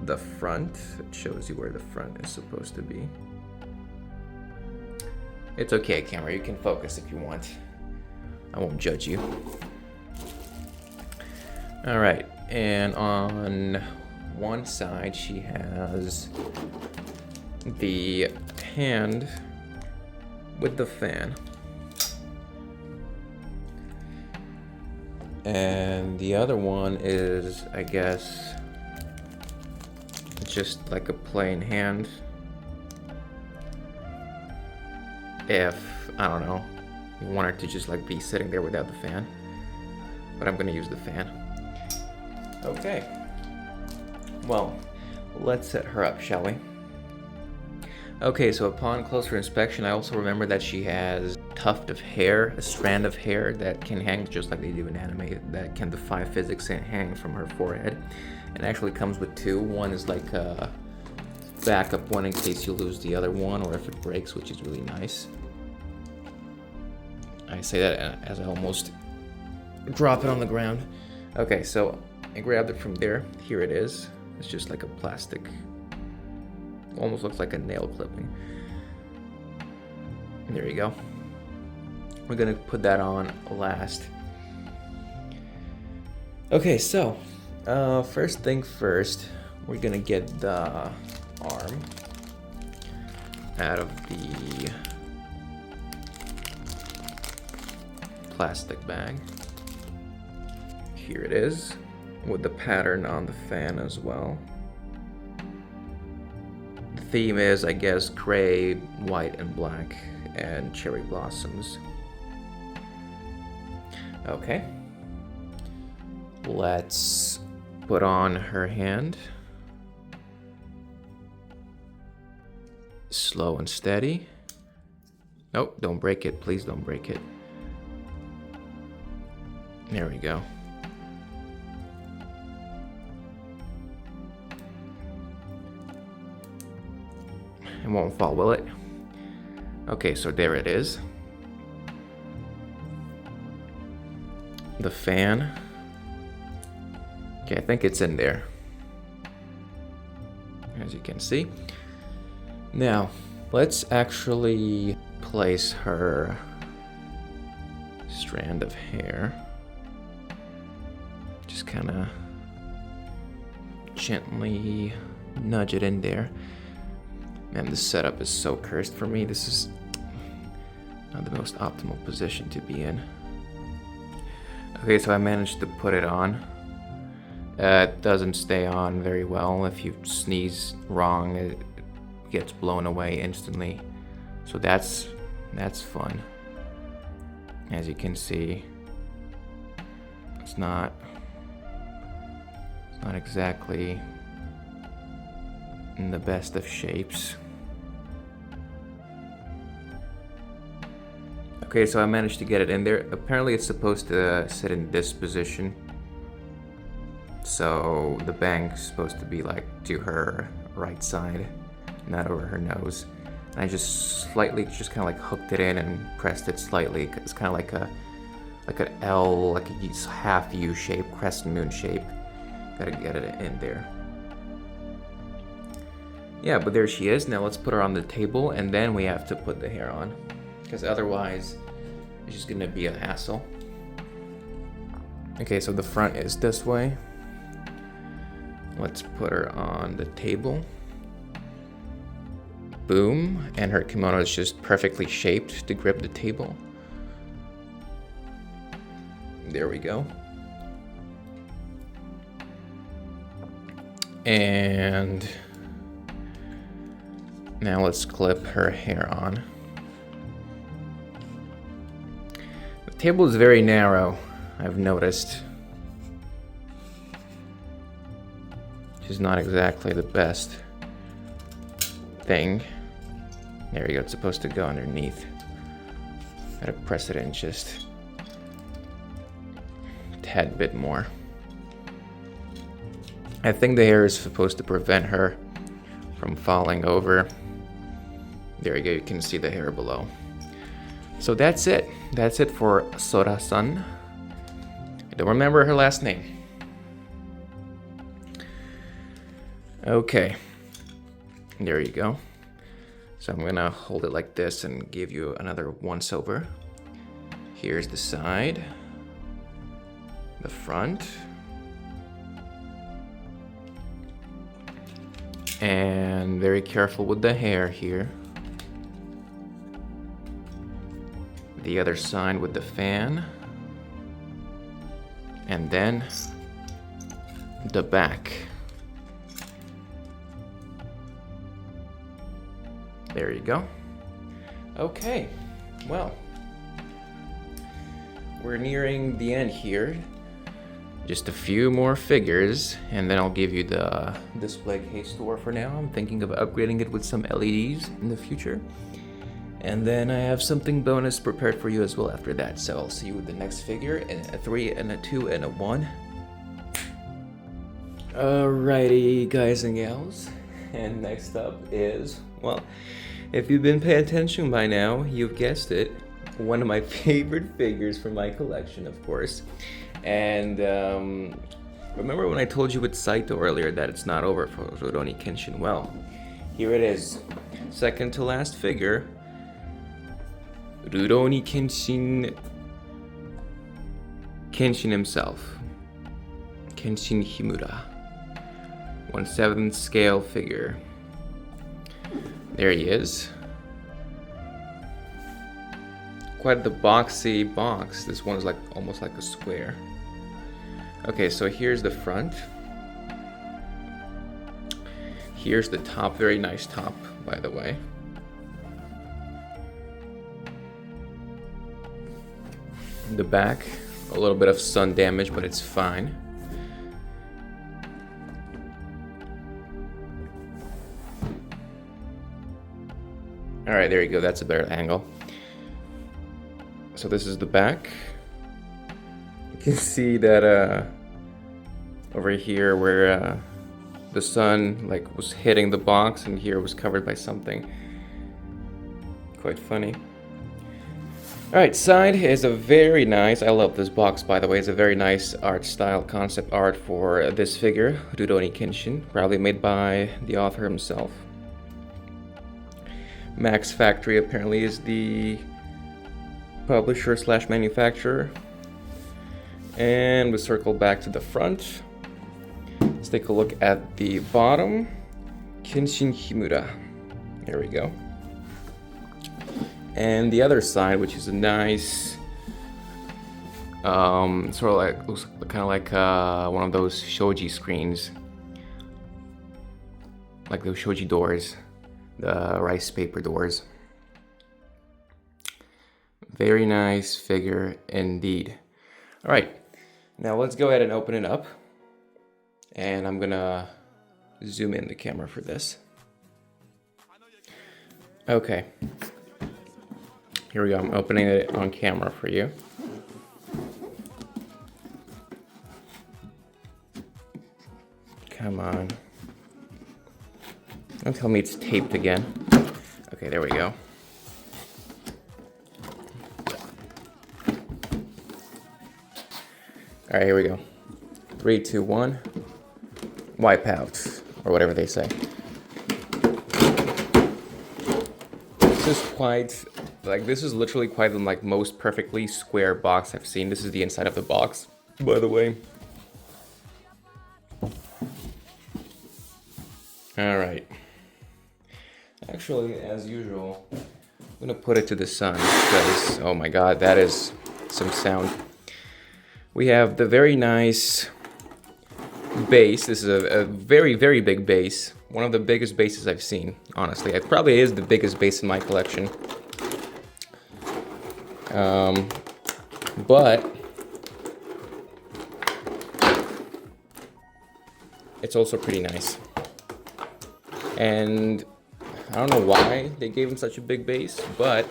the front. It shows you where the front is supposed to be. It's okay, camera, you can focus if you want. I won't judge you. Alright, and on one side she has the hand with the fan. And the other one is, I guess, just like a plain hand. If, I don't know, you want her to just like be sitting there without the fan. But I'm gonna use the fan. Okay. Well, let's set her up, shall we? Okay, so upon closer inspection, I also remember that she has a tuft of hair, a strand of hair that can hang just like they do in anime, that can defy physics and hang from her forehead. It actually comes with two. One is like a backup one in case you lose the other one or if it breaks, which is really nice. I say that as I almost drop it on the ground. Okay, so I grabbed it from there. Here it is. It's just like a plastic, almost looks like a nail clipping. There you go. We're gonna put that on last. Okay, so first thing first, we're gonna get the arm out of the plastic bag. Here it is, with the pattern on the fan as well. The theme is, I guess, gray, white, and black, and cherry blossoms. Okay. Let's put on her hand. Slow and steady. Oh, don't break it. Please don't break it. There we go. It won't fall, will it? Okay, so there it is. The fan. Okay, I think it's in there, as you can see. Now, let's actually place her strand of hair. Just kind of gently nudge it in there. Man, this setup is so cursed for me. This is not the most optimal position to be in. Okay, so I managed to put it on. It doesn't stay on very well. If you sneeze wrong, it gets blown away instantly. So that's fun. As you can see, it's not exactly in the best of shapes. Okay, so I managed to get it in there. Apparently it's supposed to sit in this position. So the bang's supposed to be like to her right side, not over her nose. And I just slightly, just kind of like hooked it in and pressed it slightly. It's kind of like an L, like a half U shape, crescent moon shape. Gotta get it in there. Yeah, but there she is. Now let's put her on the table, and then we have to put the hair on, because otherwise it's just gonna be a hassle. Okay, so the front is this way. Let's put her on the table. Boom, and her kimono is just perfectly shaped to grip the table. There we go. And now let's clip her hair on. The table is very narrow, I've noticed. Which is not exactly the best thing. There we go, it's supposed to go underneath. Gotta press it in just a tad bit more. I think the hair is supposed to prevent her from falling over. There you go, you can see the hair below. So that's it. That's it for Sora-san. I don't remember her last name. Okay. There you go. So I'm gonna hold it like this and give you another once over. Here's the side. The front. And very careful with the hair here. The other side with the fan. And then the back. There you go. Okay, well, we're nearing the end here. Just a few more figures, and then I'll give you the display case store for now. I'm thinking of upgrading it with some LEDs in the future. And then I have something bonus prepared for you as well after that. So I'll see you with the next figure in a 3 and a 2 and a 1. Alrighty, guys and gals. And next up is, well, if you've been paying attention by now, you've guessed it, one of my favorite figures from my collection, of course. And remember when I told you with Saito earlier that it's not over for Rurouni Kenshin? Well, here it is. Second to last figure. Rurouni Kenshin himself. Kenshin Himura. 1/7 scale figure. There he is. Quite the boxy box. This one is like almost like a square. Okay, so here's the front. Here's the top, very nice top, by the way. The back, a little bit of sun damage, but it's fine. All right, there you go, that's a better angle. So this is the back. You can see that over here where the sun like was hitting the box, and here was covered by something. Quite funny. All right, side is a very nice, I love this box by the way, it's a very nice art style, concept art for this figure, Rurouni Kenshin, probably made by the author himself. Max Factory apparently is the publisher / manufacturer. And we circle back to the front. Let's take a look at the bottom. Kenshin Himura. There we go. And the other side, which is a nice, sort of like, looks kind of like one of those shoji screens. Like those shoji doors, the rice paper doors. Very nice figure indeed. All right, now let's go ahead and open it up. And I'm gonna zoom in the camera for this. Okay. Here we go, I'm opening it on camera for you. Come on. Don't tell me it's taped again. Okay, there we go. All right, here we go. 3, 2, 1. Wipe out, or whatever they say. This is quite, like, this is literally quite the most perfectly square box I've seen. This is the inside of the box, by the way. All right. Actually, as usual, I'm gonna put it to the sun because, oh my god, that is some sound. We have the very nice base. This is a very, very big base. One of the biggest bases I've seen, honestly. It probably is the biggest base in my collection. But it's also pretty nice. And I don't know why they gave him such a big base, but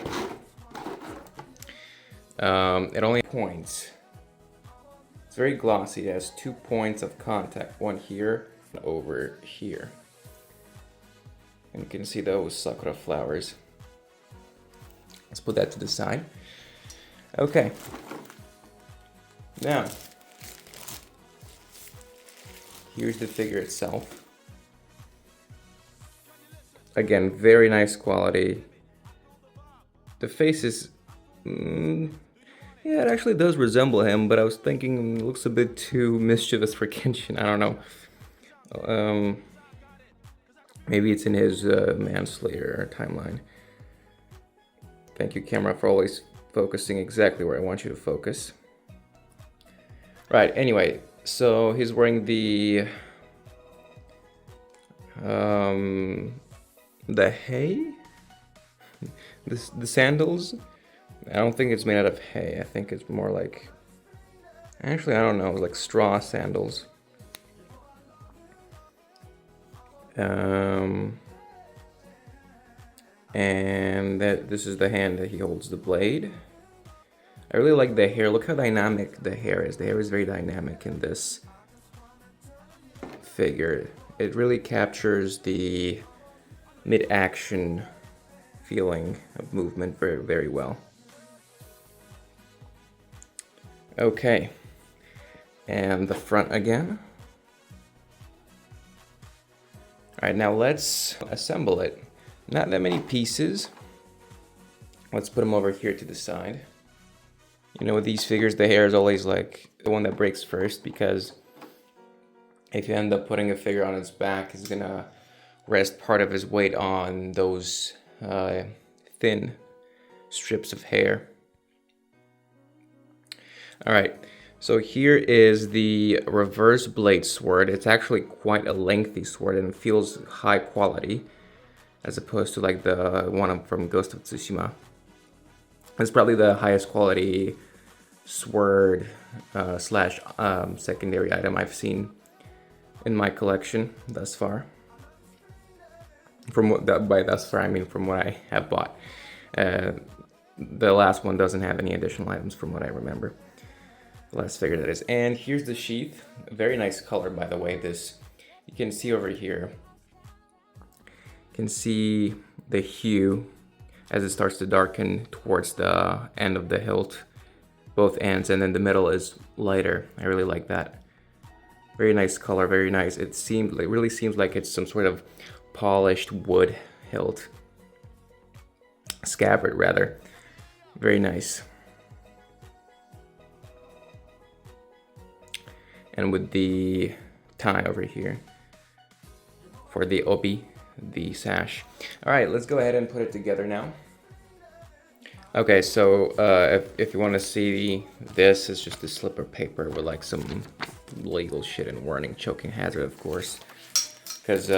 it only points. It's very glossy. It has 2 points of contact, one here and over here. And you can see those sakura flowers. Let's put that to the side. Okay. Now, here's the figure itself. Again, very nice quality. The face is... yeah, it actually does resemble him, but I was thinking it looks a bit too mischievous for Kenshin. I don't know. Maybe it's in his Manslayer timeline. Thank you, camera, for always focusing exactly where I want you to focus. Right, anyway, so he's wearing the hay? The sandals? I don't think it's made out of hay. I think it's more like... Actually, I don't know. It's like straw sandals. And this is the hand that he holds the blade. I really like the hair. Look how dynamic the hair is. The hair is very dynamic in this figure. It really captures the mid-action feeling of movement very, very well. Okay, and the front again. All right, now let's assemble it. Not that many pieces. Let's put them over here to the side. You know, with these figures, the hair is always like the one that breaks first, because if you end up putting a figure on its back, it's gonna rest part of his weight on those thin strips of hair. All right, so here is the reverse blade sword. It's actually quite a lengthy sword and feels high quality, as opposed to like the one from Ghost of Tsushima. It's probably the highest quality sword slash secondary item I've seen in my collection thus far. By thus far, I mean from what I have bought. The last one doesn't have any additional items from what I remember. The last figure, that is. And here's the sheath. A very nice color, by the way. This, you can see over here. You can see the hue as it starts to darken towards the end of the hilt. Both ends, and then the middle is lighter. I really like that. Very nice color, very nice. It really seems like it's some sort of polished wood hilt. Scabbard, rather. Very nice. And with the tie over here for the obi, the sash. All right, let's go ahead and put it together now. Okay, so if you want to see this, it's just a slip of paper with like some legal shit and warning, choking hazard, of course. Because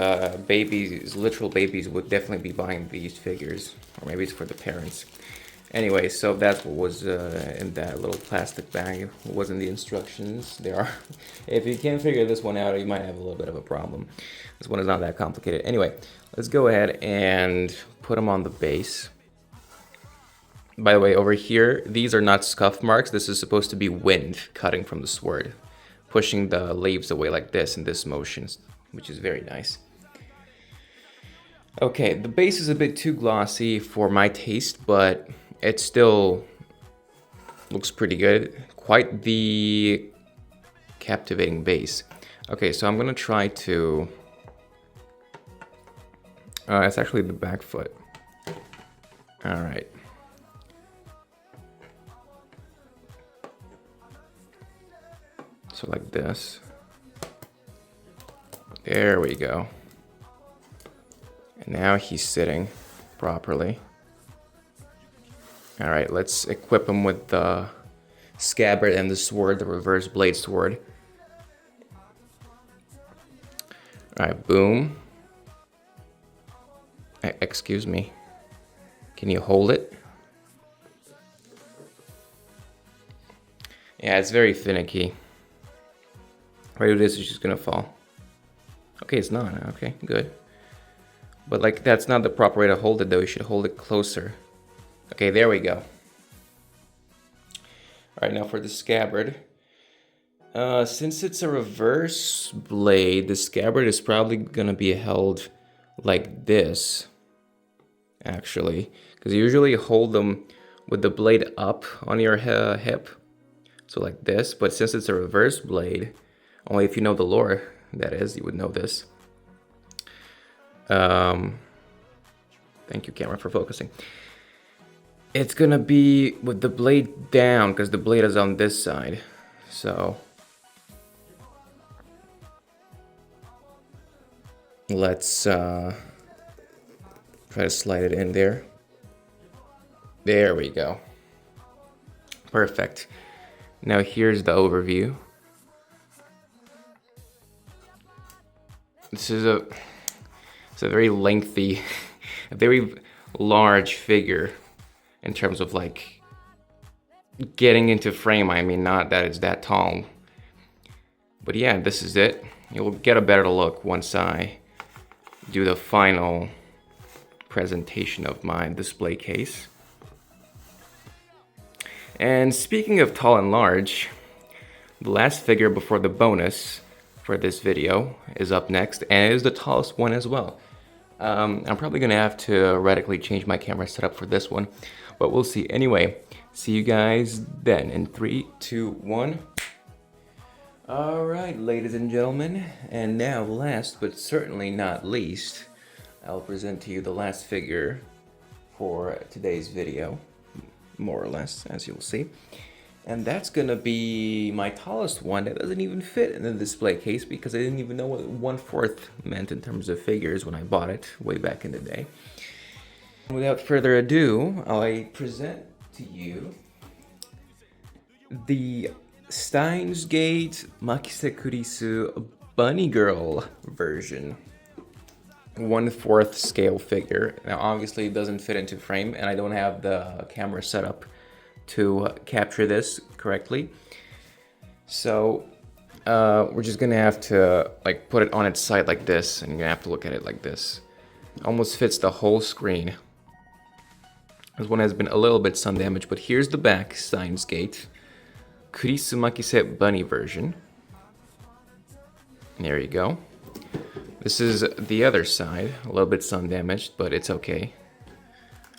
babies, literal babies, would definitely be buying these figures. Or maybe it's for the parents. Anyway, so that's what was in that little plastic bag. It wasn't the instructions. There are. If you can't figure this one out, you might have a little bit of a problem. This one is not that complicated. Anyway, let's go ahead and put them on the base. By the way, over here, these are not scuff marks. This is supposed to be wind cutting from the sword, pushing the leaves away like this in this motion, which is very nice. Okay, the base is a bit too glossy for my taste, but it still looks pretty good. Quite the captivating base. Okay, so I'm gonna try to... it's actually the back foot. All right. So like this. There we go. And now he's sitting properly. All right, let's equip him with the scabbard and the sword, the reverse blade sword. All right, boom. Excuse me. Can you hold it? Yeah, it's very finicky. Right, it is, it's just gonna fall. Okay, it's not. Okay, good. But like, that's not the proper way to hold it though. You should hold it closer. Okay, there we go. Alright, now for the scabbard. Since it's a reverse blade, the scabbard is probably gonna be held like this. Actually. Because you usually hold them with the blade up on your hip. So like this. But since it's a reverse blade, only if you know the lore, that is, you would know this. Thank you, camera, for focusing. It's gonna be with the blade down, because the blade is on this side. So let's try to slide it in there. There we go. Perfect. Now here's the overview. This is it's a very lengthy, a very large figure in terms of like getting into frame. I mean, not that it's that tall, but yeah, this is it. You'll get a better look once I do the final presentation of my display case. And speaking of tall and large, the last figure before the bonus for this video is up next, and it is the tallest one as well. I'm probably gonna have to radically change my camera setup for this one, but we'll see. Anyway, see you guys then in 3, 2, 1. All right, ladies and gentlemen, and now last but certainly not least, I'll present to you the last figure for today's video, more or less, as you'll see. And that's gonna be my tallest one that doesn't even fit in the display case because I didn't even know what 1/4 meant in terms of figures when I bought it way back in the day. Without further ado, I present to you the Steins Gate Makise Kurisu Bunny Girl version. 1/4 scale figure. Now obviously it doesn't fit into frame and I don't have the camera set up to capture this correctly. So we're just gonna have to like put it on its side like this, and you're gonna have to look at it like this. Almost fits the whole screen. This one has been a little bit sun damaged, but here's the back Steins Gate Kurisu Makise Bunny version. There you go. This is the other side, a little bit sun damaged, but it's okay.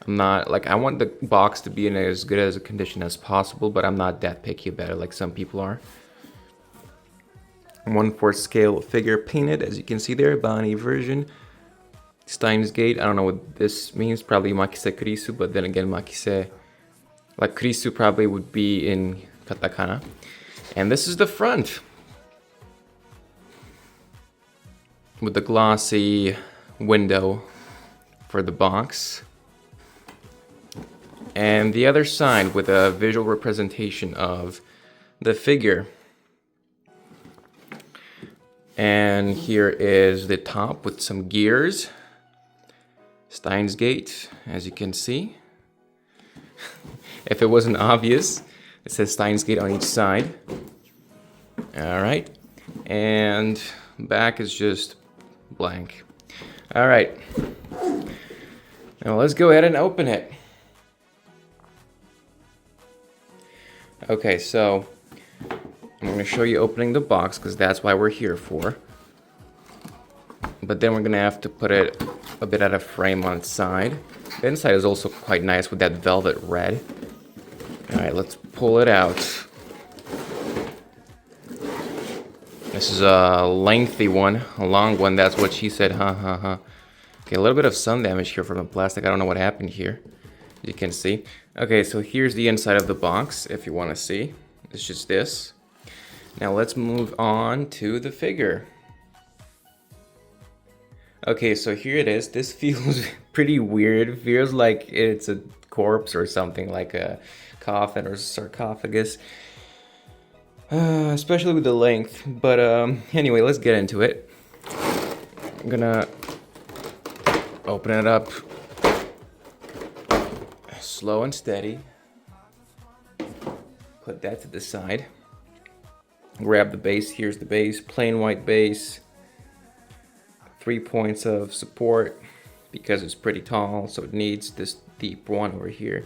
I'm not, like, I want the box to be in as good as a condition as possible, but I'm not that picky about it like some people are. 1/4 scale figure painted, as you can see there, Bunny version. Steins Gate, I don't know what this means, probably Makise Kurisu, but then again, Makise, like Kurisu probably would be in katakana. And this is the front. With the glossy window for the box. And the other side with a visual representation of the figure. And here is the top with some gears. Steins Gate, as you can see. If it wasn't obvious, it says Steins Gate on each side. All right. And back is just blank. All right. Now let's go ahead and open it. Okay, so I'm going to show you opening the box because that's why we're here for. But then we're going to have to put it a bit out of frame on its side. The inside is also quite nice with that velvet red. Alright, let's pull it out. This is a lengthy one, a long one, that's what she said, Okay, a little bit of sun damage here from the plastic. I don't know what happened here, you can see. Okay, so here's the inside of the box, if you want to see. It's just this. Now let's move on to the figure. Okay, so here it is. This feels pretty weird. It feels like it's a corpse or something, like a coffin or sarcophagus. Especially with the length. But anyway, let's get into it. I'm gonna open it up slow and steady. Put that to the side. Grab the base. Here's the base. Plain white base. 3 points of support because it's pretty tall, so it needs this deep one over here.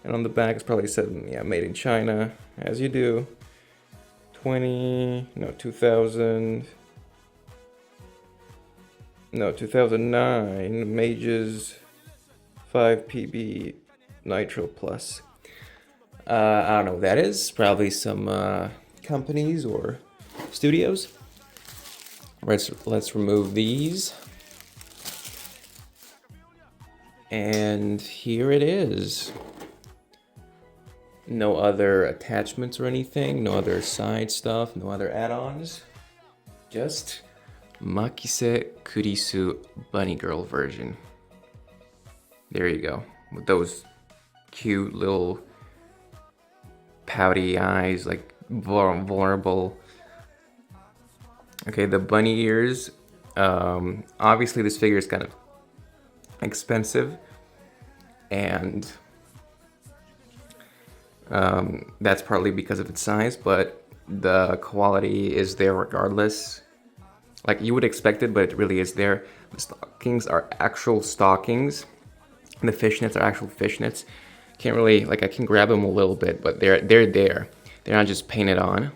And on the back it's probably said, yeah, made in China, as you do. 2009 Mages 5 PB Nitro Plus. I don't know what that is. Probably some companies or studios. Let's remove these. And here it is. No other attachments or anything, no other side stuff, no other add-ons. Just Makise Kurisu Bunny Girl version. There you go. With those cute little pouty eyes, like vulnerable. Okay, the bunny ears. Obviously this figure is kind of expensive, and that's partly because of its size, but the quality is there regardless. Like, you would expect it, but it really is there. The stockings are actual stockings, and the fishnets are actual fishnets. Can't really, like, I can grab them a little bit, but they're there. They're not just painted on.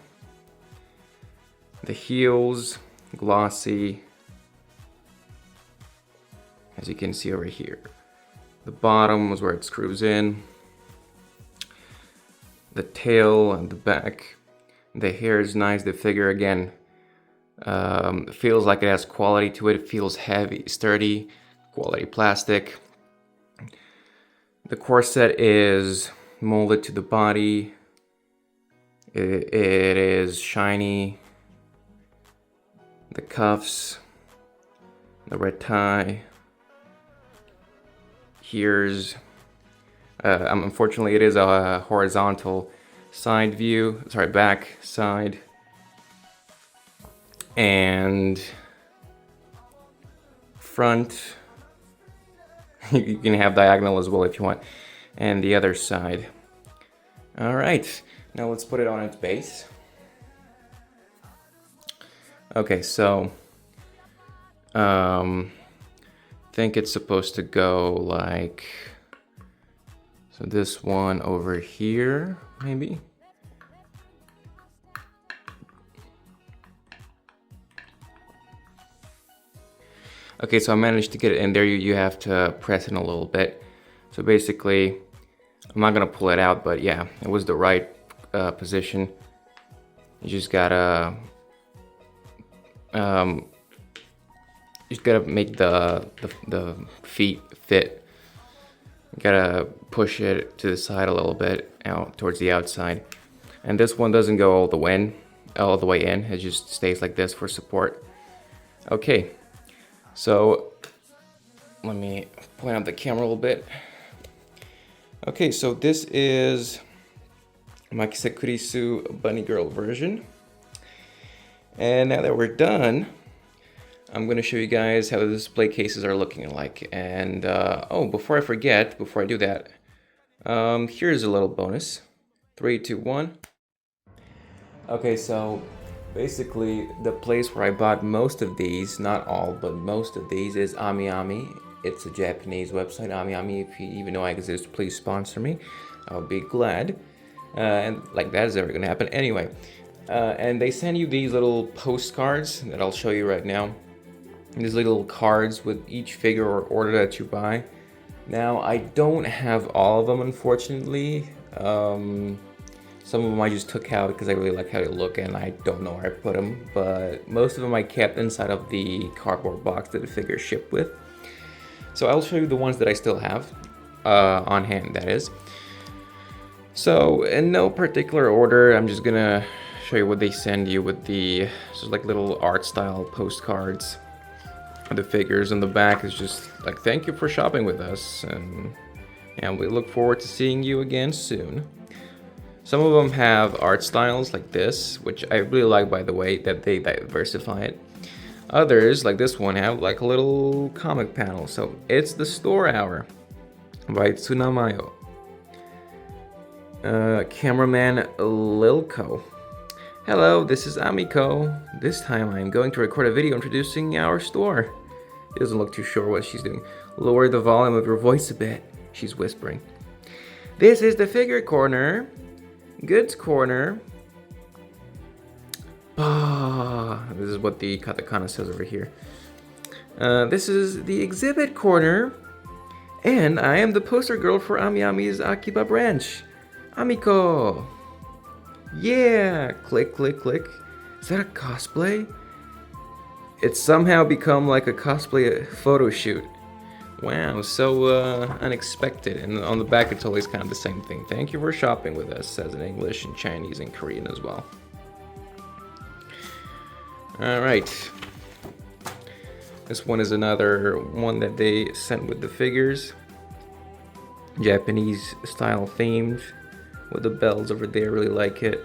The heels, glossy, as you can see over here. The bottom was where it screws in. The tail and the back. The hair is nice. The figure, again, feels like it has quality to it. It feels heavy, sturdy, quality plastic. The corset is molded to the body. It is shiny. The cuffs, the red tie. Here's, unfortunately it is a horizontal side view, sorry, back side. And front, you can have diagonal as well if you want. And the other side. All right, now let's put it on its base. Okay, so think it's supposed to go like, so this one over here, maybe. Okay, so I managed to get it in there. You have to press it a little bit. So basically, I'm not gonna pull it out, but yeah, it was the right position. You just gotta make the feet fit. You gotta push it to the side a little bit, out towards the outside. And this one doesn't go all the way in. It just stays like this for support. Okay, so let me point out the camera a little bit. Okay, so this is Makise Kurisu Bunny Girl version. And now that we're done, I'm going to show you guys how the display cases are looking like. And oh, before I forget, before I do that, here's a little bonus. 3, 2, 1. Okay, so basically the place where I bought most of these, not all, but most of these, is AmiAmi. It's a Japanese website. AmiAmi, if you even know I exist, please sponsor me. I would be glad. And like that is ever gonna happen anyway. And they send you these little postcards that I'll show you right now. These little cards with each figure or order that you buy. Now, I don't have all of them, unfortunately. Some of them I just took out because I really like how they look and I don't know where I put them. But most of them I kept inside of the cardboard box that the figure shipped with. So I'll show you the ones that I still have on hand, that is. So in no particular order, I'm just gonna show you what they send you with the just like little art style postcards. The figures on the back is just like, thank you for shopping with us, and we look forward to seeing you again soon. Some of them have art styles like this, which I really like, by the way, that they diversify it. Others, like this one, have like a little comic panel. So it's the Store Hour by Tsunamayo. Cameraman Lilko. Hello, this is Amiko. This time I'm going to record a video introducing our store. He doesn't look too sure what she's doing. Lower the volume of your voice a bit, she's whispering. This is the figure corner. Goods corner. This is what the katakana says over here. This is the exhibit corner. And I am the poster girl for Amiyami's Akiba branch. Amiko. Yeah, click, click, click. Is that a cosplay? It's somehow become like a cosplay photo shoot. Wow, so unexpected. And on the back it's always kind of the same thing. Thank you for shopping with us, says in English and Chinese and Korean as well. Alright. This one is another one that they sent with the figures. Japanese style themed. With the bells over there, really like it.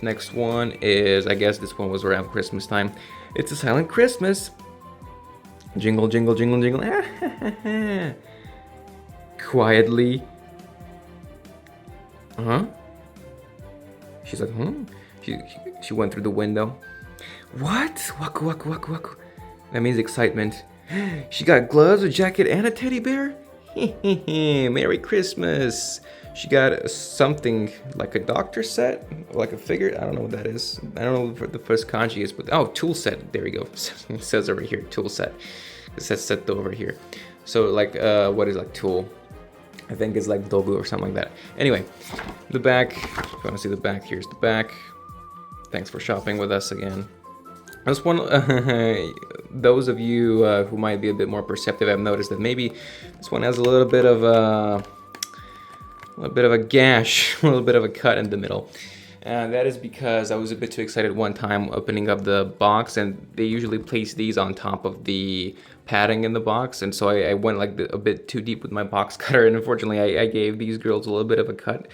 Next one is, I guess this one was around Christmas time. It's a Silent Christmas. Jingle, jingle, jingle, jingle. Quietly. Uh-huh. She's like, She went through the window. What? Waku, waku, waku, waku. That means excitement. She got gloves, a jacket, and a teddy bear? Merry Christmas. She got something like a doctor set, like a figure. I don't know what that is. I don't know what the first kanji is, but oh, tool set. There we go. It says over here, tool set. It says set over here. So like, what is like tool? I think it's like dogu or something like that. Anyway, the back. If you want to see the back, here's the back. Thanks for shopping with us again. This one, those of you who might be a bit more perceptive have noticed that maybe this one has a little bit of a gash, a little bit of a cut in the middle. That is because I was a bit too excited one time opening up the box, and they usually place these on top of the padding in the box, and so I went like a bit too deep with my box cutter, and unfortunately I gave these girls a little bit of a cut.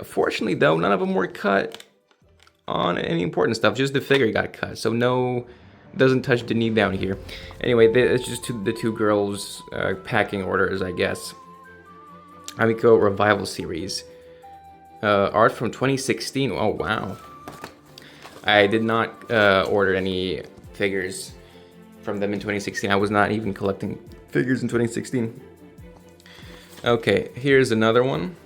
Fortunately though, none of them were cut on any important stuff, just the figure got cut, so no, doesn't touch the knee down here. Anyway, it's just the two girls packing orders, I guess. Amiko Revival Series. Art from 2016, oh wow. I did not order any figures from them in 2016, I was not even collecting figures in 2016. Okay, here's another one.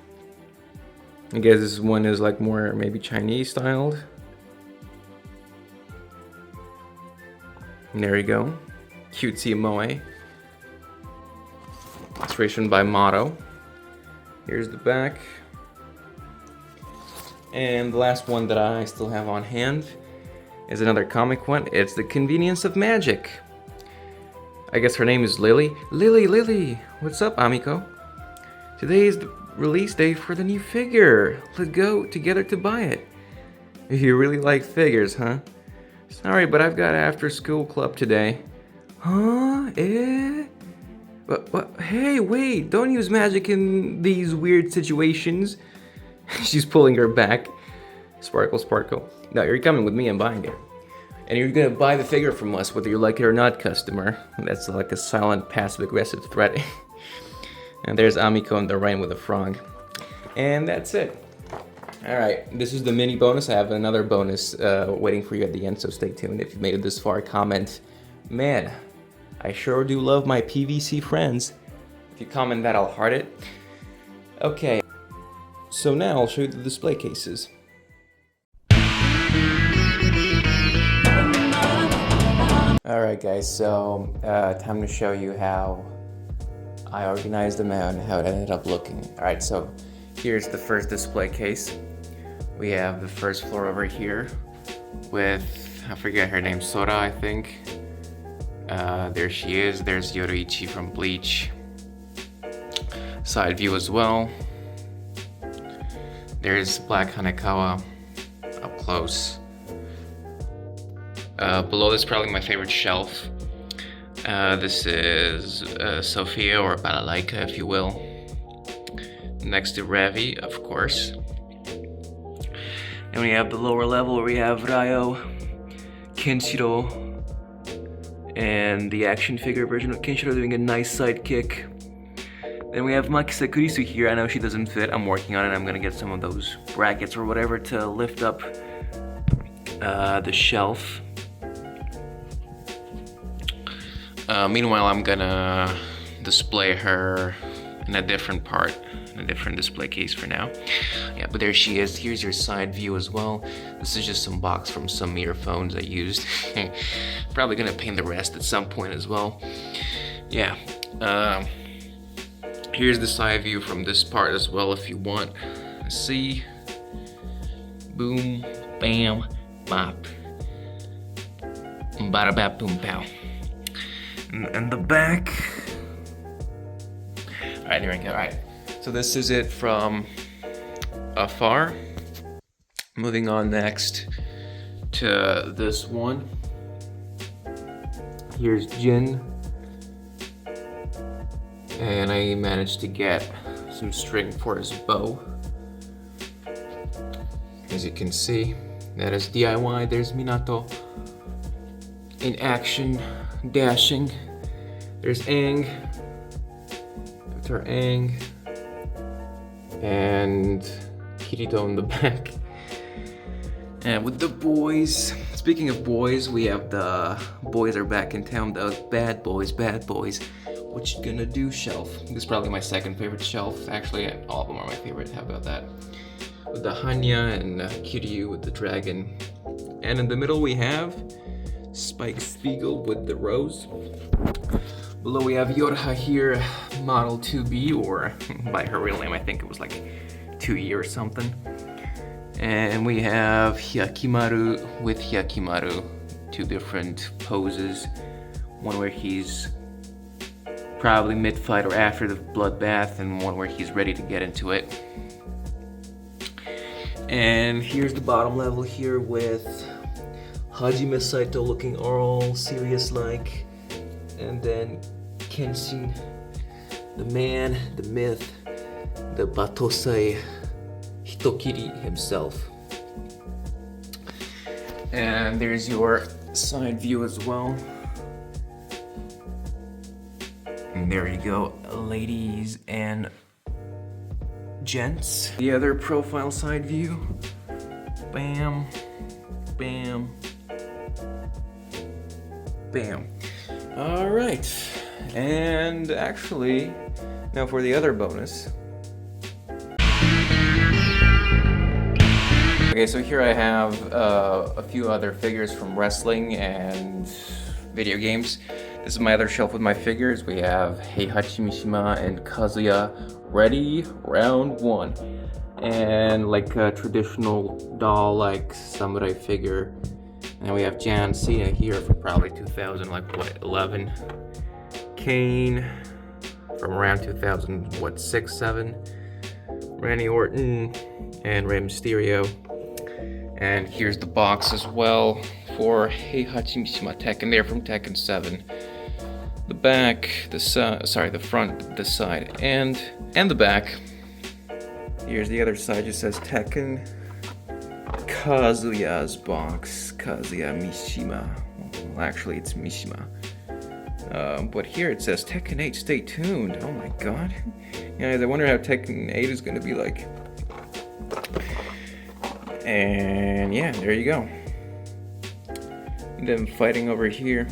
I guess this one is like more maybe Chinese styled. And there you go. Cutesy Moe. Illustration by Motto. Here's the back. And the last one that I still have on hand is another comic one. It's The Convenience of Magic. I guess her name is Lily. Lily! What's up, Amiko? Today is the release day for the new figure. Let's go together to buy it. You really like figures, huh? Sorry, but I've got after school club today. Huh? But hey, wait, don't use magic in these weird situations. She's pulling her back. Sparkle, sparkle. No, you're coming with me and buying it. And you're gonna buy the figure from us, whether you like it or not, customer. That's like a silent, passive-aggressive threat. And there's Amiko in the rain with a frog. And that's it. Alright, this is the mini bonus. I have another bonus waiting for you at the end, so stay tuned. If you made it this far, comment, man, I sure do love my PVC friends. If you comment that, I'll heart it. Okay, so now I'll show you the display cases. Alright guys, so time to show you how I organized them out and how it ended up looking. Alright, so here's the first display case. We have the first floor over here with, I forget her name, Sora, I think. There she is. There's Yoruichi from Bleach. Side view as well. There's Black Hanekawa up close. Below this, probably my favorite shelf. This is Sofia, or Balalaika, if you will. Next to Revy, of course. And we have the lower level where we have Raioh, Kenshiro, and the action figure version of Kenshiro doing a nice sidekick. Then we have Makise Kurisu here. I know she doesn't fit. I'm working on it. I'm gonna get some of those brackets or whatever to lift up the shelf. Meanwhile, I'm gonna display her in a different part, in a different display case for now. Yeah, but there she is. Here's your side view as well. This is just some box from some earphones I used. Probably gonna paint the rest at some point as well. Yeah. Here's the side view from this part as well if you want. See? Boom, bam, bop. Bada bap, boom, pow. And the back. Alright, here we go. Alright. So this is it from afar. Moving on next to this one. Here's Jin. And I managed to get some string for his bow. As you can see, that is DIY. There's Minato in action, dashing. There's Aang. Dr. Aang. And Kirito in the back. And with the boys, speaking of boys, we have the boys are back in town, the bad boys. What you gonna do shelf. This is probably my second favorite shelf. Actually, all of them are my favorite. How about that? With the Hanya and Kiryu with the dragon. And in the middle we have Spiegel with the rose. Below we have Yorha here, Model 2B, or by her real name, I think it was like 2E or something. And we have Hyakkimaru with Hyakkimaru. Two different poses. One where he's probably mid-fight or after the bloodbath, and one where he's ready to get into it. And here's the bottom level here with Hajime Saito looking all serious-like, and then Kenshin, the man, the myth, the Batosai Hitokiri himself. And there's your side view as well. And there you go, ladies and gents. The other profile side view. Bam, bam, bam. All right, and actually, now for the other bonus. Okay, so here I have a few other figures from wrestling and video games. This is my other shelf with my figures. We have Heihachi Mishima and Kazuya ready, round one. And like a traditional doll-like samurai figure. And we have John Cena here from probably 2000, like what, 11? Kane from around 2000, what, 6, 7? Randy Orton and Rey Mysterio. And here's the box as well for Heihachi Mishima Tekken. They're from Tekken 7. The back, the front, the side, and the back. Here's the other side, just says Tekken. Kazuya's box, Kazuya Mishima. Well, actually it's Mishima. But here it says Tekken 8, stay tuned. Oh my god. Yeah, I wonder how Tekken 8 is gonna be like. And yeah, there you go. Them fighting over here.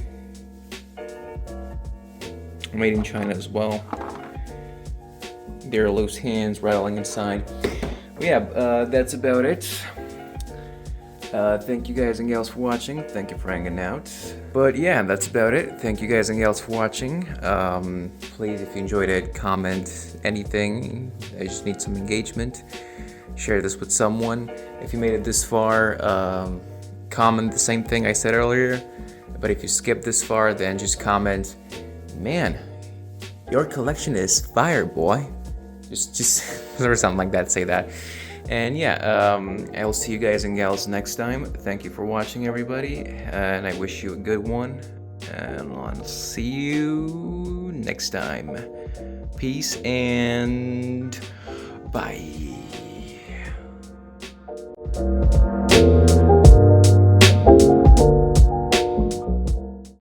Made in China as well. their loose hands rattling inside. But yeah, that's about it. Thank you guys and gals for watching. Thank you for hanging out. But yeah, that's about it. Thank you guys and gals for watching. Please, if you enjoyed it, comment anything. I just need some engagement. Share this with someone. If you made it this far, comment the same thing I said earlier. But if you skipped this far, then just comment, man, your collection is fire, boy. Just or something like that, say that. And yeah, I will see you guys and gals next time. Thank you for watching, everybody, and I wish you a good one. And I'll see you next time. Peace and bye.